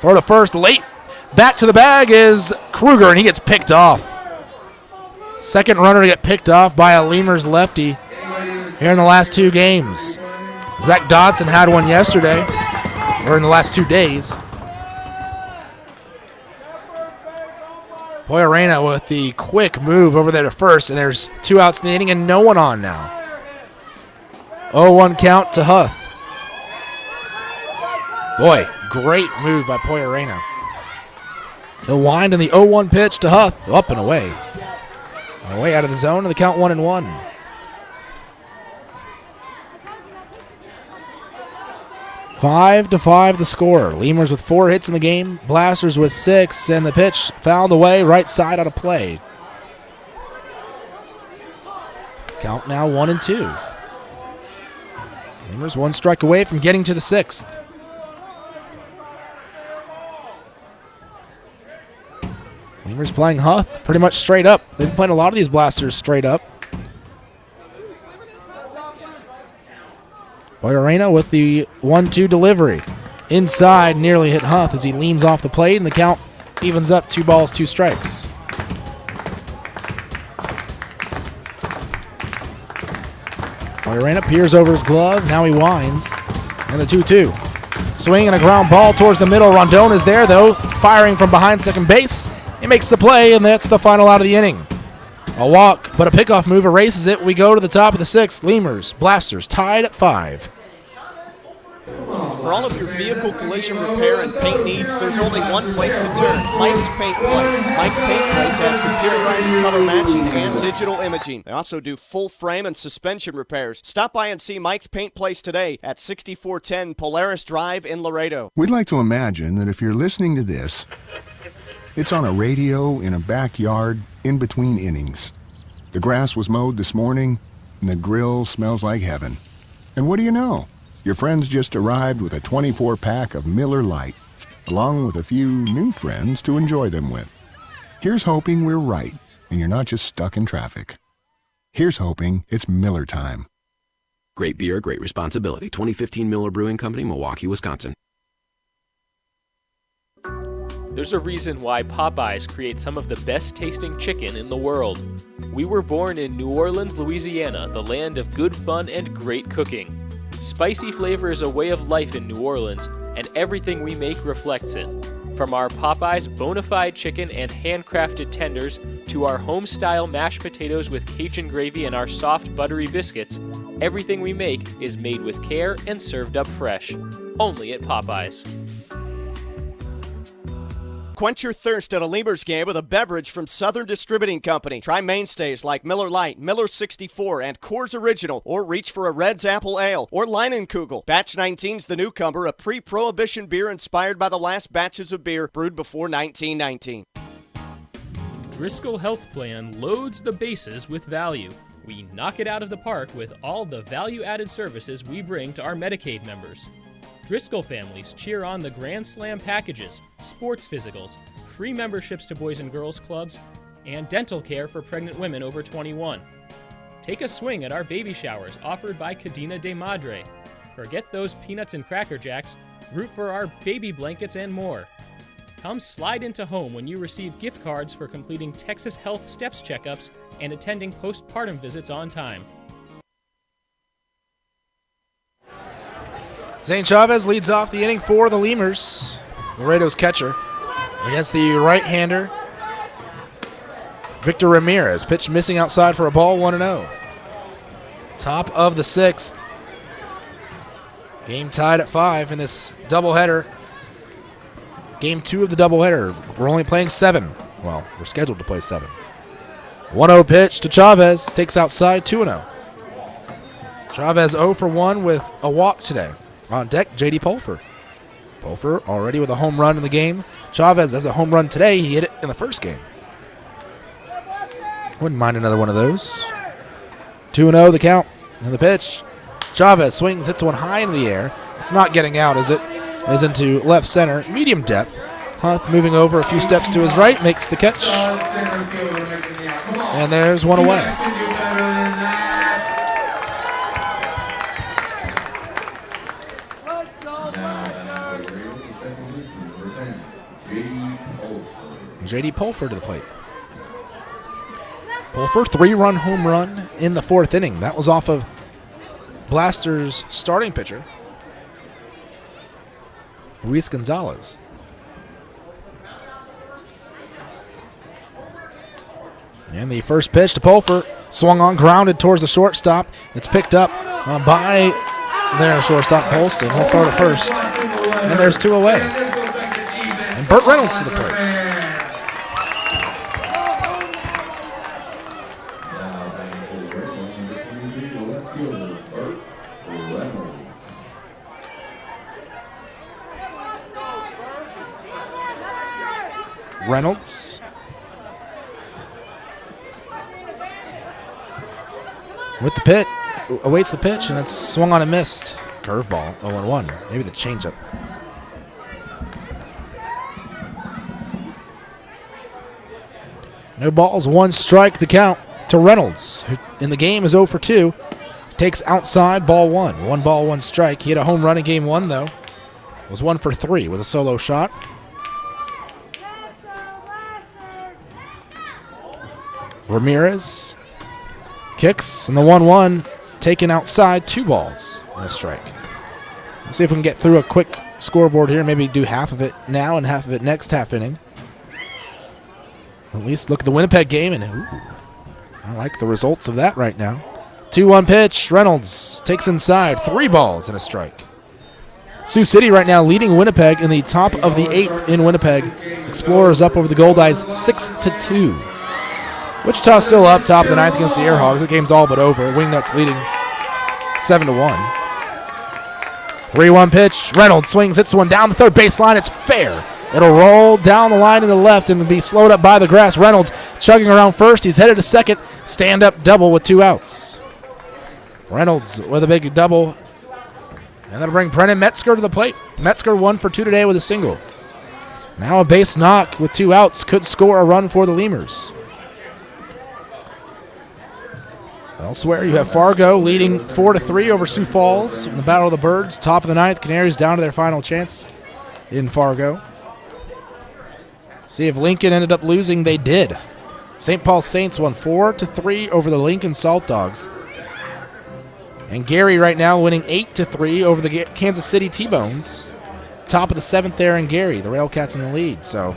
Throw to first, late. Back to the bag is Kruger, and he gets picked off. Second runner to get picked off by a Lemurs lefty here in the last 2 games. Zach Dodson had one yesterday, or in the last 2 days. Poyorena with the quick move over there to first, and there's 2 outs in the inning and no one on now. 0-1 count to Huth. Boy, Great move by Poyarena. He'll wind in the 0-1 pitch to Huth. Up and away. Away out of the zone, and the count 1-1. Five to 5 the score. Lemurs with 4 hits in the game. Blasters with 6, and the pitch fouled away right side out of play. Count now 1-2. Lemurs 1 strike away from getting to the 6th. Lemurs playing Huth pretty much straight up. They've been playing a lot of these Blasters straight up. Poyarena with the 1-2 delivery. Inside, nearly hit Huth as he leans off the plate, and the count evens up 2 balls, 2 strikes. Poyarena peers over his glove. Now he winds. And the 2-2. Swing and a ground ball towards the middle. Rondon is there, though, firing from behind second base. He makes the play, and that's the final out of the inning. A walk, but a pickoff move erases it. We go to the top of the 6th. Lemurs, Blasters tied at 5. For all of your vehicle collision repair and paint needs, there's only one place to turn, Mike's Paint Place. Mike's Paint Place has computerized color matching and digital imaging. They also do full frame and suspension repairs. Stop by and see Mike's Paint Place today at 6410 Polaris Drive in Laredo. We'd like to imagine that if you're listening to this, it's on a radio in a backyard in between innings. The grass was mowed this morning, and the grill smells like heaven. And what do you know? Your friends just arrived with a 24-pack of Miller Lite, along with a few new friends to enjoy them with. Here's hoping we're right, and you're not just stuck in traffic. Here's hoping it's Miller time. Great beer, great responsibility. 2015 Miller Brewing Company, Milwaukee, Wisconsin. There's a reason why Popeyes creates some of the best tasting chicken in the world. We were born in New Orleans, Louisiana, the land of good fun and great cooking. Spicy flavor is a way of life in New Orleans, and everything we make reflects it. From our Popeyes bona fide chicken and handcrafted tenders to our home-style mashed potatoes with Cajun gravy and our soft, buttery biscuits, everything we make is made with care and served up fresh. Only at Popeyes. Quench your thirst at a Lemurs game with a beverage from Southern Distributing Company. Try mainstays like Miller Lite, Miller 64, and Coors Original, or reach for a Red's Apple Ale or Leinenkugel. Batch 19's the newcomer, a pre-prohibition beer inspired by the last batches of beer brewed before 1919. Driscoll Health Plan loads the bases with value. We knock it out of the park with all the value-added services we bring to our Medicaid members. Driscoll families cheer on the Grand Slam packages, sports physicals, free memberships to Boys and Girls Clubs, and dental care for pregnant women over 21. Take a swing at our baby showers offered by Cadena de Madre. Forget those peanuts and Cracker Jacks, root for our baby blankets and more. Come slide into home when you receive gift cards for completing Texas Health Steps checkups and attending postpartum visits on time. Zane Chavez leads off the inning for the Lemurs. Laredo's catcher against the right-hander, Victor Ramirez. Pitch missing outside for a ball, 1-0. Top of the 6th. Game tied at 5 in this doubleheader. Game 2 of the doubleheader. We're only playing 7. Well, we're scheduled to play 7. 1-0 pitch to Chavez. Takes outside, 2-0. Chavez 0 for 1 with a walk today. On deck, J.D. Pulfer. Pulfer already with a home run in the game. Chavez has a home run today. He hit it in the first game. Wouldn't mind another one of those. 2-0 the count and the pitch. Chavez swings, hits one high in the air. It's not getting out, is it? Is into left center, medium depth. Huth moving over a few steps to his right, makes the catch. And there's one away. J.D. Pulfer to the plate. Pulfer, 3-run home run in the 4th inning. That was off of Blasters' starting pitcher, Luis Gonzalez. And the first pitch to Pulfer, swung on, grounded towards the shortstop. It's picked up by their shortstop, Polston. He'll throw to first. And there's 2 away. And Burt Reynolds to the plate. Reynolds with the pitch, awaits the pitch, and it's swung on and missed. Curveball, 0-1. Maybe the changeup. No balls, 1 strike, the count to Reynolds, who in the game is 0 for 2. Takes outside, ball 1. 1 ball, 1 strike. He had a home run in game 1, though. Was 1 for 3 with a solo shot. Ramirez kicks, and the 1-1 taken outside, 2 balls and a strike. Let's see if we can get through a quick scoreboard here. Maybe do half of it now and half of it next half inning. At least look at the Winnipeg game, and I like the results of that right now. 2-1 pitch. Reynolds takes inside, 3 balls and a strike. Sioux City right now leading Winnipeg in the top of the 8th in Winnipeg. Explorers up over the Goldeyes 6-2. Wichita still up top of the 9th against the Airhogs. The game's all but over. Wingnuts leading 7-1. 3-1 pitch. Reynolds swings, hits one down the third baseline. It's fair. It'll roll down the line to the left and be slowed up by the grass. Reynolds chugging around first. He's headed to second. Stand-up double with 2 outs. Reynolds with a big double. And that'll bring Brennan Metzger to the plate. Metzger 1 for 2 today with a single. Now a base knock with 2 outs. Could score a run for the Lemurs. Elsewhere, you have Fargo leading 4-3 over Sioux Falls in the Battle of the Birds. Top of the 9th, Canaries down to their final chance in Fargo. See if Lincoln ended up losing. They did. St. Paul Saints won 4-3 over the Lincoln Salt Dogs. And Gary right now winning 8-3 over the Kansas City T-Bones. Top of the 7th there in Gary, the Railcats in the lead. So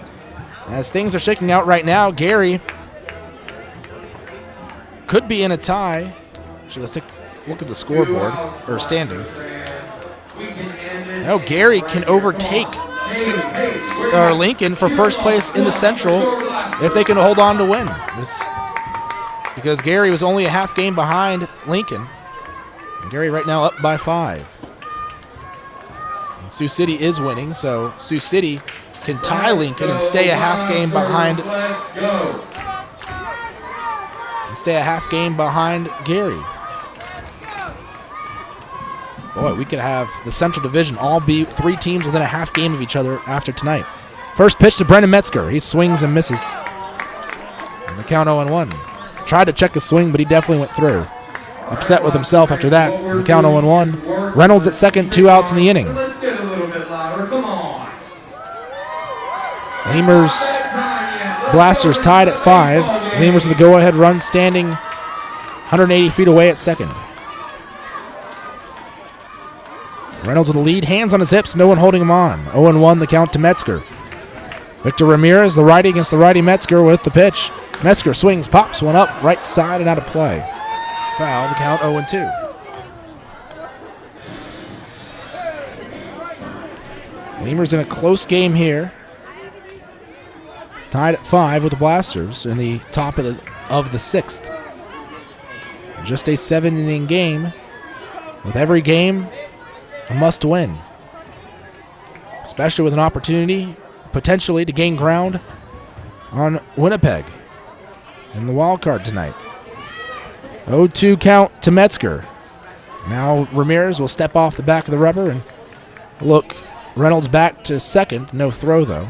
as things are shaking out right now, Gary could be in a tie. Actually, let's take a look at the scoreboard, or standings. Gary can overtake Lincoln for first place in the Central if they can hold on to win. Because Gary was only a half game behind Lincoln. And Gary right now up by 5. And Sioux City is winning, so Sioux City can tie Lincoln and stay a half game behind. Gary. Boy, we could have the Central Division all be 3 teams within a half game of each other after tonight. First pitch to Brendan Metzger. He swings and misses. And the count 0-1. Tried to check his swing, but he definitely went through. Upset with himself after that. The count 0-1. Reynolds at second, 2 outs in the inning. Lemurs Blasters tied at 5. Lemurs with a go-ahead run standing 180 feet away at second. Reynolds with the lead, hands on his hips, no one holding him on. 0-1 the count to Metzger. Victor Ramirez, the righty against the righty Metzger with the pitch. Metzger swings, pops one up, right side and out of play. Foul, the count 0-2. Lemurs in a close game here. Tied at 5 with the Blasters in the top of the 6th. Just a 7-inning game. With every game a must win. Especially with an opportunity potentially to gain ground on Winnipeg in the wild card tonight. 0-2 count to Metzger. Now Ramirez will step off the back of the rubber and look. Reynolds back to second. No throw though.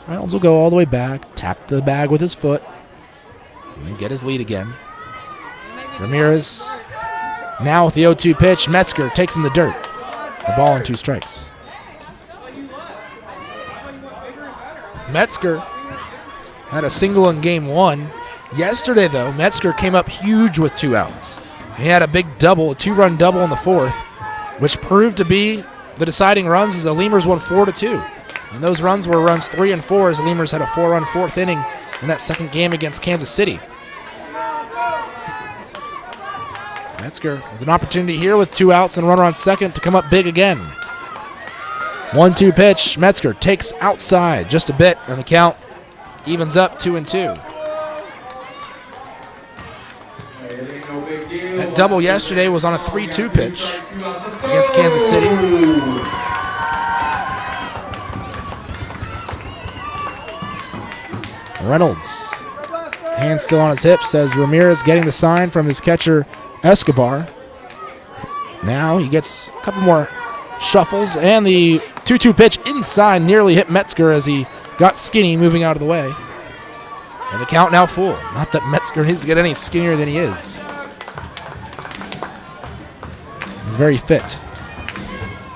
Reynolds will go all the way back, tap the bag with his foot, and then get his lead again. Ramirez now with the 0-2 pitch. Metzger takes in the dirt. The ball and 2 strikes. Metzger had a single in game 1. Yesterday, though, Metzger came up huge with 2 outs. He had a big double, a 2-run double in the 4th, which proved to be the deciding runs as the Lemurs won 4-2. And those runs were runs 3 and 4 as the Lemurs had a 4-run 4th inning in that second game against Kansas City. Metzger with an opportunity here with 2 outs and a runner on second to come up big again. 1-2 pitch. Metzger takes outside just a bit, and the count evens up 2-2. That double yesterday was on a 3-2 pitch against Kansas City. Reynolds, hand still on his hips as Ramirez getting the sign from his catcher Escobar. Now he gets a couple more shuffles, and the 2-2 pitch inside nearly hit Metzger as he got skinny moving out of the way. And the count now full. Not that Metzger needs to get any skinnier than he is. He's very fit.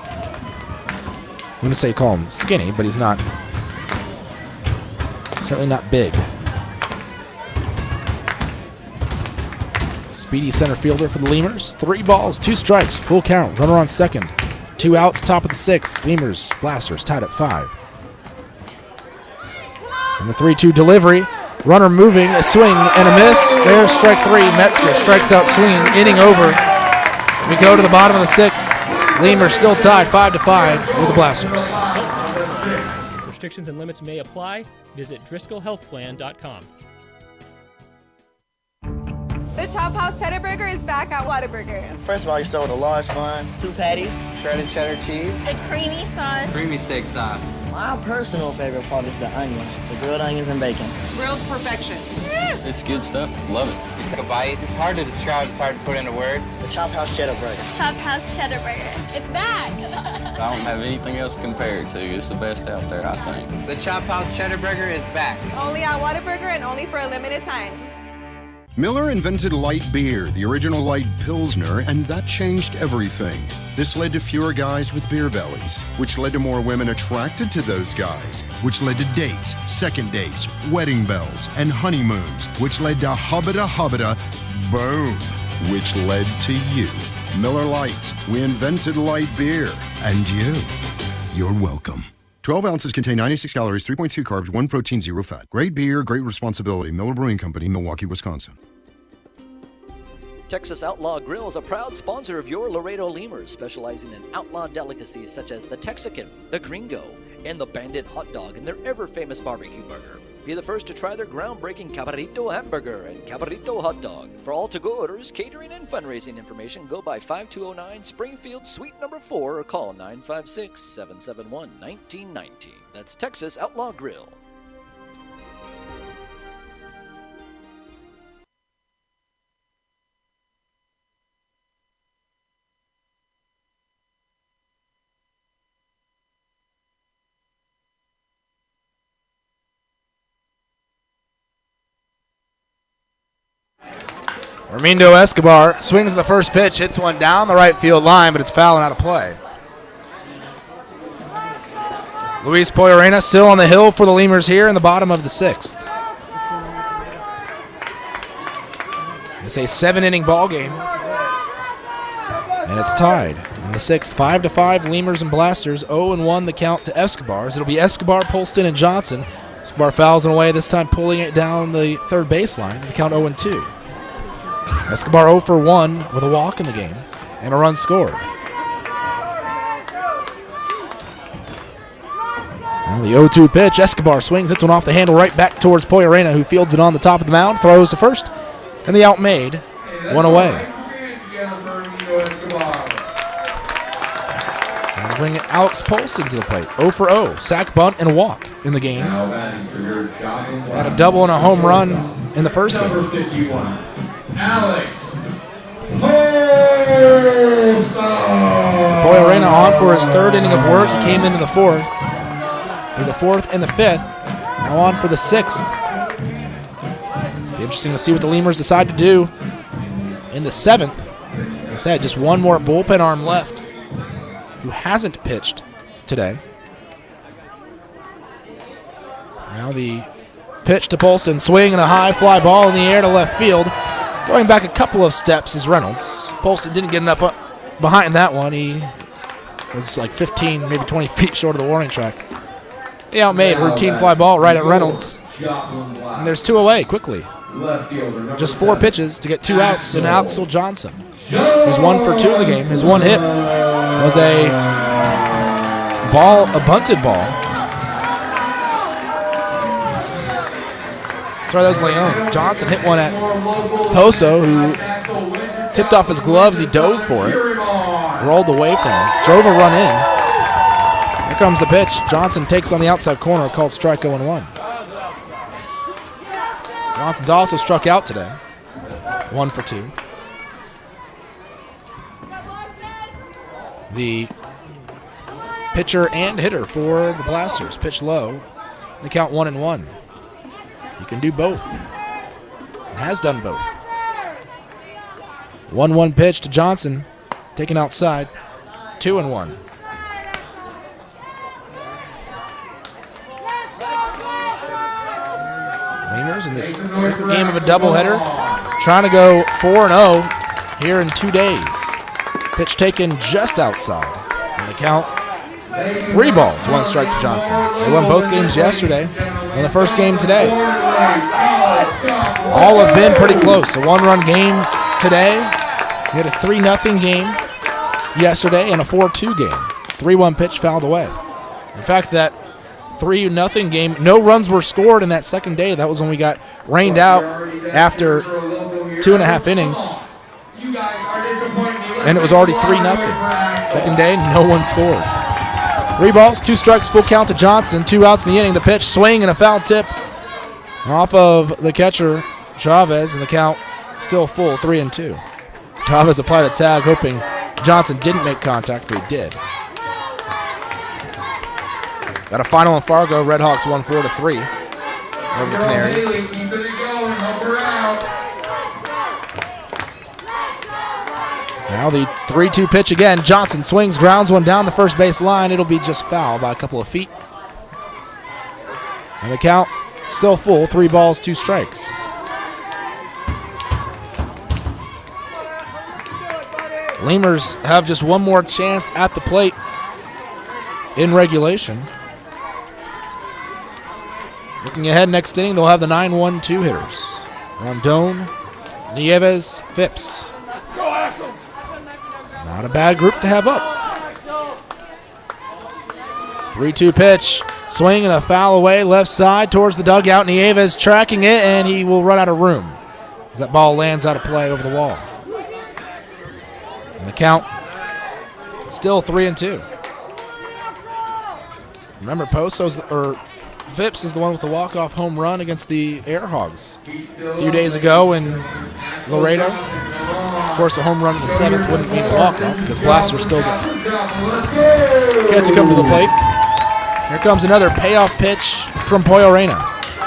I'm going to say call him skinny, but he's not. Certainly not big. Speedy center fielder for the Lemurs. 3 balls, 2 strikes, full count. Runner on second. 2 outs, top of the 6th. Lemurs, Blasters tied at 5. And the 3-2 delivery. Runner moving, a swing and a miss. There's strike 3. Metzger strikes out swinging, inning over. We go to the bottom of the 6th. Lemurs still tied 5-5 with the Blasters. Restrictions and limits may apply. Visit DriscollHealthPlan.com. The Chop House Cheddar Burger is back at Whataburger. First of all, you start with a large bun, 2 patties, Shredded cheddar cheese. The creamy sauce. Creamy steak sauce. My personal favorite part is the onions, the grilled onions and bacon. Grilled perfection. It's good stuff. Love it. It's like a bite. It's hard to describe. It's hard to put into words. The Chop House Cheddar Burger. Chop House Cheddar Burger. It's back. I don't have anything else to compare it to. It's the best out there, I think. The Chop House Cheddar Burger is back. Only at Whataburger and only for a limited time. Miller invented light beer, the original light Pilsner, and that changed everything. This led to fewer guys with beer bellies, which led to more women attracted to those guys, which led to dates, second dates, wedding bells, and honeymoons, which led to hubbada, boom, which led to you. Miller Lite, we invented light beer, and you're welcome. 12 ounces contain 96 calories, 3.2 carbs, 1 protein, 0 fat. Great beer, great responsibility. Miller Brewing Company, Milwaukee, Wisconsin. Texas Outlaw Grill is a proud sponsor of your Laredo Lemurs, specializing in outlaw delicacies such as the Texican, the Gringo, and the Bandit Hot Dog and their ever-famous barbecue burger. Be the first to try their groundbreaking Cabrito Hamburger and Cabrito Hot Dog. For all to-go orders, catering, and fundraising information, go by 5209 Springfield Suite number 4 or call 956-771-1990. That's Texas Outlaw Grill. Ramindo Escobar swings the first pitch, hits one down the right field line, but it's fouling out of play. Luis Poyorena still on the hill for the Lemurs here in the bottom of the 6th. It's a 7-inning ball game, and it's tied in the 6th, 5-5. Lemurs and Blasters, 0-1 the count to Escobar. It'll be Escobar, Polston, and Johnson. Escobar fouls it away, this time pulling it down the third baseline. The count 0-2. Escobar 0 for 1 with a walk in the game and a run scored. Well, the 0-2 pitch, Escobar swings, hits one off the handle right back towards Poyorena, who fields it on the top of the mound, throws to first, and the out made, one away. And we'll bring Alex Polston to the plate, 0 for 0, sack, bunt, and walk in the game. Had a double and a home run in the first game. Alex Polston. So Poyorena on for his 3rd inning of work. He came into the 4th. Through the 4th and the 5th. Now on for the 6th. Be interesting to see what the Lemurs decide to do in the 7th. Like I said, just one more bullpen arm left who hasn't pitched today. Now the pitch to Polston, swing and a high fly ball in the air to left field. Going back a couple of steps is Reynolds. Polston didn't get enough behind that one. He was like 15, maybe 20 feet short of the warning track. He outmade a routine fly ball right at Reynolds. And there's 2 away quickly. Just 4 pitches to get 2 outs and Axel Johnson, who's 1 for 2 in the game. His one hit was a a bunted ball. Sorry, that was Leon. Johnson hit one at Poso, who tipped off his gloves. He dove for it, rolled away from him, drove a run in. Here comes the pitch. Johnson takes on the outside corner, called strike 0-1. Johnson's also struck out today, 1 for 2. The pitcher and hitter for the Blasters pitch low. They count 1-1. He can do both, and has done both. 1-1 pitch to Johnson, taken outside, 2-1. Lemurs in this second game of a doubleheader, trying to go 4-0 here in 2 days. Pitch taken just outside, and the count 3 balls, 1 strike to Johnson. They won both games yesterday, and the first game today. All have been pretty close. A 1-run game today. We had a 3-0 game yesterday and a 4-2 game. 3-1 pitch fouled away. In fact, that 3-0 game, no runs were scored in that second day. That was when we got rained out after 2.5 innings. And it was already 3-0. Second day, no one scored. 3 balls, 2 strikes, full count to Johnson. 2 outs in the inning. The pitch, swing, and a foul tip off of the catcher, Chavez, and the count still full, 3-2. Chavez applied a tag, hoping Johnson didn't make contact, but he did. Got a final in Fargo. Redhawks won 4-3 over the Canaries. Now the 3-2 pitch again. Johnson swings, grounds one down the first base line. It'll be just foul by a couple of feet. And the count still full, 3 balls, 2 strikes. Lemurs have just one more chance at the plate in regulation. Looking ahead next inning, they'll have the 9-1-2 hitters. Rondon, Nieves, Phipps. Not a bad group to have up. 3-2 pitch. Swing and a foul away, left side towards the dugout. Nieves tracking it, and he will run out of room as that ball lands out of play over the wall. And the count still 3-2. Remember, Phipps is the one with the walk-off home run against the Air Hogs a few days ago in Laredo. Of course, a home run in the 7th wouldn't mean a walk-off because Blasters still get to come to the plate. Here comes another payoff pitch from Pollo Reyna.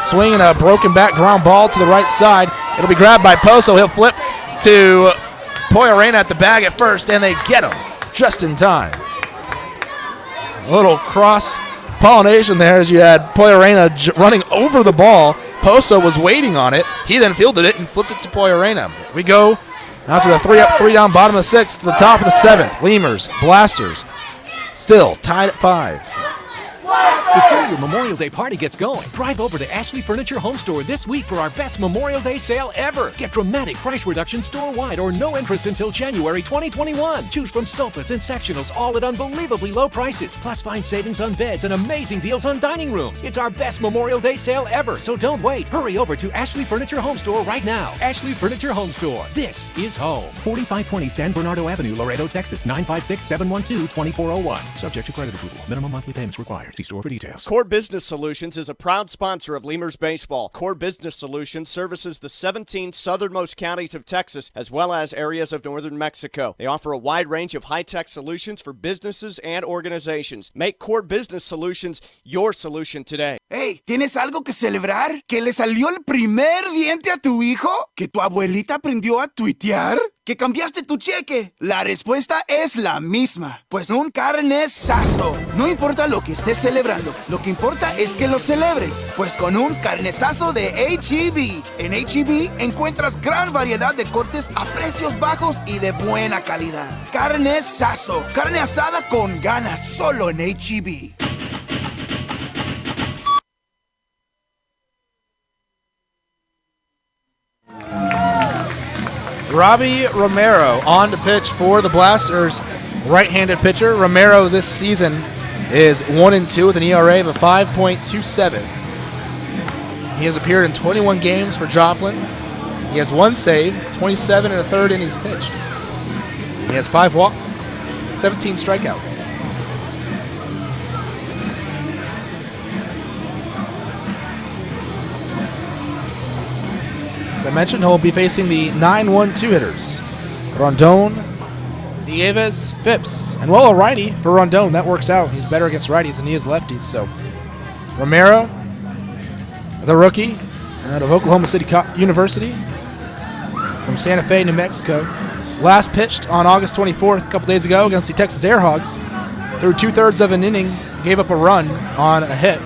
Swing and a broken back ground ball to the right side. It'll be grabbed by Poso. He'll flip to Pollo Reyna at the bag at first, and they get him just in time. A little cross-pollination there as you had Pollo Reyna running over the ball. Poso was waiting on it. He then fielded it and flipped it to Pollo Reyna. We go after the 3-up, 3-down, bottom of the 6th to the top of the 7th. Lemurs, Blasters, still tied at 5. Before your Memorial Day party gets going, drive over to Ashley Furniture Home Store this week for our best Memorial Day sale ever. Get dramatic price reduction store-wide or no interest until January 2021. Choose from sofas and sectionals, all at unbelievably low prices. Plus find savings on beds and amazing deals on dining rooms. It's our best Memorial Day sale ever, so don't wait. Hurry over to Ashley Furniture Home Store right now. Ashley Furniture Home Store. This is home. 4520 San Bernardo Avenue, Laredo, Texas. 956-712-2401. Subject to credit approval. Minimum monthly payments required. See store for details. Core Business Solutions is a proud sponsor of Lemurs Baseball. Core Business Solutions services the 17 southernmost counties of Texas as well as areas of northern Mexico. They offer a wide range of high-tech solutions for businesses and organizations. Make Core Business Solutions your solution today. Hey, ¿tienes algo que celebrar? ¿Que le salió el primer diente a tu hijo? ¿Que tu abuelita aprendió a tuitear? ¿Que cambiaste tu cheque? La respuesta es la misma. Pues un carnesazo. No importa lo que estés celebrando, lo que importa es que lo celebres. Pues con un carnesazo de H-E-B. En H-E-B encuentras gran variedad de cortes a precios bajos y de buena calidad. Carnesazo. Carne asada con ganas solo en H-E-B. Robbie Romero on to pitch for the Blasters. Right-handed pitcher. Romero this season is 1-2 with an ERA of a 5.27. He has appeared in 21 games for Joplin. He has 1 save, 27 1/3 innings pitched. He has 5 walks, 17 strikeouts. As I mentioned, he'll be facing the 9-1-2 hitters. Rondon, Nieves, Phipps. And well, a righty for Rondon. That works out. He's better against righties than he is lefties. So Romero, the rookie out of Oklahoma City University from Santa Fe, New Mexico. Last pitched on August 24th, a couple days ago, against the Texas Airhogs. Through 2/3 of an inning, gave up a run on a hit.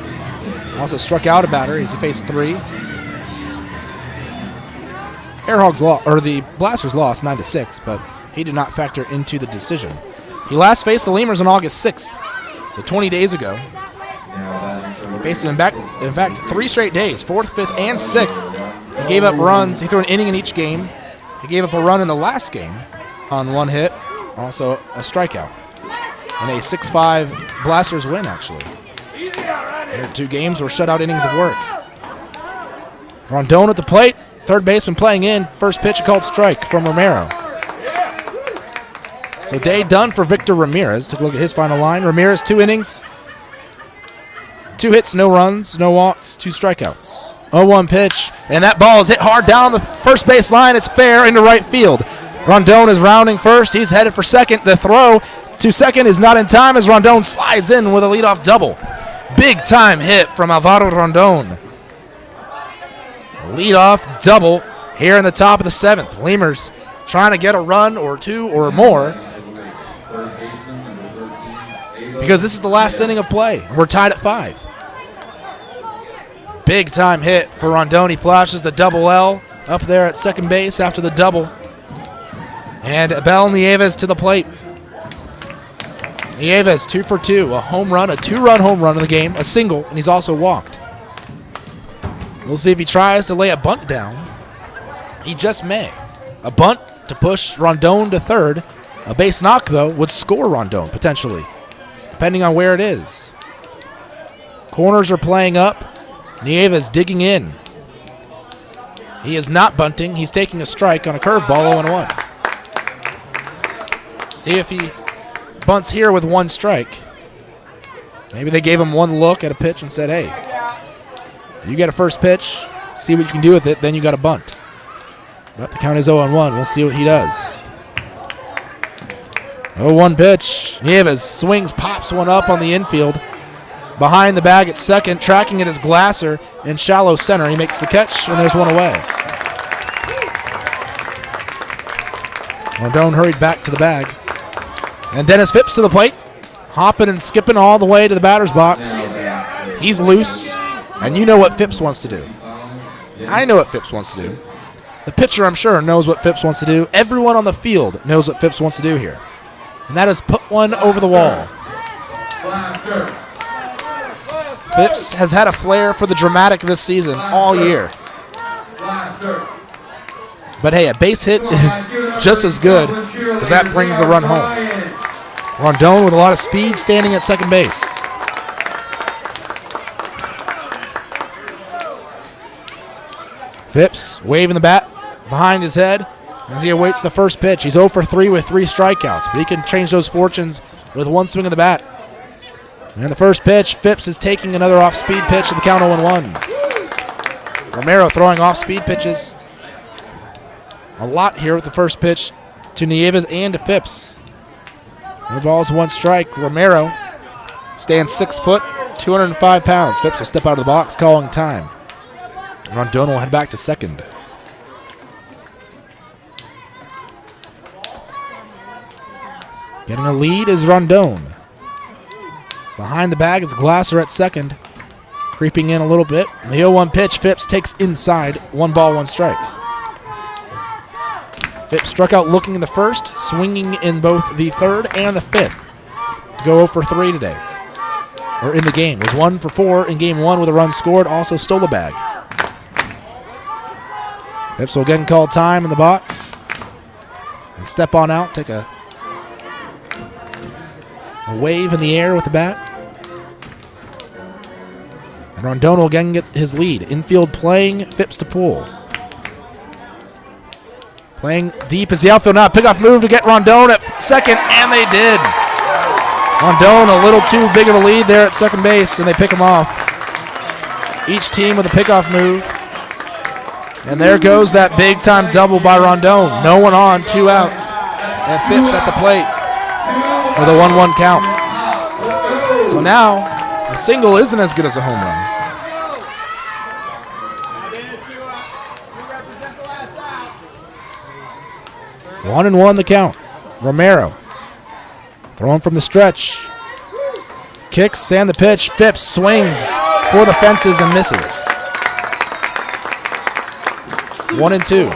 Also struck out a batter as he faced 3. Airhogs lost, or the Blasters lost 9-6, but he did not factor into the decision. He last faced the Lemurs on August 6th, so 20 days ago. He faced them in fact 3 straight days, 4th, 5th, and 6th. He gave up runs. He threw an inning in each game. He gave up a run in the last game on 1 hit, also a strikeout. And a 6-5 Blasters win, actually. Their 2 games were shutout innings of work. Rondon at the plate. Third baseman playing in. First pitch, a called strike from Romero. So day done for Victor Ramirez. Take a look at his final line. Ramirez, 2 innings, 2 hits, no runs, no walks, 2 strikeouts. 0-1 pitch, and that ball is hit hard down the first base line. It's fair into right field. Rondon is rounding first. He's headed for second. The throw to second is not in time as Rondon slides in with a leadoff double. Big time hit from Alvaro Rondon. Leadoff double here in the top of the 7th. Lemurs trying to get a run or 2 or more because this is the last inning of play. We're tied at 5. Big time hit for Rondon. He flashes the double L up there at second base after the double. And Abel Nieves to the plate. Nieves 2 for 2, a home run, a 2-run home run in the game, a single, and he's also walked. We'll see if he tries to lay a bunt down. He just may. A bunt to push Rondon to third. A base knock, though, would score Rondon, potentially, depending on where it is. Corners are playing up. Nieves digging in. He is not bunting. He's taking a strike on a curveball, 0-1. See if he bunts here with 1 strike. Maybe they gave him 1 look at a pitch and said, hey, you get a first pitch, see what you can do with it, then you got a bunt. But the count is 0-1. We'll see what he does. 0-1 pitch. Nieves swings, pops one up on the infield. Behind the bag at second, tracking it is Glasser in shallow center. He makes the catch, and there's 1 away. Rondon hurried back to the bag. And Dennis Phipps to the plate, hopping and skipping all the way to the batter's box. He's loose, and you know what Phipps wants to do. I know what Phipps wants to do. The pitcher, I'm sure, knows what Phipps wants to do. Everyone on the field knows what Phipps wants to do here, and that is put one over the wall. Phipps has had a flair for the dramatic this season all year. But hey, a base hit is just as good because that brings the run home. Rondon with a lot of speed standing at second base. Phipps waving the bat behind his head as he awaits the first pitch. He's 0 for 3 with 3 strikeouts, but he can change those fortunes with 1 swing of the bat. And the first pitch, Phipps is taking another off-speed pitch to the count 0-1. Romero throwing off-speed pitches. A lot here with the first pitch to Nieves and to Phipps. No balls, 1 strike. Romero stands 6 foot, 205 pounds. Phipps will step out of the box, calling time. Rondon will head back to second. Getting a lead is Rondon. Behind the bag is Glasser at second. Creeping in a little bit. The 0-1 pitch, Phipps takes inside. 1 ball, 1 strike. Phipps struck out looking in the first, swinging in both the third and the 5th to go 0 for 3 today. Or in the game. Was 1 for 4 in game 1 with a run scored. Also stole a bag. Phipps will again call time in the box. And step on out, take a wave in the air with the bat. And Rondon will again get his lead. Infield playing, Phipps to pull. Playing deep is the outfield now. Pickoff move to get Rondon at second, and they did. Rondon a little too big of a lead there at second base, and they pick him off. Each team with a pickoff move. And there goes that big-time double by Rondon. No one on, 2 outs. And Phipps at the plate with a 1-1 count. So now, a single isn't as good as a home run. 1-1 the count. Romero throwing from the stretch. Kicks and the pitch. Phipps swings for the fences and misses. 1-2.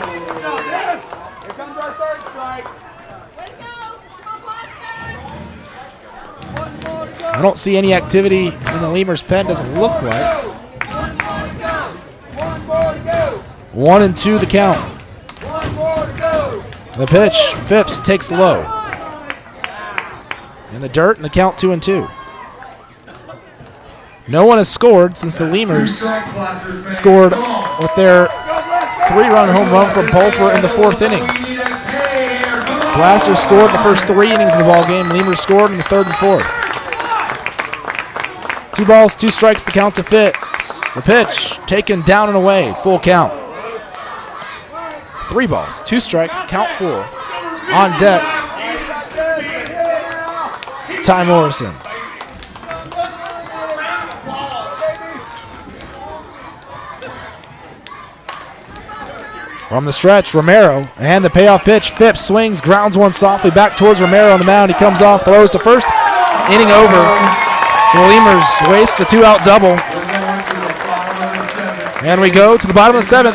I don't see any activity in the Lemurs pen. Doesn't look like. 1-2 the count. The pitch, Phipps takes low. In the dirt, and the count 2-2. No one has scored since the Lemurs scored with their 3-run home run from Pulver in the 4th inning. Blasters scored the first 3 innings of the ball game. Lemurs scored in the 3rd and 4th. 2 balls, 2 strikes, the count to Phipps. The pitch taken down and away, full count. 3 balls, 2 strikes, count 4. On deck, Ty Morrison. From the stretch, Romero, and the payoff pitch. Phipps swings, grounds one softly back towards Romero on the mound. He comes off, throws to first. Inning over. So the Lemurs waste the 2-out double. And we go to the bottom of the 7th.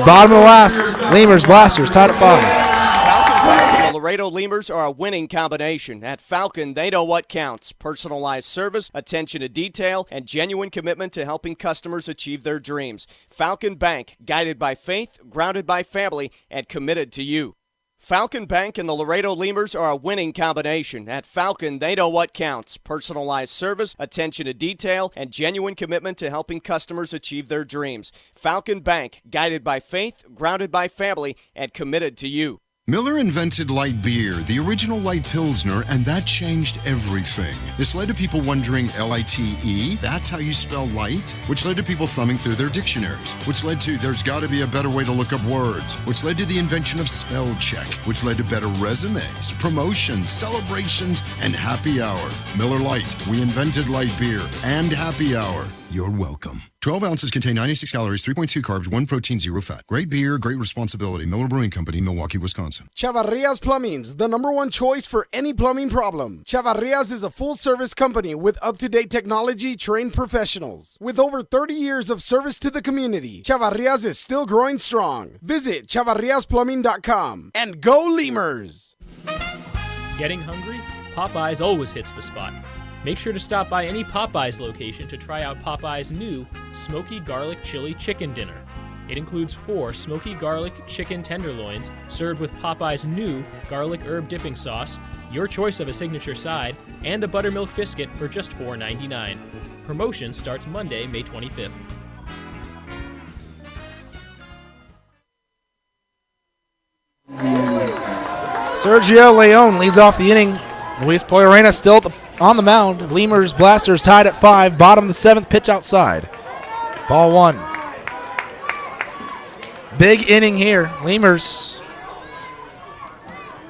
Bottom of the last. Lemurs, Blasters tied at 5. Falcon Bank and the Laredo Lemurs are a winning combination. At Falcon, they know what counts. Personalized service, attention to detail, and genuine commitment to helping customers achieve their dreams. Falcon Bank, guided by faith, grounded by family, and committed to you. Falcon Bank and the Laredo Lemurs are a winning combination. At Falcon, they know what counts. Personalized service, attention to detail, and genuine commitment to helping customers achieve their dreams. Falcon Bank, guided by faith, grounded by family, and committed to you. Miller invented light beer, the original light Pilsner, and that changed everything. This led to people wondering L-I-T-E, that's how you spell light, which led to people thumbing through their dictionaries, which led to there's got to be a better way to look up words, which led to the invention of spell check, which led to better resumes, promotions, celebrations, and happy hour. Miller Lite, we invented light beer and happy hour. You're welcome. 12 ounces contain 96 calories, 3.2 carbs, 1 protein, 0 fat. Great beer, great responsibility. Miller Brewing Company, Milwaukee, Wisconsin. Chavarria's Plumbing's the #1 choice for any plumbing problem. Chavarria's is a full-service company with up-to-date technology, trained professionals. With over 30 years of service to the community, Chavarria's is still growing strong. Visit chavarriasplumbing.com and go Lemurs! Getting hungry? Popeyes always hits the spot. Make sure to stop by any Popeyes location to try out Popeyes' new Smoky Garlic Chili Chicken Dinner. It includes 4 smoky garlic chicken tenderloins served with Popeyes' new garlic herb dipping sauce, your choice of a signature side, and a buttermilk biscuit for just $4.99. Promotion starts Monday, May 25th. Sergio Leon leads off the inning. Luis Poirena still on the mound. Lemurs, Blasters tied at 5. Bottom of the 7th, pitch outside. Ball 1. Big inning here. Lemurs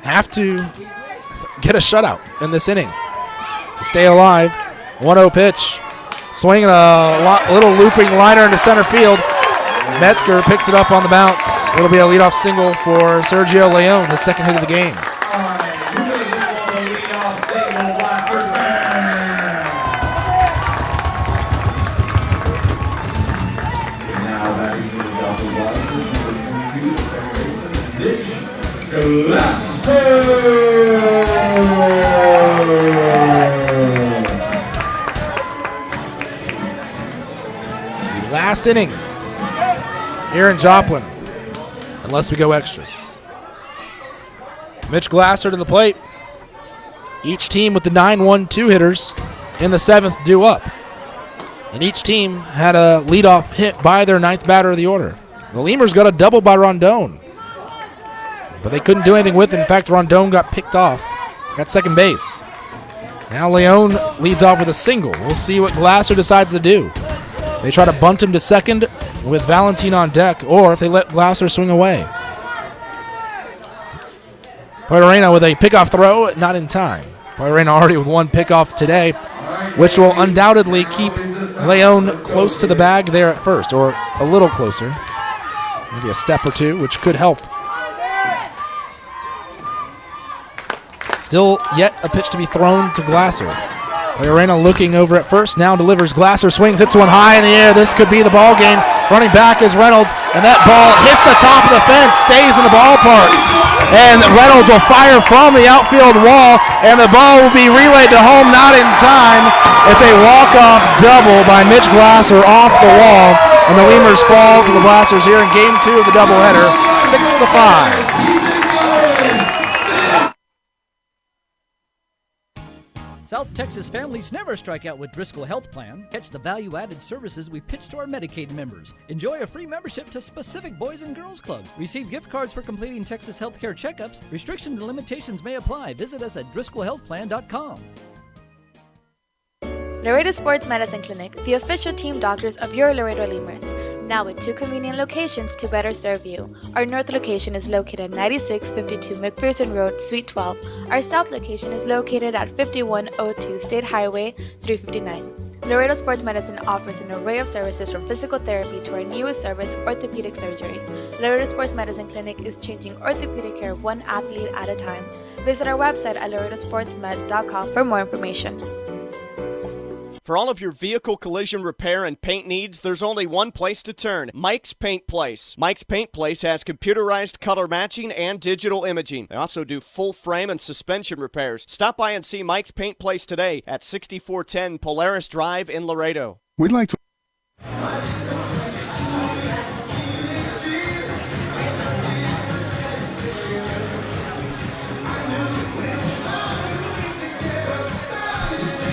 have to get a shutout in this inning to stay alive. 1-0 pitch. Swinging a little looping liner into center field. Metzger picks it up on the bounce. It'll be a leadoff single for Sergio Leon, his 2nd hit of the game. Last inning here in Joplin, unless we go extras. Mitch Glasser to the plate. Each team with the 9-1-2 hitters in the 7th due up. And each team had a leadoff hit by their ninth batter of the order. The Lemurs got a double by Rondon, but they couldn't do anything with it. In fact, Rondon got picked off at second base. Now Leon leads off with a single. We'll see what Glasser decides to do. They try to bunt him to second with Valentin on deck, or if they let Glasser swing away. Poirena with a pickoff throw, not in time. Poirena already with one pickoff today, which will undoubtedly keep Leon close to the bag there at first, or a little closer. Maybe a step or two, which could help. Still yet a pitch to be thrown to Glasser. Poirena looking over at first, now delivers. Glasser swings, hits one high in the air. This could be the ball game. Running back is Reynolds, and that ball hits the top of the fence, stays in the ballpark. And Reynolds will fire from the outfield wall, and the ball will be relayed to home, not in time. It's a walk-off double by Mitch Glasser off the wall, and the Lemurs fall to the Blasters here in Game 2 of the doubleheader, 6-5. South Texas families never strike out with Driscoll Health Plan. Catch the value-added services we pitch to our Medicaid members. Enjoy a free membership to specific boys and girls clubs. Receive gift cards for completing Texas healthcare checkups. Restrictions and limitations may apply. Visit us at DriscollHealthPlan.com. Laredo Sports Medicine Clinic, the official team doctors of your Laredo Lemurs. Now with 2 convenient locations to better serve you. Our north location is located at 9652 McPherson Road, Suite 12. Our south location is located at 5102 State Highway 359. Laredo Sports Medicine offers an array of services from physical therapy to our newest service, orthopedic surgery. Laredo Sports Medicine Clinic is changing orthopedic care one athlete at a time. Visit our website at laredosportsmed.com for more information. For all of your vehicle collision repair and paint needs, there's only one place to turn, Mike's Paint Place. Mike's Paint Place has computerized color matching and digital imaging. They also do full frame and suspension repairs. Stop by and see Mike's Paint Place today at 6410 Polaris Drive in Laredo. We'd like to...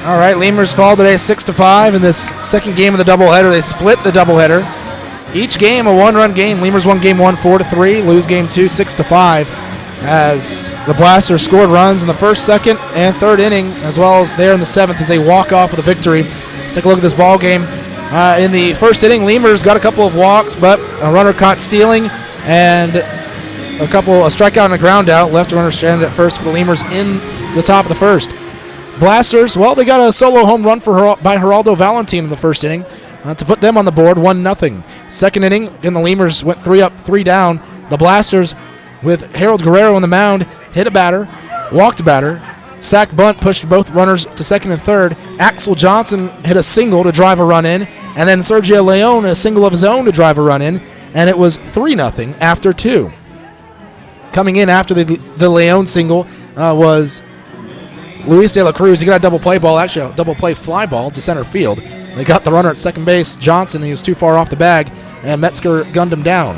All right, Lemurs fall today 6-5 in this second game of the doubleheader. They split the doubleheader. Each game a one-run game. Lemurs won game 1 4-3, lose game 2 6-5. As the Blasters scored runs in the first, second, and third inning, as well as there in the seventh as they walk off with a victory. Let's take a look at this ball game. In the first inning, Lemurs got a couple of walks, but a runner caught stealing, and a strikeout and a ground out. Left runner stranded at first for the Lemurs in the top of the first. Blasters, well, they got a solo home run by Geraldo Valentin in the first inning to put them on the board, 1-0. Second inning, again, the Lemurs went 3 up, 3 down. The Blasters, with Harold Guerrero on the mound, hit a batter, walked a batter, sack bunt pushed both runners to second and third. Axel Johnson hit a single to drive a run in, and then Sergio Leon a single of his own to drive a run in, and it was 3-0 after 2. Coming in after the Leon single was Luis De La Cruz. He got a double play ball, actually a double play fly ball to center field. They got the runner at second base, Johnson. He was too far off the bag, and Metzger gunned him down.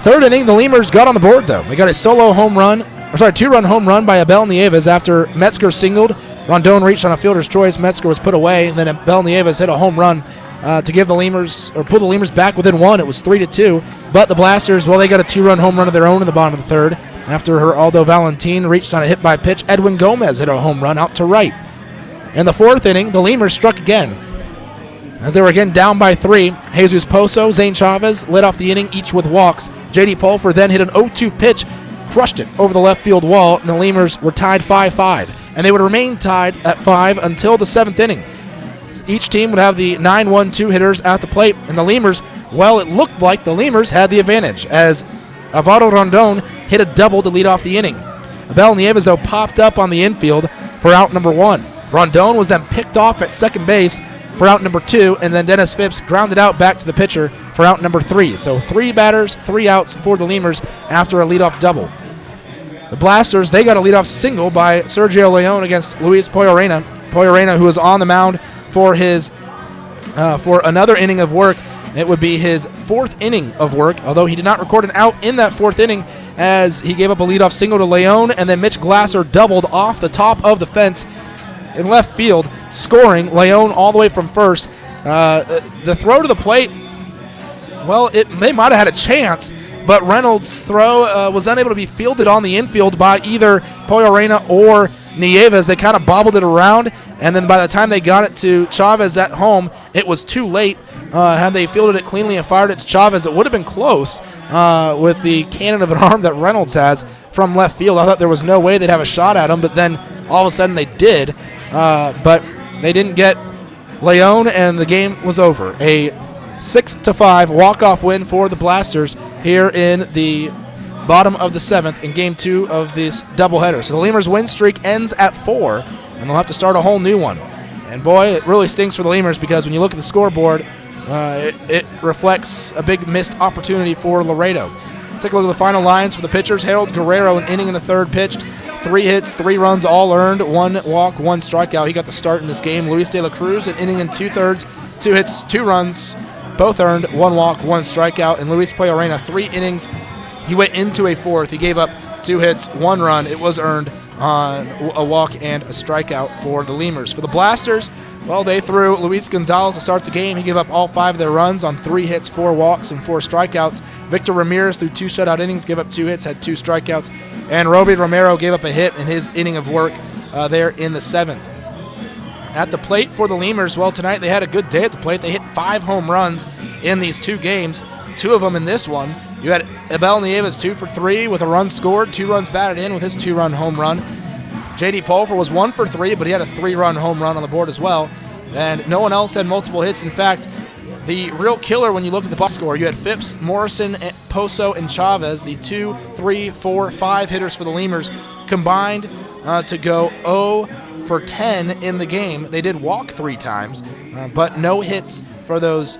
Third inning, the Lemurs got on the board, though. They got a two-run home run by Abel Nieves after Metzger singled. Rondon reached on a fielder's choice. Metzger was put away, and then Abel Nieves hit a home run to give the Lemurs, or pull the Lemurs back within 1. It was 3-2, but the Blasters, well, they got a 2-run home run of their own in the bottom of the third. After Geraldo Valentin reached on a hit by pitch, Edwin Gomez hit a home run out to right. In the fourth inning, the Lemurs struck again. As they were again down by 3, Jesus Pozo, Zane Chavez led off the inning, each with walks. J.D. Pulfer then hit an 0-2 pitch, crushed it over the left field wall, and the Lemurs were tied 5-5. And they would remain tied at 5 until the 7th inning. Each team would have the 9-1-2 hitters at the plate, and the Lemurs, well, it looked like the Lemurs had the advantage, as Alvaro Rondon hit a double to lead off the inning. Abel Nieves, though, popped up on the infield for out number 1. Rondon was then picked off at second base for out number 2, and then Dennis Phipps grounded out back to the pitcher for out number 3. So 3 batters, 3 outs for the Lemurs after a leadoff double. The Blasters, they got a leadoff single by Sergio Leon against Luis Poirena. Poirena, who was on the mound for another inning of work. It would be his 4th inning of work, although he did not record an out in that 4th inning as he gave up a leadoff single to Leon, and then Mitch Glasser doubled off the top of the fence in left field, scoring Leon all the way from first The throw to the plate, well, they might have had a chance, but Reynolds' throw was unable to be fielded on the infield by either Pollo Reyna or Nieves. They kind of bobbled it around, and then by the time they got it to Chavez at home, it was too late. Had they fielded it cleanly and fired it to Chavez, it would have been close with the cannon of an arm that Reynolds has from left field. I thought there was no way they'd have a shot at him, but then all of a sudden they did. But they didn't get Leon, and the game was over. A 6-5 walk-off win for the Blasters here in the bottom of the 7th in Game 2 of this doubleheader. So the Lemurs win streak ends at 4, and they'll have to start a whole new one. And boy, it really stinks for the Lemurs because when you look at the scoreboard, it reflects a big missed opportunity for Laredo. Let's take a look at the final lines for the pitchers. Harold Guerrero, an inning in the third, pitched 3 hits, 3 runs, all earned, 1 walk, 1 strikeout. He got the start in this game. Luis De La Cruz, an inning and 2/3, 2 hits, 2 runs, both earned, 1 walk, 1 strikeout. And Luis Pollo Reyna, 3 innings. He went into a fourth. He gave up 2 hits, 1 run. It was earned on a walk and a strikeout for the Lemurs. For the Blasters, well, they threw Luis Gonzalez to start the game. He gave up all 5 of their runs on 3 hits, 4 walks, and 4 strikeouts. Victor Ramirez threw 2 shutout innings, gave up 2 hits, had 2 strikeouts. And Roby Romero gave up a hit in his inning of work there in the 7th. At the plate for the Lemurs, well, tonight they had a good day at the plate. They hit 5 home runs in these 2 games, 2 of them in this one. You had Abel Nieves 2 for 3 with a run scored, 2 runs batted in with his 2-run home run. J.D. Pulver was 1 for 3, but he had a 3-run home run on the board as well. And no one else had multiple hits. In fact, the real killer when you look at the box score, you had Phipps, Morrison, Poso, and Chavez, the 2, 3, 4, 5 hitters for the Lemurs, combined to go 0 for 10 in the game. They did walk 3 times, but no hits for those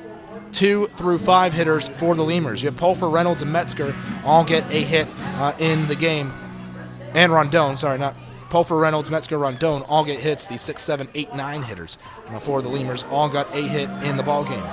2 through 5 hitters for the Lemurs. You have Pulver, Reynolds, and Metzger all get a hit in the game. And Rondon, sorry, not Pulver, Reynolds, Metzger, Rondon all get hits. The 6, 7, 8, 9 hitters for the Lemurs all got a hit in the ball game.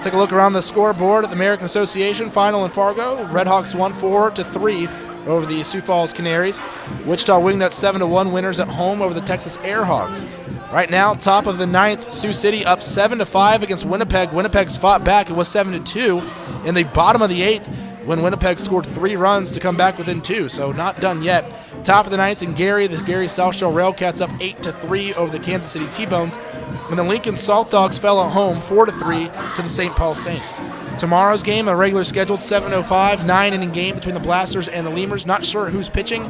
Take a look around the scoreboard at the American Association Final in Fargo. Redhawks won 4-3 over the Sioux Falls Canaries. Wichita Wingnuts 7-1 winners at home over the Texas Airhawks. Right now, top of the 9th, Sioux City up 7-5 against Winnipeg. Winnipeg's fought back. It was 7-2 in the bottom of the 8th when Winnipeg scored 3 runs to come back within 2, so not done yet. Top of the 9th in Gary, the Gary South Shore Railcats up 8-3 over the Kansas City T-Bones. And the Lincoln Salt Dogs fell at home 4-3 to the St. Paul Saints. Tomorrow's game, a regular scheduled 7:05, 9-inning game between the Blasters and the Lemurs. Not sure who's pitching.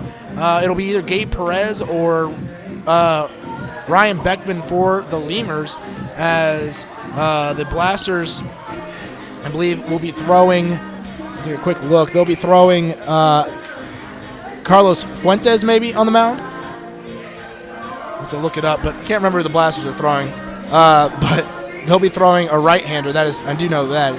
It'll be either Gabe Perez or Ryan Beckman for the Lemurs, as the Blasters, I believe, will be throwing. Do a quick look. They'll be throwing Carlos Fuentes maybe on the mound. I have to look it up, but I can't remember who the Blasters are throwing. But they'll be throwing a right-hander. That is, I do know that.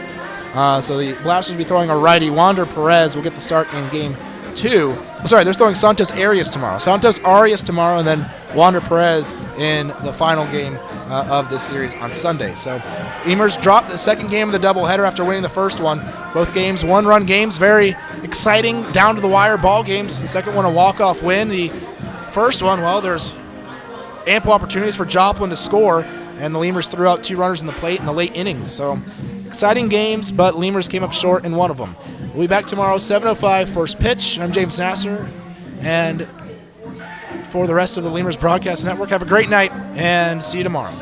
So the Blasters will be throwing a righty. Wander Perez will get the start in Game 2. Oh, sorry, they're throwing Santos Arias tomorrow. Santos Arias tomorrow, and then Wander Perez in the final game of this series on Sunday. So Lemurs dropped the second game of the doubleheader after winning the first one. Both games, 1-run games, very exciting, down-to-the-wire ball games. The second one, a walk-off win. The first one, well, there's ample opportunities for Joplin to score, and the Lemurs threw out 2 runners in the plate in the late innings. So exciting games, but Lemurs came up short in one of them. We'll be back tomorrow, 7:05, first pitch. I'm James Nasser, and for the rest of the Lemurs Broadcast Network, have a great night, and see you tomorrow.